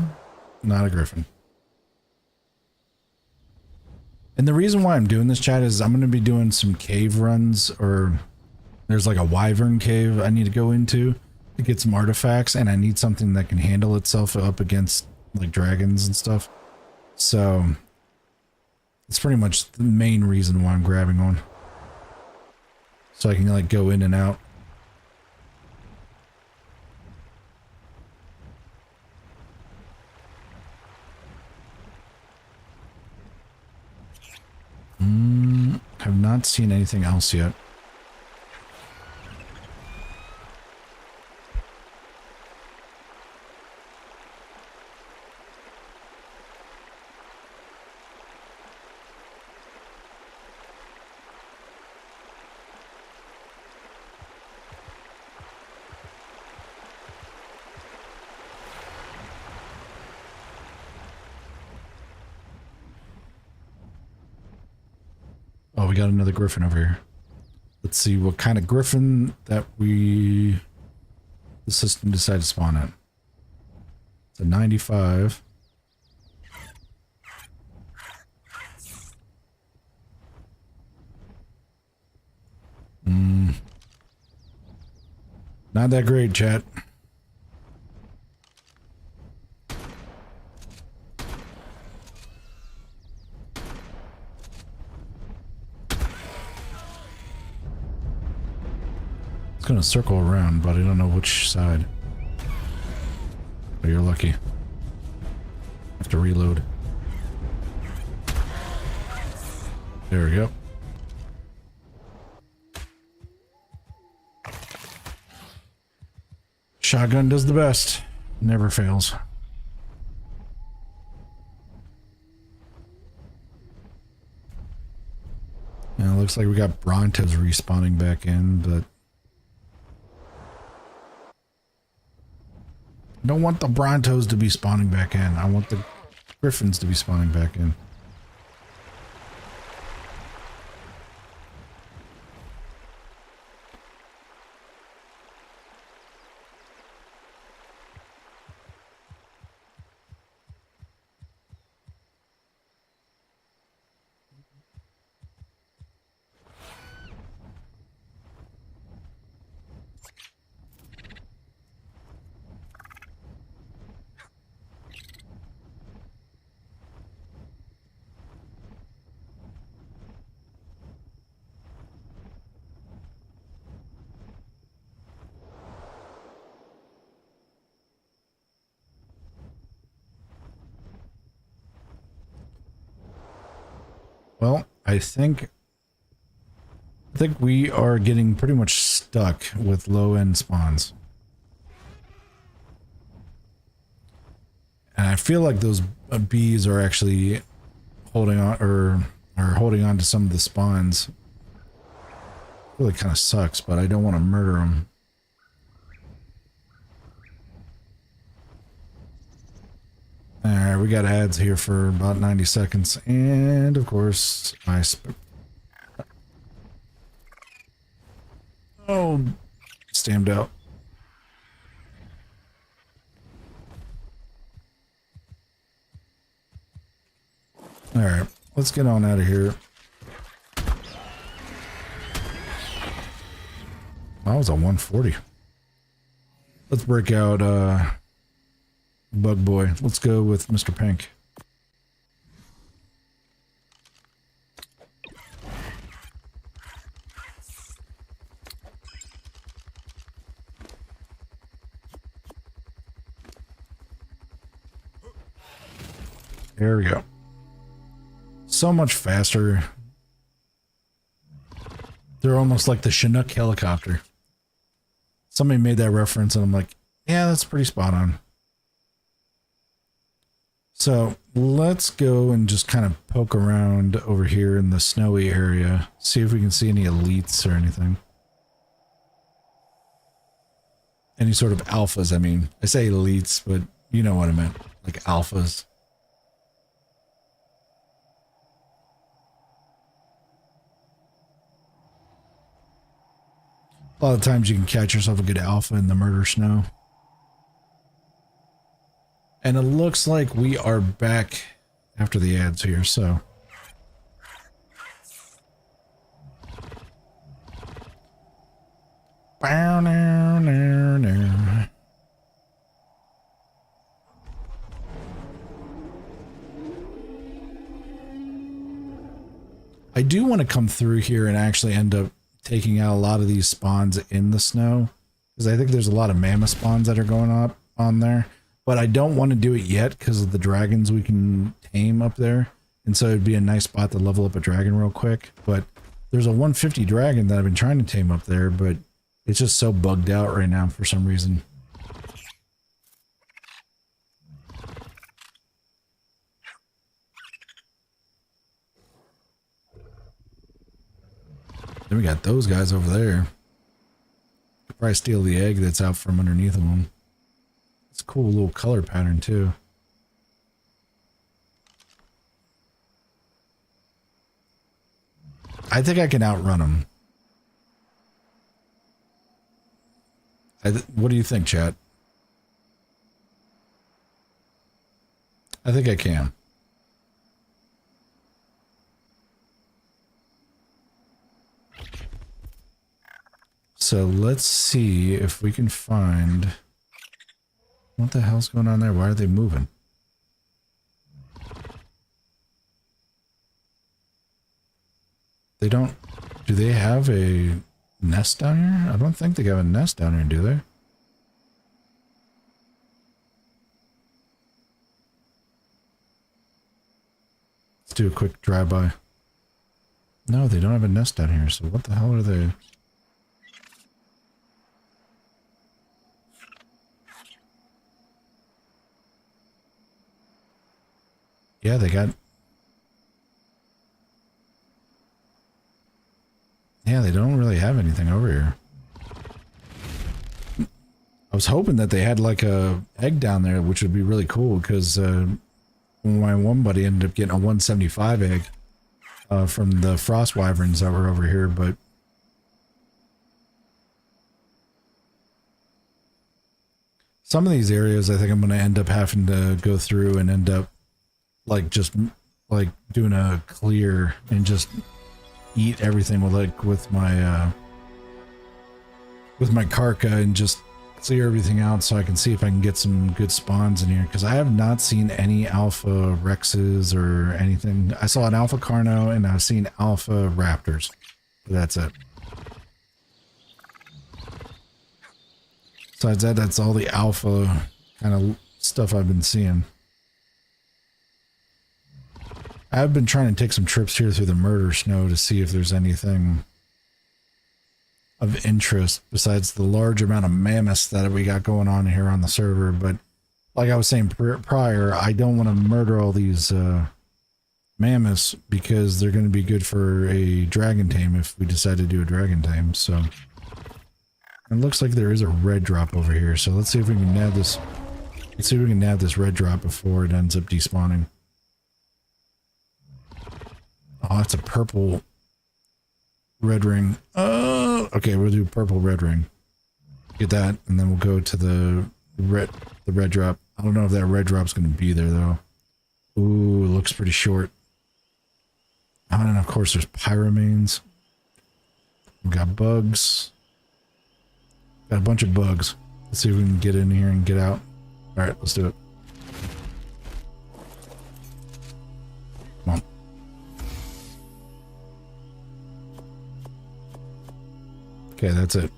Not a griffin. And the reason why I'm doing this, chat, is I'm going to be doing some cave runs, or there's like a wyvern cave I need to go into to get some artifacts, and I need something that can handle itself up against like dragons and stuff. So it's pretty much the main reason why I'm grabbing one. So I can like go in and out. Have not seen anything else yet. Oh, we got another griffin over here. Let's see what kind of griffin that the system decided to spawn at. It's a 95. Not that great, chat. It's gonna circle around, but I don't know which side. But you're lucky. Have to reload. There we go. Shotgun does the best. Never fails. Yeah, it looks like we got Brontos respawning back in, but I don't want the Brontos to be spawning back in. I want the Griffins to be spawning back in. Well, I think we are getting pretty much stuck with low-end spawns. And I feel like those bees are actually holding on, or are holding on to some of the spawns. Really kind of sucks, but I don't want to murder them. Alright, we got ads here for about 90 seconds, and of course, oh, stamped out. Alright, let's get on out of here. That was a 140. Let's break out, Bug Boy. Let's go with Mr. Pink. There we go. So much faster. They're almost like the Chinook helicopter. Somebody made that reference and I'm like, yeah, that's pretty spot on. So let's go and just kind of poke around over here in the snowy area. See if we can see any elites or anything. Any sort of alphas, I mean. I say elites, but you know what I meant. Like alphas. A lot of times you can catch yourself a good alpha in the murder snow. And it looks like we are back after the ads here, so. Bow, now, now, now. I do want to come through here and actually end up taking out a lot of these spawns in the snow, because I think there's a lot of mammoth spawns that are going up on there, but I don't want to do it yet because of the dragons we can tame up there, and so it'd be a nice spot to level up a dragon real quick. But there's a 150 dragon that I've been trying to tame up there, but it's just so bugged out right now for some reason. Then we got those guys over there. Could probably steal the egg that's out from underneath of them. It's a cool little color pattern too. I think I can outrun them. What do you think, chat? I think I can. So let's see if we can find... What the hell's going on there? Why are they moving? They don't... Do they have a nest down here? I don't think they have a nest down here, do they? Let's do a quick drive-by. No, they don't have a nest down here, so what the hell are they... Yeah, they got... Yeah, they don't really have anything over here. I was hoping that they had like a egg down there, which would be really cool, because my one buddy ended up getting a 175 egg from the frost wyverns that were over here, but... Some of these areas I think I'm going to end up having to go through and end up like just like doing a clear and just eat everything with my Karka and just clear everything out so I can see if I can get some good spawns in here, because I have not seen any alpha Rexes or anything. I saw an alpha Carno and I've seen alpha Raptors, but that's it. Besides that, that's all the alpha kind of stuff I've been seeing. I've been trying to take some trips here through the murder snow to see if there's anything of interest besides the large amount of mammoths that we got going on here on the server. But like I was saying prior, I don't want to murder all these mammoths because they're going to be good for a dragon tame if we decide to do a dragon tame. So it looks like there is a red drop over here. So let's see if we can nab this. Let's see if we can nab this red drop before it ends up despawning. Oh, that's a purple red ring. Oh, okay, we'll do purple red ring. Get that, and then we'll go to the red drop. I don't know if that red drop's going to be there, though. Ooh, it looks pretty short. Oh, and of course, there's pyromanes. We've got bugs. Got a bunch of bugs. Let's see if we can get in here and get out. All right, let's do it. Come on. Okay, that's it.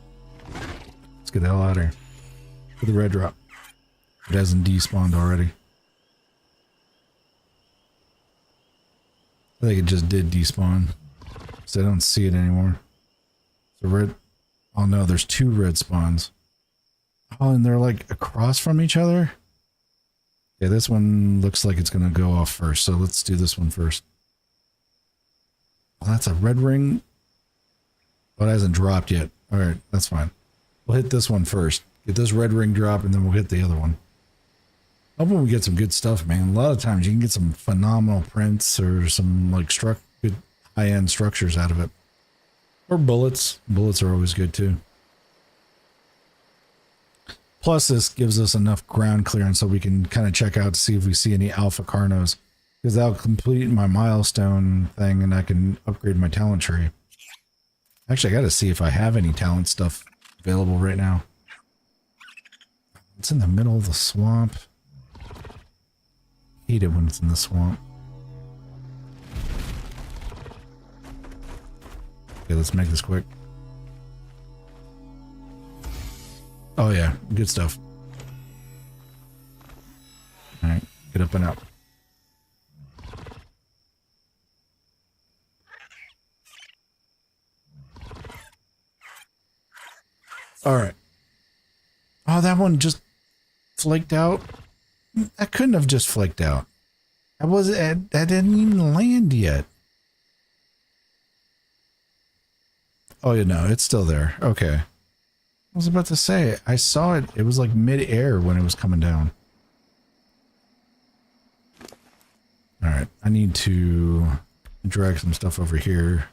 Let's get the hell out of here. For the red drop. It hasn't despawned already. I think it just did despawn. So I don't see it anymore. So red... Oh no, there's two red spawns. Oh, and they're like across from each other? Yeah, this one looks like it's going to go off first. So let's do this one first. Oh, that's a red ring. Oh, it hasn't dropped yet. All right, that's fine. We'll hit this one first Get this red ring drop, and then we'll hit the other one. Hoping we get some good stuff, man. A lot of times you can get some phenomenal prints or some like good high-end structures out of it. Or bullets. Bullets are always good too. Plus this gives us enough ground clearance so we can kind of check out to see if we see any alpha carnos. Because that'll complete my milestone thing and I can upgrade my talent tree. Actually, I gotta see if I have any talent stuff available right now. It's in the middle of the swamp. Hate it when it's in the swamp. Okay, let's make this quick. Oh yeah, good stuff. Alright, get up and up. Alright. Oh, that one just flaked out. I couldn't have just flaked out. That didn't even land yet. Oh, yeah, no, it's still there. Okay. I was about to say, I saw it. It was like mid-air when it was coming down. Alright, I need to drag some stuff over here.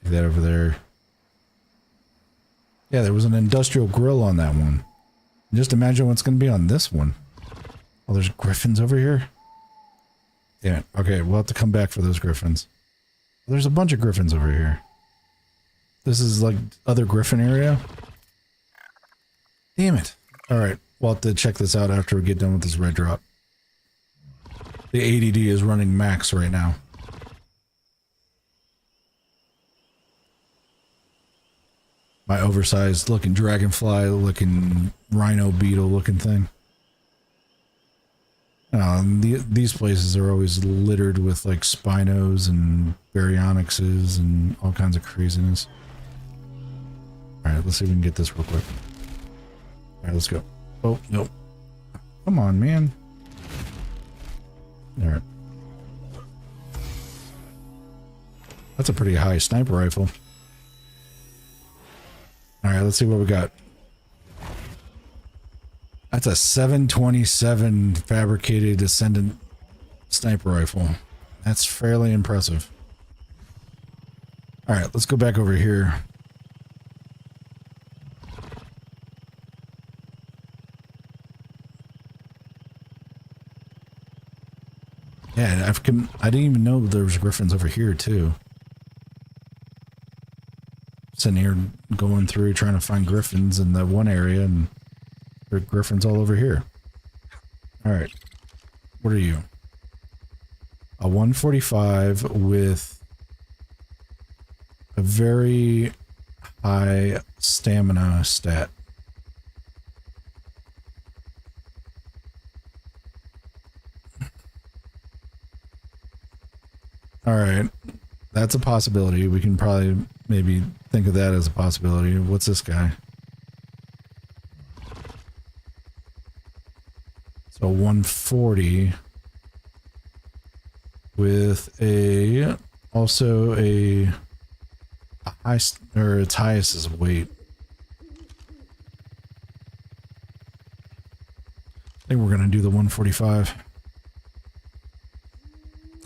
Take that over there. Yeah, there was an industrial grill on that one. Just imagine what's going to be on this one. Oh, there's griffins over here? Damn it. Okay, we'll have to come back for those griffins. There's a bunch of griffins over here. This is like other griffin area. Damn it. Alright, we'll have to check this out after we get done with this red drop. The ADD is running max right now. My oversized looking dragonfly looking rhino beetle looking thing. These places are always littered with like spinos and baryonyxes and all kinds of craziness. Alright, let's see if we can get this real quick. Alright, let's go. Oh, nope. Come on, man. Alright. That's a pretty high sniper rifle. Alright, let's see what we got. That's a 727 fabricated Ascendant sniper rifle. That's fairly impressive. Alright, let's go back over here. Yeah, I didn't even know there was griffins over here too. Sitting here going through trying to find griffins in that one area, and there are griffins all over here. Alright. What are you? A 145 with a very high stamina stat. Alright. That's a possibility. We can probably maybe think of that as a possibility. What's this guy? So 140 with also a high, or its highest is weight. I think we're gonna do the 145.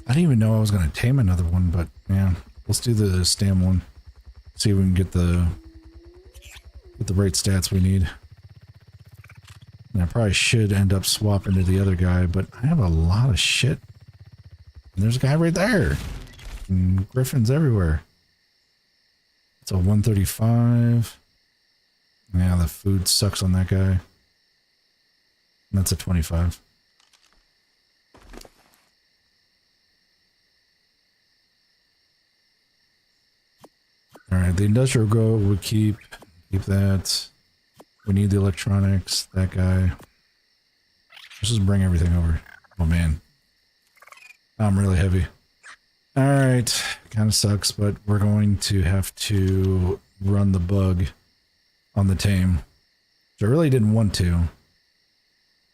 I didn't even know I was gonna tame another one, but yeah, let's do the stam one. See if we can get the right stats we need. And I probably should end up swapping to the other guy, but I have a lot of shit. And there's a guy right there. And griffins everywhere. It's a 135. Yeah, the food sucks on that guy. And that's a 25. Alright, the industrial grow would keep that. We need the electronics, that guy. Let's just bring everything over. Oh man. I'm really heavy. Alright, kind of sucks, but we're going to have to run the bug on the tame. Which I really didn't want to,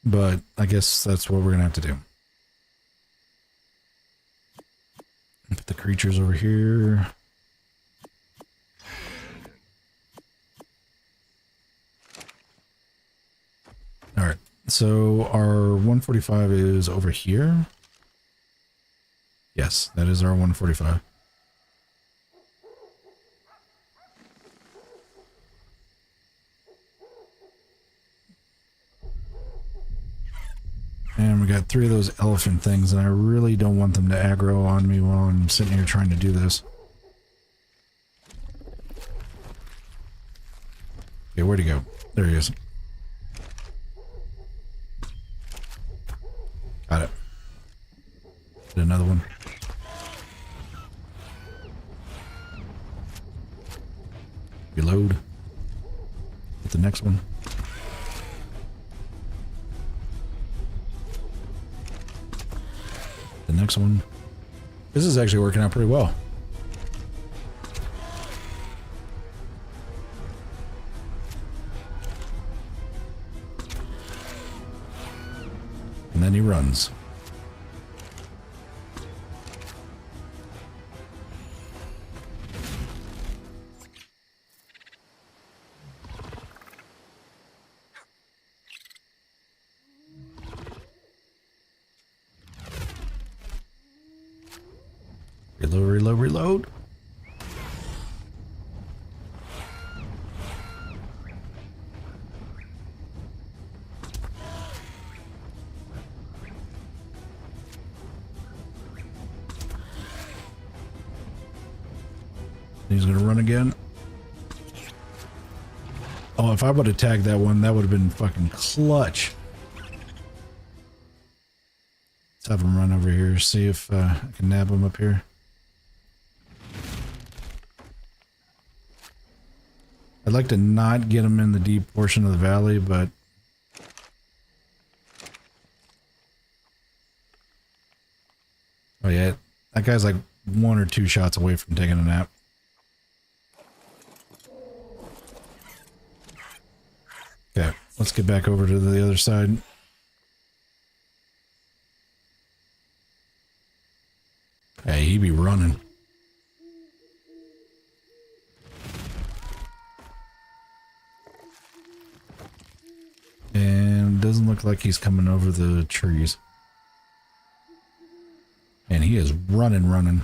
but I guess that's what we're gonna have to do. Put the creatures over here. So our 145 is over here. Yes, that is our 145. And we got 3 of those elephant things, and I really don't want them to aggro on me while I'm sitting here trying to do this. Okay, where'd he go? There he is. Got it. Did another one. Reload. Hit the next one. The next one. This is actually working out pretty well. And then he runs. Reload, reload, reload. He's gonna run again. Oh, if I would have tagged that one, that would have been fucking clutch. Let's have him run over here, see if I can nab him up here. I'd like to not get him in the deep portion of the valley, but oh yeah, that guy's like 1 or 2 shots away from taking a nap. Okay, let's get back over to the other side. Hey, he be running. And doesn't look like he's coming over the trees. And he is running.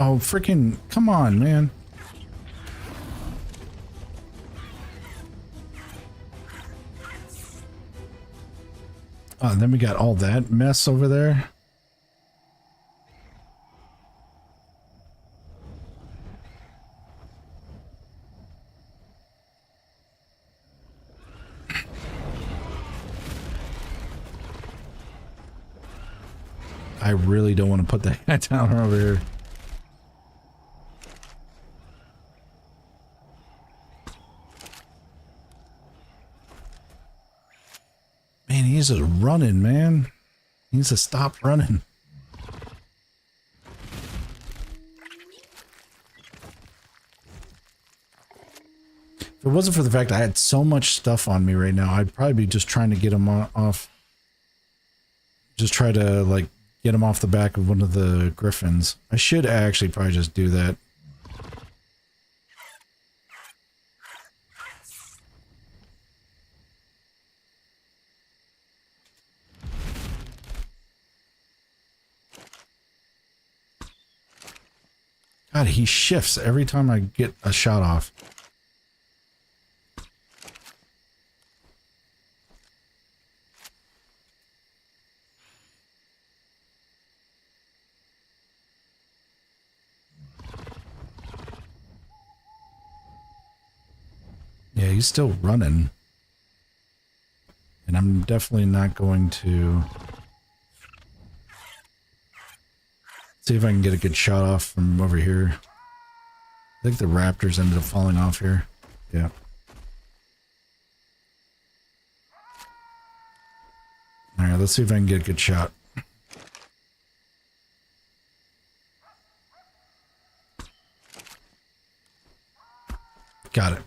Oh, freaking, come on, man. Oh, and then we got all that mess over there. I really don't want to put the hat down over here. Man, he's just running, man. He needs to stop running. If it wasn't for the fact I had so much stuff on me right now, I'd probably be just trying to get him off. Just try to, like, get him off the back of one of the griffins. I should actually probably just do that. God, he shifts every time I get a shot off. Yeah, he's still running. And I'm definitely not going to... see if I can get a good shot off from over here. I think the raptors ended up falling off here. Yeah. Alright, let's see if I can get a good shot. Got it.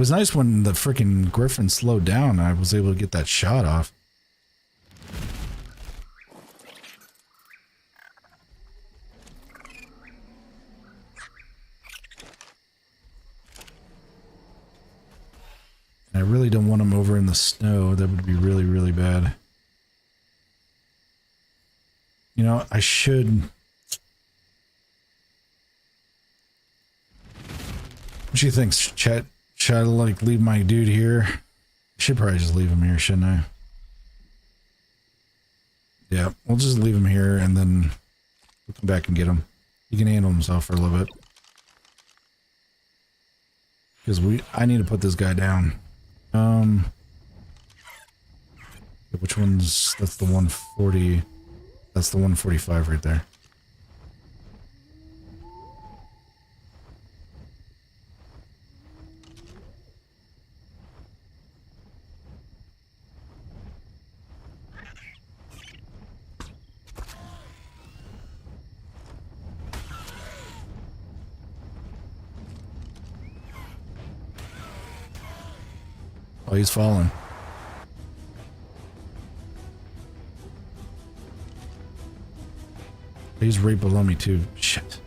was nice when the freaking Griffin slowed down. I was able to get that shot off. I really don't want him over in the snow. That would be really, really bad. You know, I should... What do you think, Chet? Should I, like, leave my dude here? I should probably just leave him here, shouldn't I? Yeah, we'll just leave him here, and then we'll come back and get him. He can handle himself for a little bit. Because I need to put this guy down. Which one's... That's the 140... That's the 145 right there. Oh, he's falling. He's right below me too. Shit.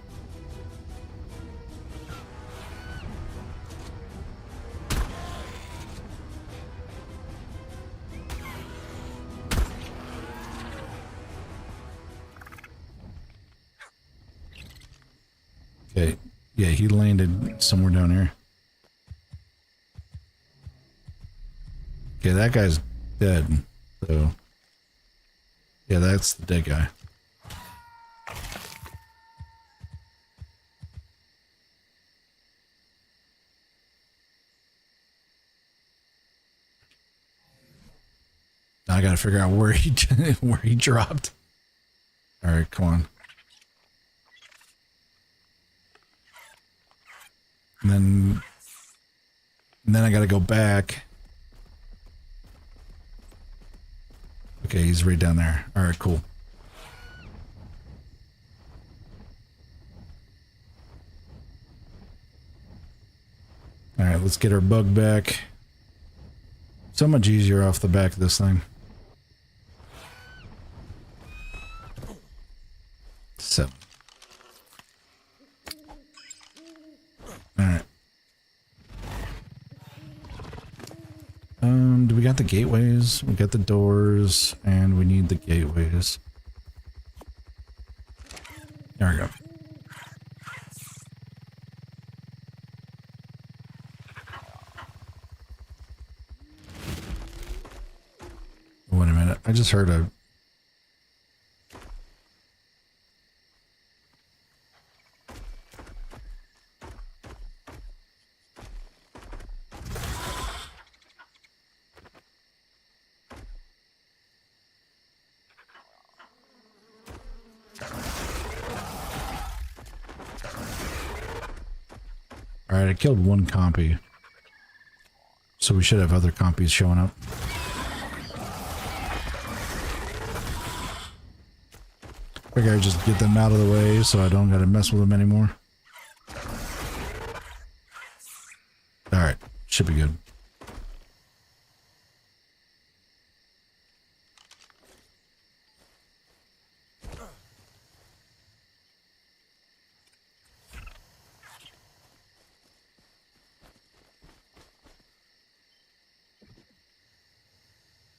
Okay. Yeah, he landed somewhere down here. Okay, that guy's dead. So, yeah, that's the dead guy. Now I gotta figure out where he dropped. All right, come on. And then I gotta go back. Okay, he's right down there. All right, cool. All right, let's get our bug back. So much easier off the back of this thing. 7. All right. Do we got the gateways? We got the doors, and we need the gateways. There we go. Wait a minute. I just heard a... Alright, I killed one compy. So we should have other compies showing up. Figure I just get them out of the way so I don't gotta mess with them anymore. Alright, should be good.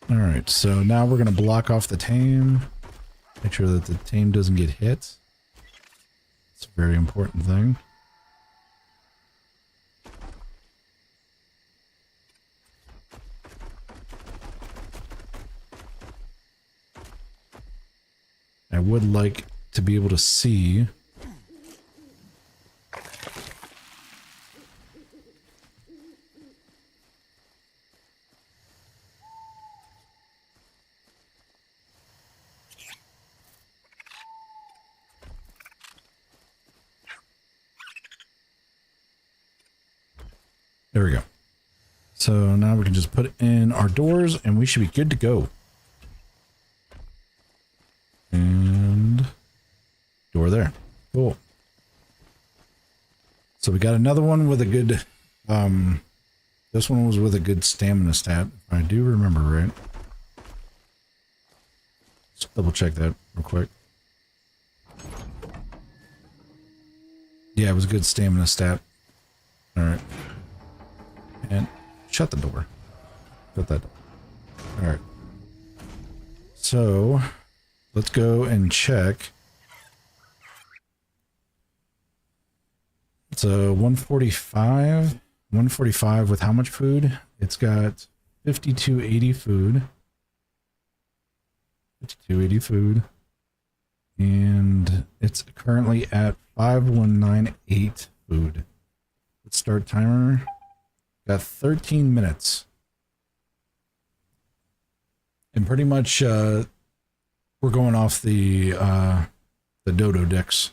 Alright, so now we're gonna block off the tame. Make sure that the tame doesn't get hit. It's a very important thing. I would like to be able to see. There we go. So now we can just put in our doors and we should be good to go. And door there. Cool. So we got another one with a good This one was with a good stamina stat, if I do remember right. Let's double check that real quick. Yeah, it was a good stamina stat. Alright. And shut the door. Shut that door. Alright. So, let's go and check. It's a 145. 145 with how much food? It's got 5280 food. 5280 food. And it's currently at 5198 food. Let's start timer. Got 13 minutes. And pretty much we're going off the dodo decks.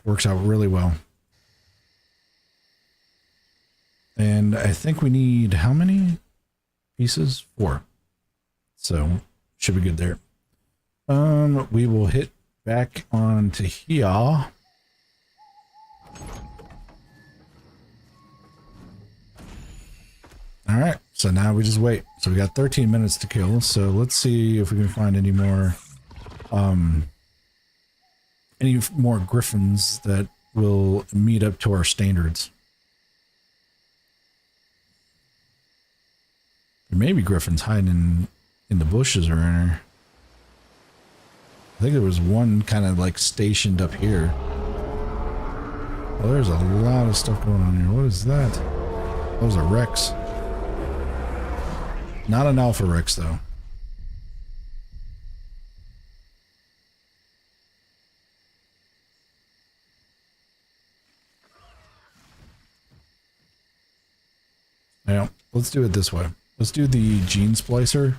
Works out really well. And I think we need how many pieces? 4. So should be good there. We will hit back onto here. All right, so now we just wait. So we got 13 minutes to kill. So let's see if we can find any more griffins that will meet up to our standards. There may be griffins hiding in the bushes or in there. I think there was one kind of like stationed up here. Well, there's a lot of stuff going on here. What is that? That was a Rex. Not an Alpha Rex, though. Now, let's do it this way. Let's do the gene splicer.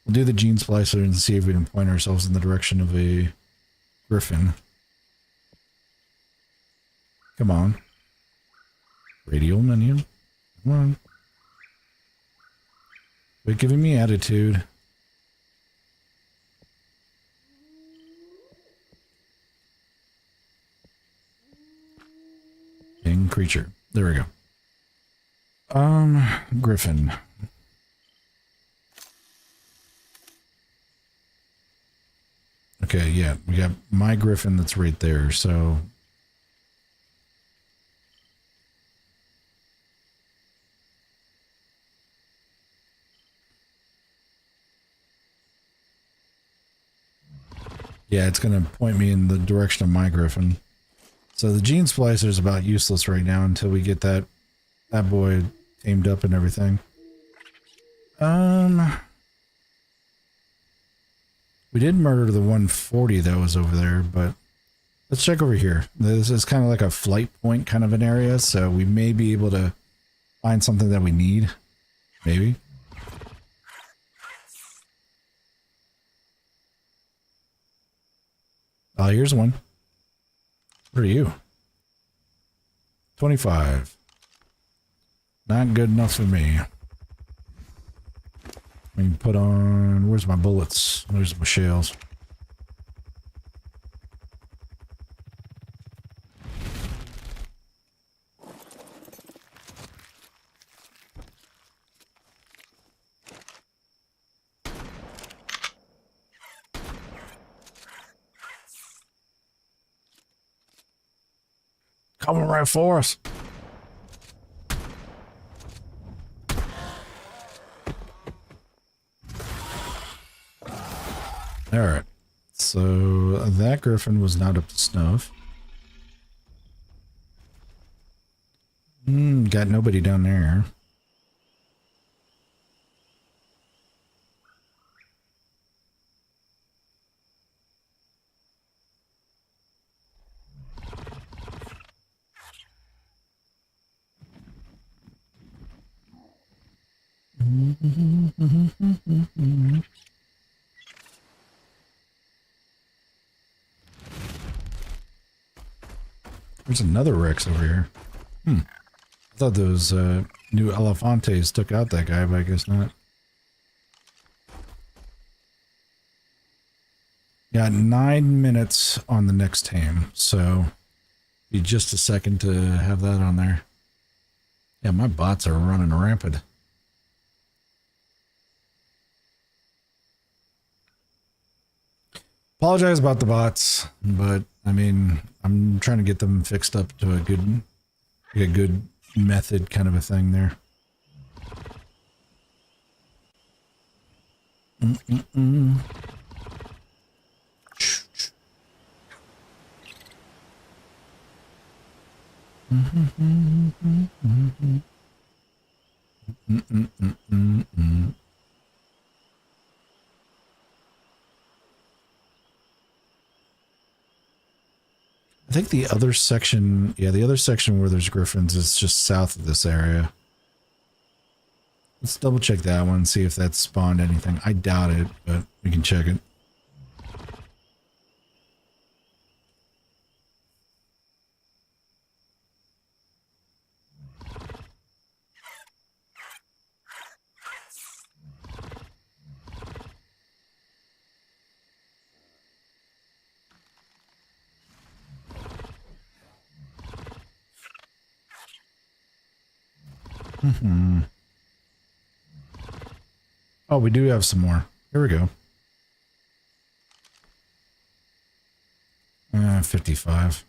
We'll do the gene splicer and see if we can point ourselves in the direction of a griffin. Come on. Radial menu. Come on. Quit giving me attitude. King creature. There we go. Griffin. Okay, yeah, we got my griffin that's right there, so... Yeah, it's going to point me in the direction of my griffin. So the gene splicer is about useless right now until we get that boy tamed up and everything. We did murder the 140 that was over there, but let's check over here. This is kind of like a flight point kind of an area, so we may be able to find something that we need. Maybe. Oh, here's one. What are you? 25. Not good enough for me. We can put on... Where's my bullets? Where's my shells? Coming right for us. Alright, so that griffin was not up to snuff. Got nobody down there. There's another Rex over here. I thought those new Elefantes took out that guy, but I guess not. Got 9 minutes on the next tame, so Be just a second to have that on there. Yeah, my bots are running rampant. Apologize about the bots, but I mean, I'm trying to get them fixed up to a good method kind of a thing there. I think the other section, yeah, the other section where there's griffins is just south of this area. Let's double check that one, see if that spawned anything. I doubt it, but we can check it. Oh, we do have some more. Here we go. 55.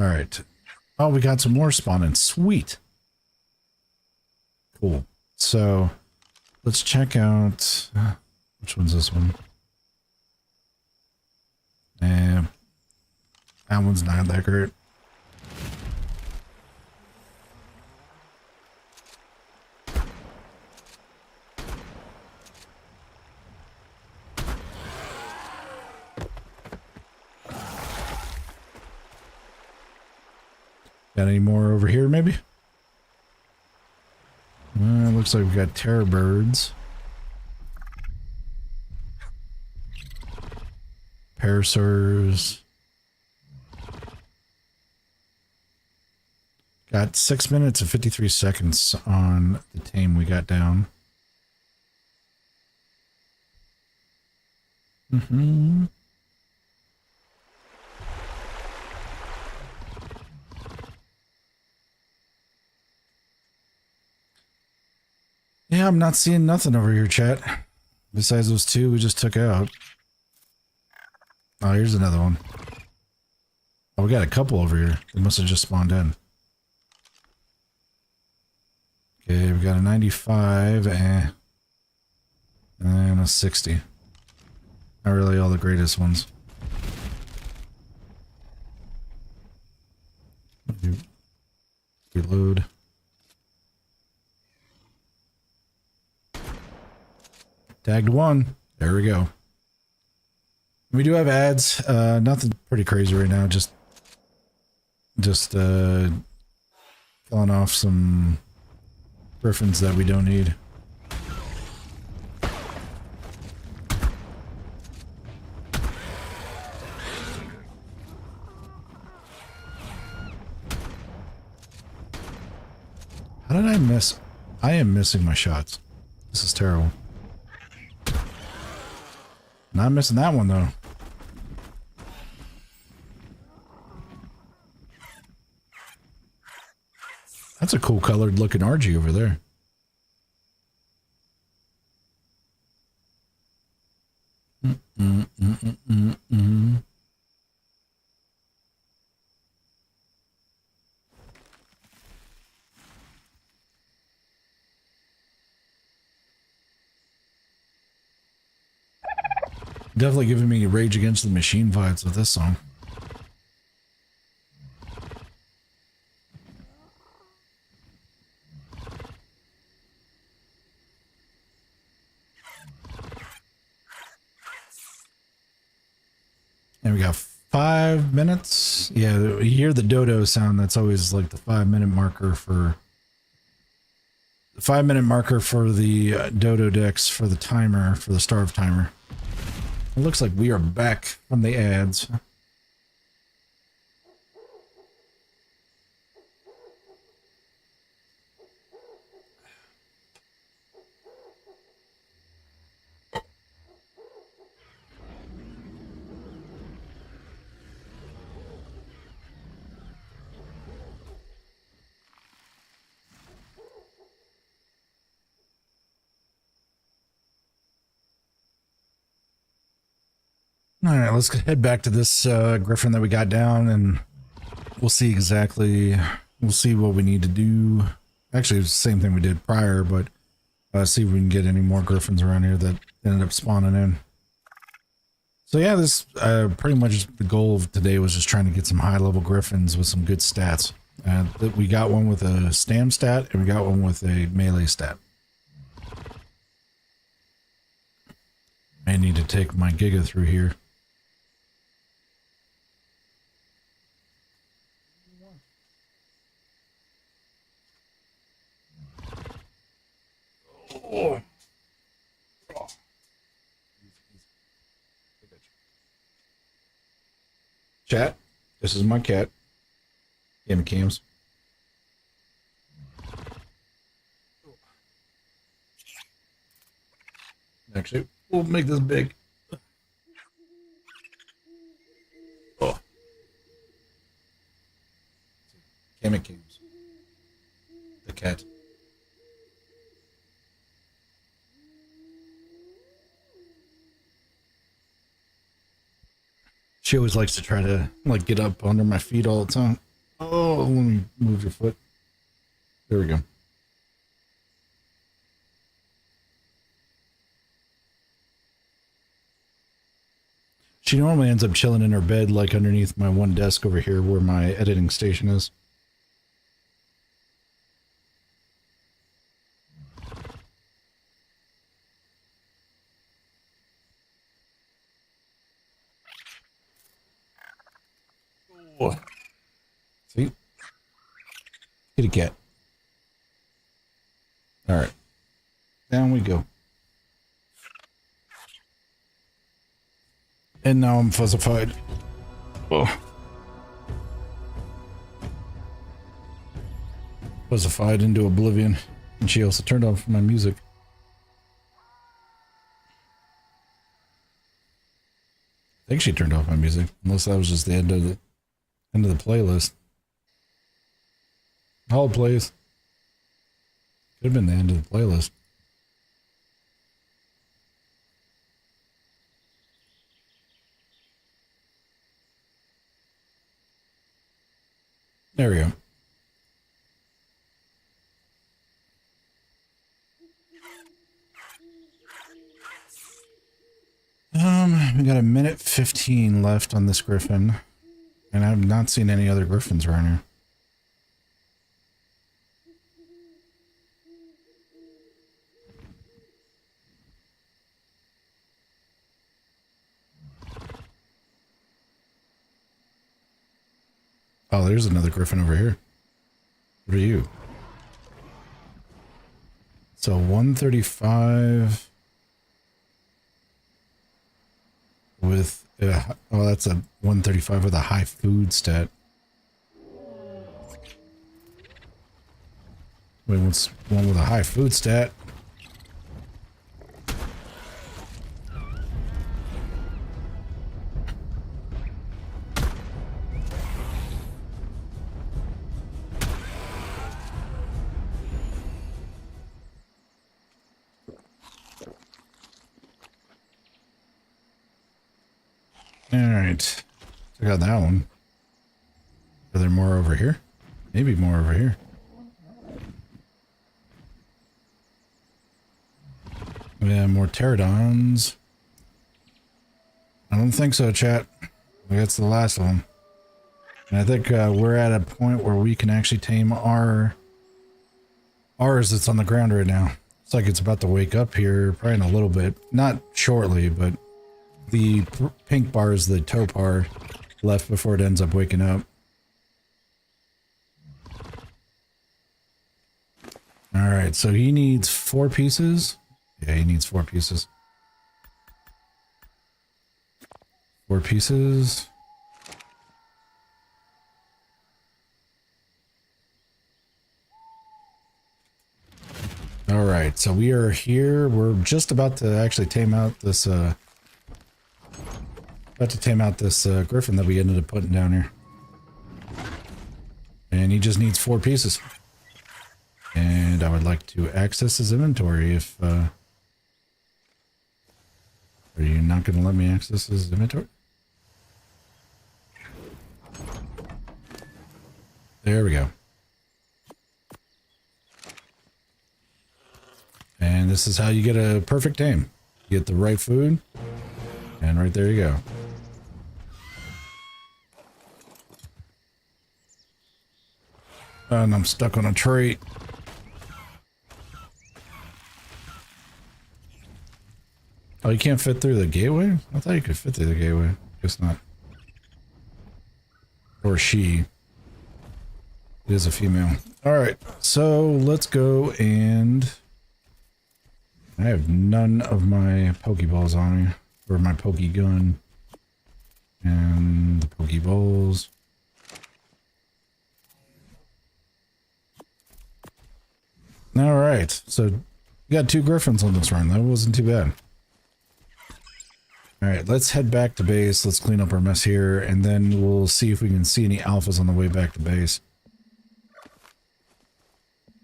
All right. Oh, we got some more spawning. Sweet. Cool. So let's check out which one's this one? That one's not that great. Got any more over here, maybe? Looks like we've got terror birds. Parasaurs. Got 6 minutes and 53 seconds on the tame we got down. Yeah, I'm not seeing nothing over here, chat. Besides those two we just took out. Oh, here's another one. Oh, we got a couple over here. They must have just spawned in. Okay, we got a 95 and a 60. Not really all the greatest ones. Reload. Tagged one. There we go. We do have ads. Nothing pretty crazy right now. Just killing off some griffins that we don't need. How did I miss? I am missing my shots. This is terrible. Not missing that one, though. That's a cool colored looking RG over there. Definitely giving me Rage Against the Machine vibes with this song. And we got 5 minutes. Yeah, you hear the dodo sound. That's always like the 5-minute marker for the 5-minute marker for the dodo decks for the timer, for the starve timer. It looks like we are back from the ads. All right, let's head back to this griffin that we got down, and we'll see what we need to do. Actually, it's the same thing we did prior, but see if we can get any more griffins around here that ended up spawning in. So yeah, this pretty much the goal of today was just trying to get some high-level griffins with some good stats. We got one with a stam stat, and we got one with a melee stat. I need to take my Giga through here. Oh. Chat, this is my cat. Game cams. Actually, we'll make this big. Oh. Game cams. The cat. She always likes to try to like get up under my feet all the time. Oh, let me move your foot. There we go. She normally ends up chilling in her bed like underneath my one desk over here where my editing station is. Oh. See? Kitty cat. All right. Down we go. And now I'm fuzzified. Oh. Fuzzified into oblivion. And she also turned off my music. I think she turned off my music. Unless that was just the end of the playlist. Hold, please. Could have been the end of the playlist. There we go. We got 1:15 left on this griffin, and I've not seen any other griffins around here. Oh, there's another griffin over here. What are you? So 135 with oh, that's a 135 with a high food stat. Wait, what's one with a high food stat? Alright. I got that one. Are there more over here? Maybe more over here. Yeah, more pterodons. I don't think so, chat. That's the last one. And I think we're at a point where we can actually tame ours that's on the ground right now. It's like it's about to wake up here, probably in a little bit. Not shortly, but the pink bar is the topar, left before it ends up waking up. Alright, so he needs 4 pieces. Yeah, he needs 4 pieces. 4 pieces. Alright, so we are here. We're just about to actually tame out this, griffin that we ended up putting down here. And he just needs 4 pieces. And I would like to access his inventory if, are you not going to let me access his inventory? There we go. And this is how you get a perfect tame. You get the right food, and right there you go. And I'm stuck on a trait. Oh, you can't fit through the gateway? I thought you could fit through the gateway. Guess not. Or she. It is a female. Alright, so let's go and... I have none of my Pokeballs on me. Or my Pokegun. And the Pokeballs. Alright, so you got 2 Griffins on this run. That wasn't too bad. Alright, let's head back to base. Let's clean up our mess here, and then we'll see if we can see any alphas on the way back to base.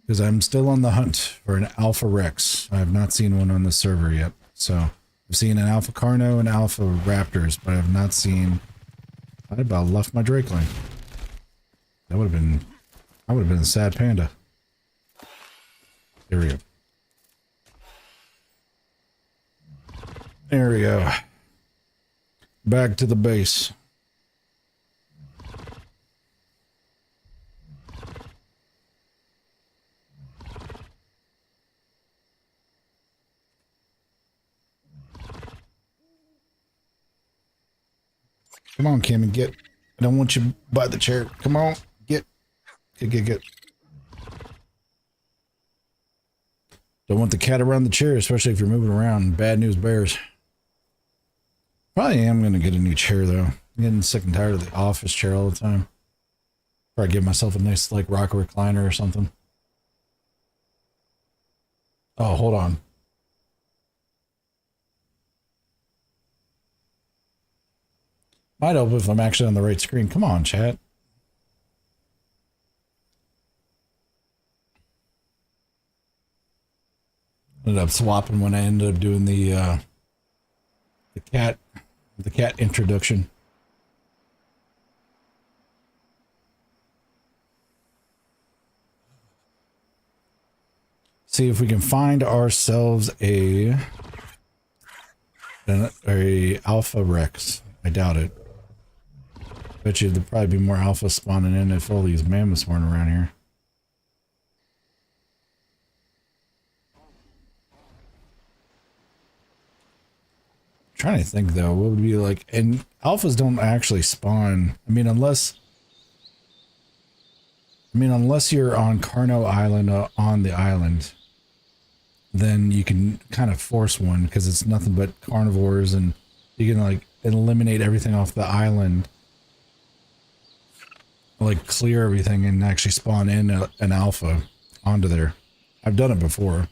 Because I'm still on the hunt for an Alpha Rex. I have not seen one on this server yet. So, I've seen an Alpha Carno and Alpha Raptors, but I have not seen... I about left my Drakeling. That would have been... I would have been a sad panda. There we go. There we go. Back to the base. Come on, Kim, and get. I don't want you by the chair. Come on, get. Get. Don't want the cat around the chair, especially if you're moving around. Bad news bears. Probably am going to get a new chair, though. I'm getting sick and tired of the office chair all the time. Probably give myself a nice, like, rocker recliner or something. Oh, hold on. Might help if I'm actually on the right screen. Come on, chat. Ended up swapping when I ended up doing the cat introduction. See if we can find ourselves a Alpha Rex. I doubt it. Bet you there'd probably be more alpha spawning in if all these mammoths weren't around here. I'm trying to think though, what would be like, and alphas don't actually spawn. I mean, unless you're on Carno Island, on the island, then you can kind of force one because it's nothing but carnivores, and you can like eliminate everything off the island, like clear everything and actually spawn in an alpha onto there. I've done it before,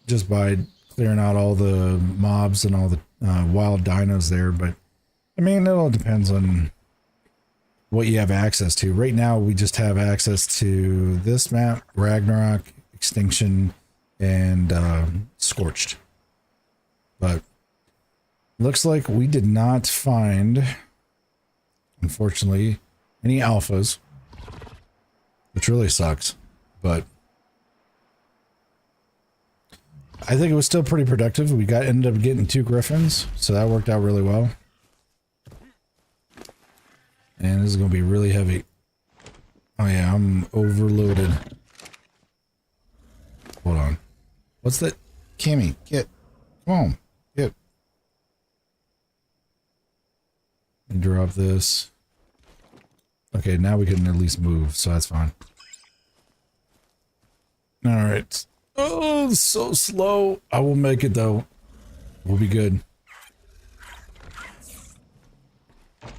just by clearing out all the mobs and all the wild dinos there. But I mean, it all depends on what you have access to. Right now, we just have access to this map, Ragnarok, Extinction, and Scorched. But looks like we did not find, unfortunately, any alphas, which really sucks. But I think it was still pretty productive. We ended up getting 2 griffins, so that worked out really well. And this is going to be really heavy. Oh yeah, I'm overloaded. Hold on. What's that? Kimmy, get. Come on. Get. And drop this. Okay, now we can at least move, so that's fine. Alright. Oh, so slow. I will make it though. We'll be good.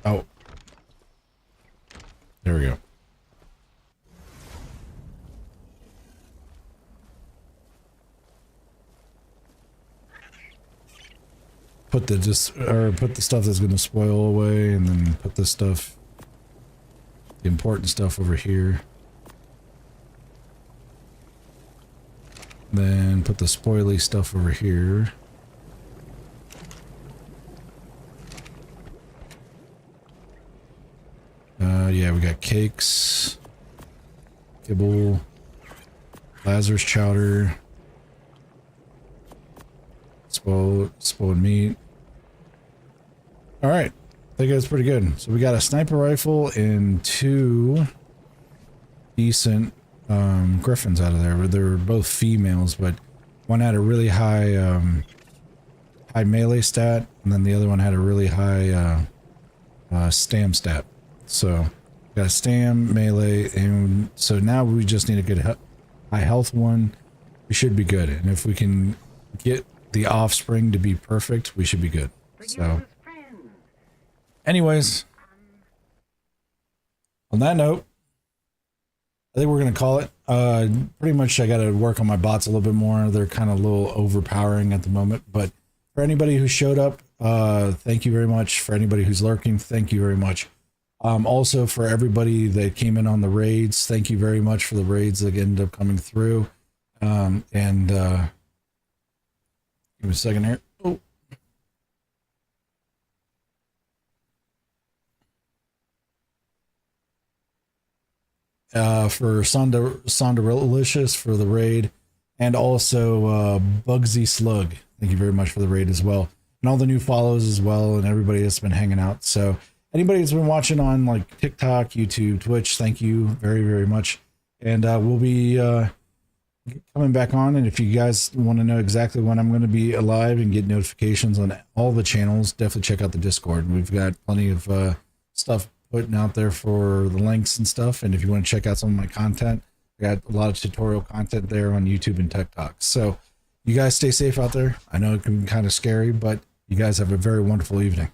Oh. There we go. Put the stuff that's gonna spoil away, and then put this stuff, the important stuff, over here. Then put the spoily stuff over here. Yeah, we got cakes, kibble, Lazarus chowder, spoiled meat. All right, I think that's pretty good. So we got a sniper rifle and 2 decent griffins out of there. They're both females, but one had a really high high melee stat, and then the other one had a really high stam stat. So got a stam, melee, and so now we just need a good high health one. We should be good, and if we can get the offspring to be perfect, we should be good. So anyways, on that note, I think we're gonna call it. Pretty much I gotta work on my bots a little bit more. They're kind of a little overpowering at the moment, but for anybody who showed up, thank you very much. For anybody who's lurking, thank you very much. Also for everybody that came in on the raids, thank you very much for the raids that ended up coming through. Give me a second here. Oh. For Sonderlicious for the raid, and also Bugsy Slug, thank you very much for the raid as well, and all the new follows as well, and everybody that's been hanging out. So anybody that's been watching on like TikTok, YouTube, Twitch, thank you very, very much. And we'll be coming back on, and if you guys want to know exactly when I'm going to be alive and get notifications on all the channels, definitely check out the Discord. We've got plenty of stuff putting out there for the links and stuff, and if you want to check out some of my content, I got a lot of tutorial content there on YouTube and TikTok. So you guys stay safe out there. I know it can be kind of scary, but you guys have a very wonderful evening.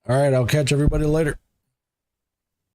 All right, I'll catch everybody later.